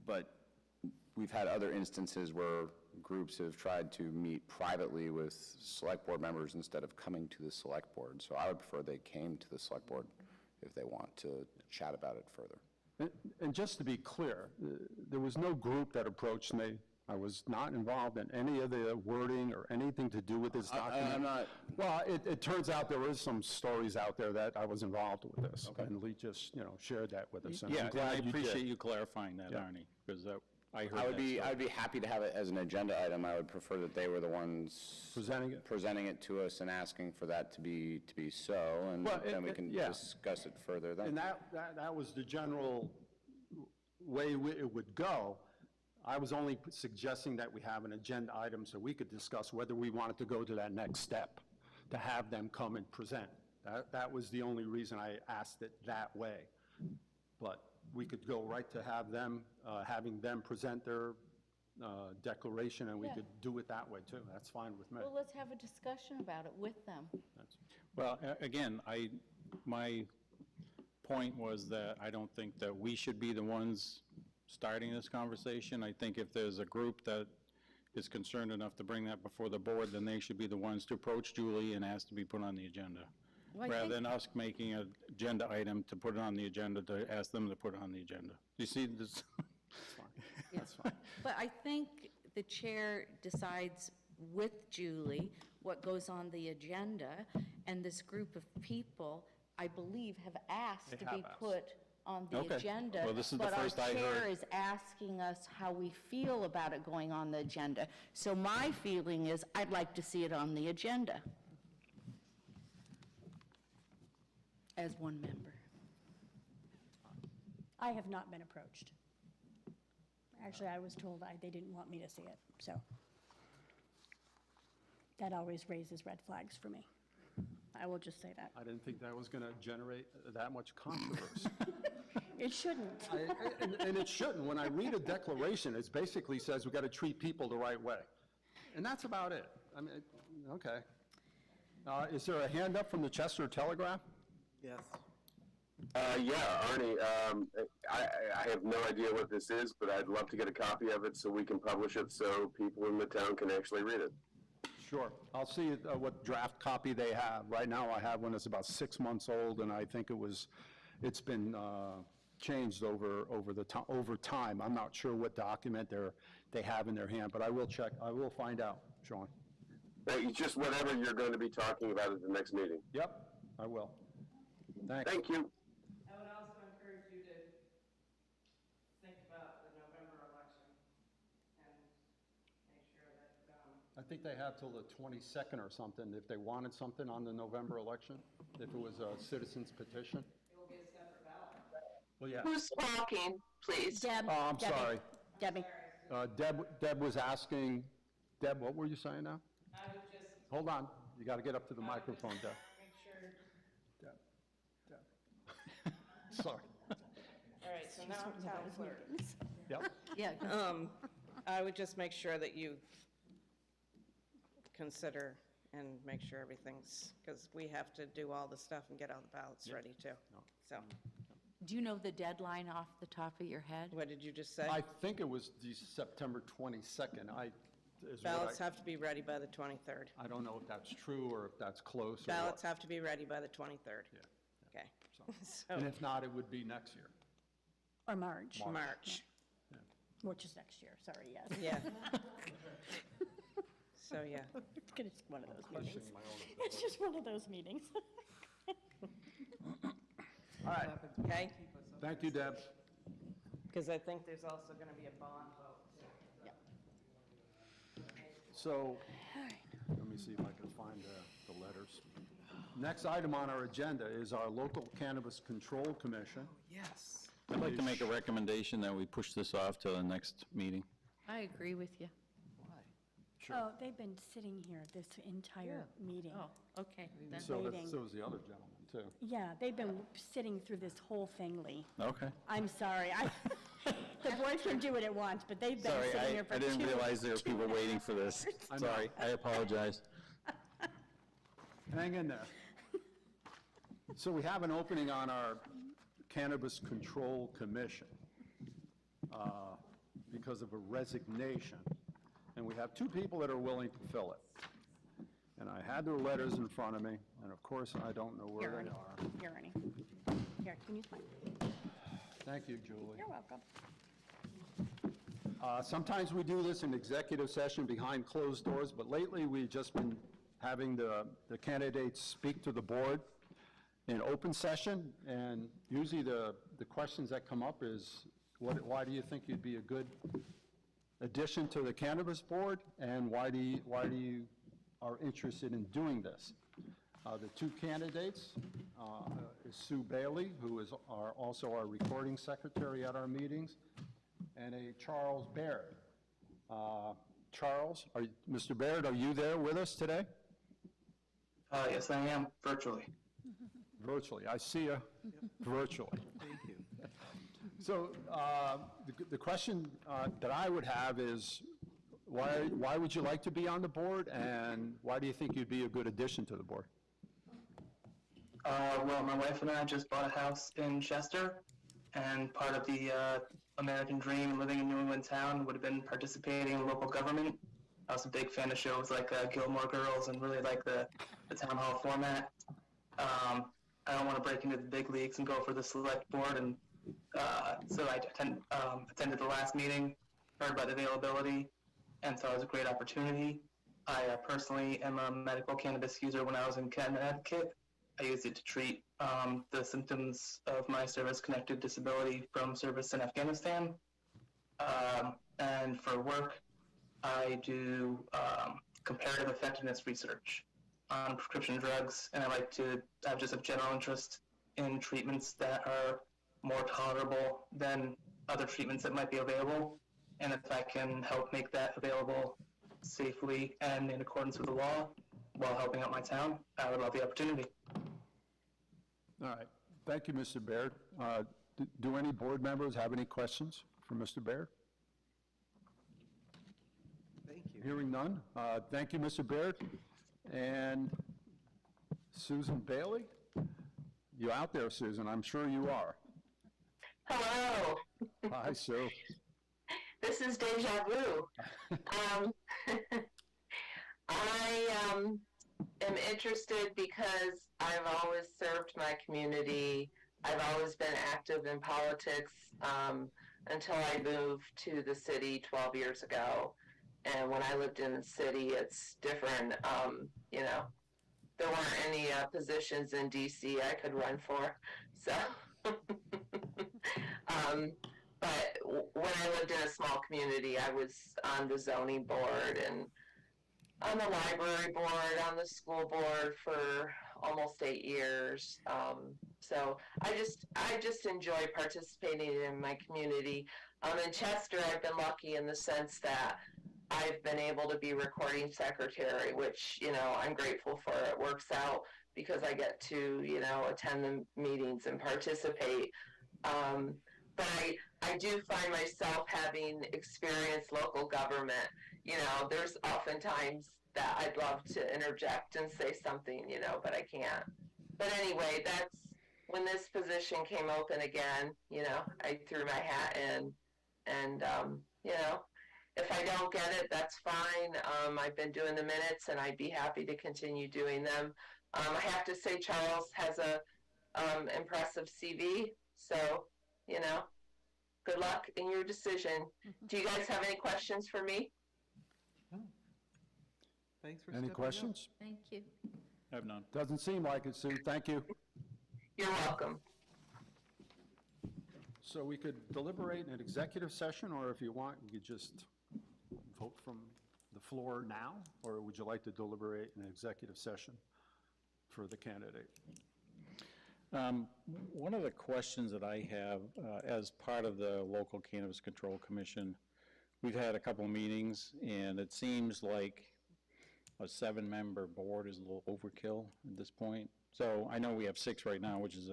But we've had other instances where groups have tried to meet privately with select board members instead of coming to the select board. So I would prefer they came to the select board if they want to chat about it further. And just to be clear, there was no group that approached me. I was not involved in any of the wording or anything to do with this document. I'm not. Well, it turns out there is some stories out there that I was involved with this. And Lee just, shared that with us. And I'm Yeah, and glad I you did. appreciate you clarifying that, Yeah. Arnie, because I heard I would that be, story. I'd be happy to have it as an agenda item. I would prefer that they were the ones presenting it to us and asking for that to be so, and Well, then we can yeah. discuss it further then. And that was the general way it would go. I was only suggesting that we have an agenda item so we could discuss whether we wanted to go to that next step, to have them come and present. That was the only reason I asked it that way. But we could go right to have them, having them present their declaration, and we Yeah. could do it that way too. That's fine with me. Well, let's have a discussion about it with them. Well, again, my point was that I don't think that we should be the ones starting this conversation. I think if there's a group that is concerned enough to bring that before the board, then they should be the ones to approach Julie and ask to be put on the agenda. Well, I Rather think- than us making an agenda item to put it on the agenda, to ask them to put it on the agenda. You see this? That's fine. But I think the chair decides with Julie what goes on the agenda, and this group of people, I believe, have asked They to have be asked. put on the Okay. agenda. Well, this is the first I But our chair heard. is asking us how we feel about it going on the agenda. So my feeling is, I'd like to see it on the agenda as one member. I have not been approached. Actually, I was told they didn't want me to see it, so that always raises red flags for me. I will just say that. I didn't think that was going to generate that much controversy. It shouldn't. And it shouldn't. When I read a declaration, it basically says we got to treat people the right way. And that's about it. I mean, okay. Is there a hand up from the Chester Telegraph? Yes. Yeah, Arnie, I have no idea what this is, but I'd love to get a copy of it so we can publish it so people in the town can actually read it. Sure. I'll see what draft copy they have. Right now, I have one that's about 6 months old, and I think it's been changed over time. I'm not sure what document they have in their hand, but I will check. I will find out, Sean. It's just whatever you're going to be talking about at the next meeting. Yep, I will. Thanks. Thank you. I would also encourage you to think about the November election and make sure that, I think they have till the 22nd or something, if they wanted something on the November election, if it was a citizen's petition. it will be a separate ballot. Well, yeah. Who's talking, please? Deb. Oh, I'm sorry. Debbie. Deb was asking, Deb, what were you saying now? I would just Hold on, you got to get up to the microphone, Deb. make sure. Sorry. All right, so now I'm town clerk. Yep. Yeah. I would just make sure that you consider and make sure everything's, because we have to do all the stuff and get all the ballots Yep. ready too. So, Do you know the deadline off the top of your head? what did you just say? I think it was the September 22nd. Ballots have to be ready by the 23rd. I don't know if that's true or if that's close or Ballots what. have to be ready by the 23rd. Yeah. Okay. So, and if not, it would be next year. Or March. March. Which is next year, sorry, yes. Yeah. So, yeah. It's one of those meetings. It's just one of those meetings. All right. Okay? Thank you, Deb. Because I think there's also going to be a bond vote. So, let me see if I can find the letters. Next item on our agenda is our Local Cannabis Control Commission. Yes. I'd like to make a recommendation that we push this off to the next meeting. I agree with you. Oh, they've been sitting here this entire meeting. Oh, okay. then- So Waiting. so is the other gentleman, too. Yeah, they've been sitting through this whole thing, Lee. Okay. I'm sorry. The board can do what it wants, but they've been Sorry, sitting here for I didn't realize there were people waiting for this. Sorry, I apologize. Hang in there. So we have an opening on our Cannabis Control Commission because of a resignation. And we have two people that are willing to fill it. And I had their letters in front of me, and of course, I don't know where Here, they Ernie. are. Here, Ernie. Here, can you use mine? Thank you, Julie. You're welcome. Sometimes we do this in executive session behind closed doors, but lately we've just been having the candidates speak to the board in open session, and usually the questions that come up is, why do you think you'd be a good addition to the cannabis board, and why do you are interested in doing this? The two candidates is Sue Bailey, who is also our recording secretary at our meetings, and a Charles Baird. Charles, Mr. Baird, are you there with us today? Yes, I am, virtually. Virtually, I see you virtually. Thank you. So the question that I would have is, why would you like to be on the board, and why do you think you'd be a good addition to the board? Well, my wife and I just bought a house in Chester, and part of the American dream and living in New England town would have been participating in local government. I was a big fan of shows like Gilmore Girls and really like the town hall format. I don't want to break into the big leagues and go for the select board, and so I attended the last meeting, heard about the availability, and thought it was a great opportunity. I personally am a medical cannabis user. When I was in Connecticut, I used it to treat the symptoms of my service-connected disability from service in Afghanistan. And for work, I do comparative effectiveness research on prescription drugs, and I have just a general interest in treatments that are more tolerable than other treatments that might be available. And if I can help make that available safely and in accordance with the law while helping out my town, I would love the opportunity. All right, thank you, Mr. Baird. Do any board members have any questions for Mr. Baird? Thank you. Hearing none, thank you, Mr. Baird. And Susan Bailey? You out there, Susan? I'm sure you are. Hello. Hi, Sue. This is deja vu. I am interested because I've always served my community. I've always been active in politics until I moved to the city 12 years ago. And when I lived in the city, it's different. You know, there weren't any positions in DC I could run for. So, but when I lived in a small community, I was on the zoning board and on the library board, on the school board for almost 8 years. So I just enjoy participating in my community. In Chester, I've been lucky in the sense that I've been able to be recording secretary, which, you know, I'm grateful for. It works out because I get to, you know, attend the meetings and participate. But I do find myself having experienced local government. You know, there's oftentimes that I'd love to interject and say something, you know, but I can't. But anyway, that's when this position came open again, you know, I threw my hat in, and, you know, if I don't get it, that's fine. I've been doing the minutes, and I'd be happy to continue doing them. I have to say Charles has a impressive CV, so, you know, good luck in your decision. Do you guys have any questions for me? Thanks for Any stepping up. questions? Thank you. I have none. Doesn't seem like it, Sue. Thank you. You're welcome. So we could deliberate in an executive session, or if you want, you could just vote from the floor now, or would you like to deliberate in an executive session for the candidate? One of the questions that I have, as part of the local Cannabis Control Commission, we've had a couple of meetings, and it seems like a 7-member board is a little overkill at this point. So I know we have 6 right now, which is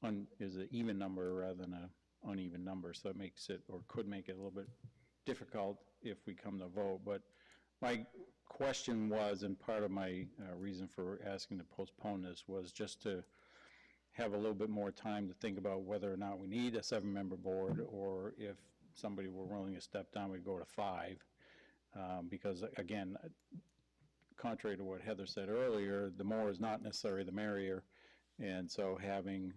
an even number rather than an uneven number, so it makes it, or could make it a little bit difficult if we come to vote. But my question was, and part of my reason for asking to postpone this was just to have a little bit more time to think about whether or not we need a 7-member board, or if somebody were willing to step down, we'd go to 5. Because again, contrary to what Heather said earlier, the more is not necessarily the merrier. And so having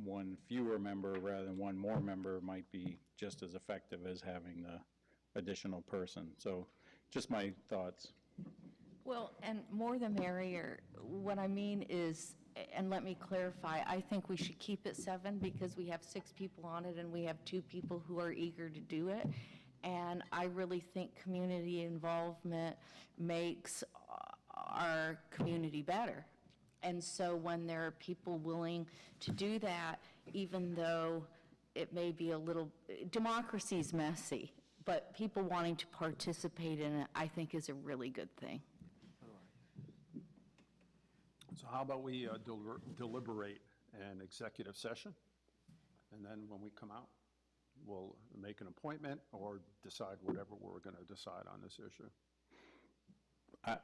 one fewer member rather than one more member might be just as effective as having the additional person. So just my thoughts. Well, and more the merrier, what I mean is, and let me clarify, I think we should keep it 7 because we have 6 people on it and we have 2 people who are eager to do it. And I really think community involvement makes our community better. And so when there are people willing to do that, even though it may be a little, democracy's messy, but people wanting to participate in it, I think is a really good thing. So how about we deliberate an executive session, and then when we come out, we'll make an appointment or decide whatever we're going to decide on this issue.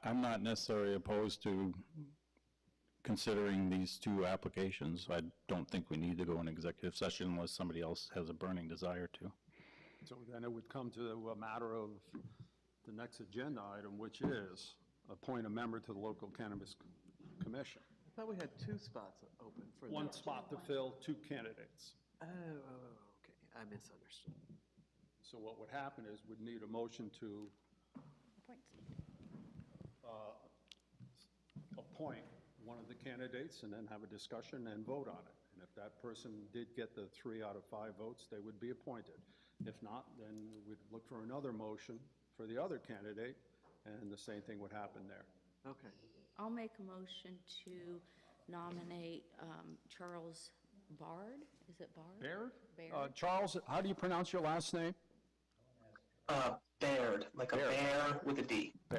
I'm not necessarily opposed to considering these 2 applications. I don't think we need to go in executive session unless somebody else has a burning desire to. So then it would come to a matter of the next agenda item, which is appoint a member to the local cannabis commission. I thought we had 2 spots open for that. 1 spot to fill, 2 candidates. Oh, okay, I misunderstood. So what would happen is we'd need a motion to appoint one of the candidates and then have a discussion and vote on it. And if that person did get the 3 out of 5 votes, they would be appointed. If not, then we'd look for another motion for the other candidate, and the same thing would happen there. Okay. I'll make a motion to nominate Charles Bard. Is it Bard? Baird? Baird. Charles, how do you pronounce your last name? Baird, like a bear with a D.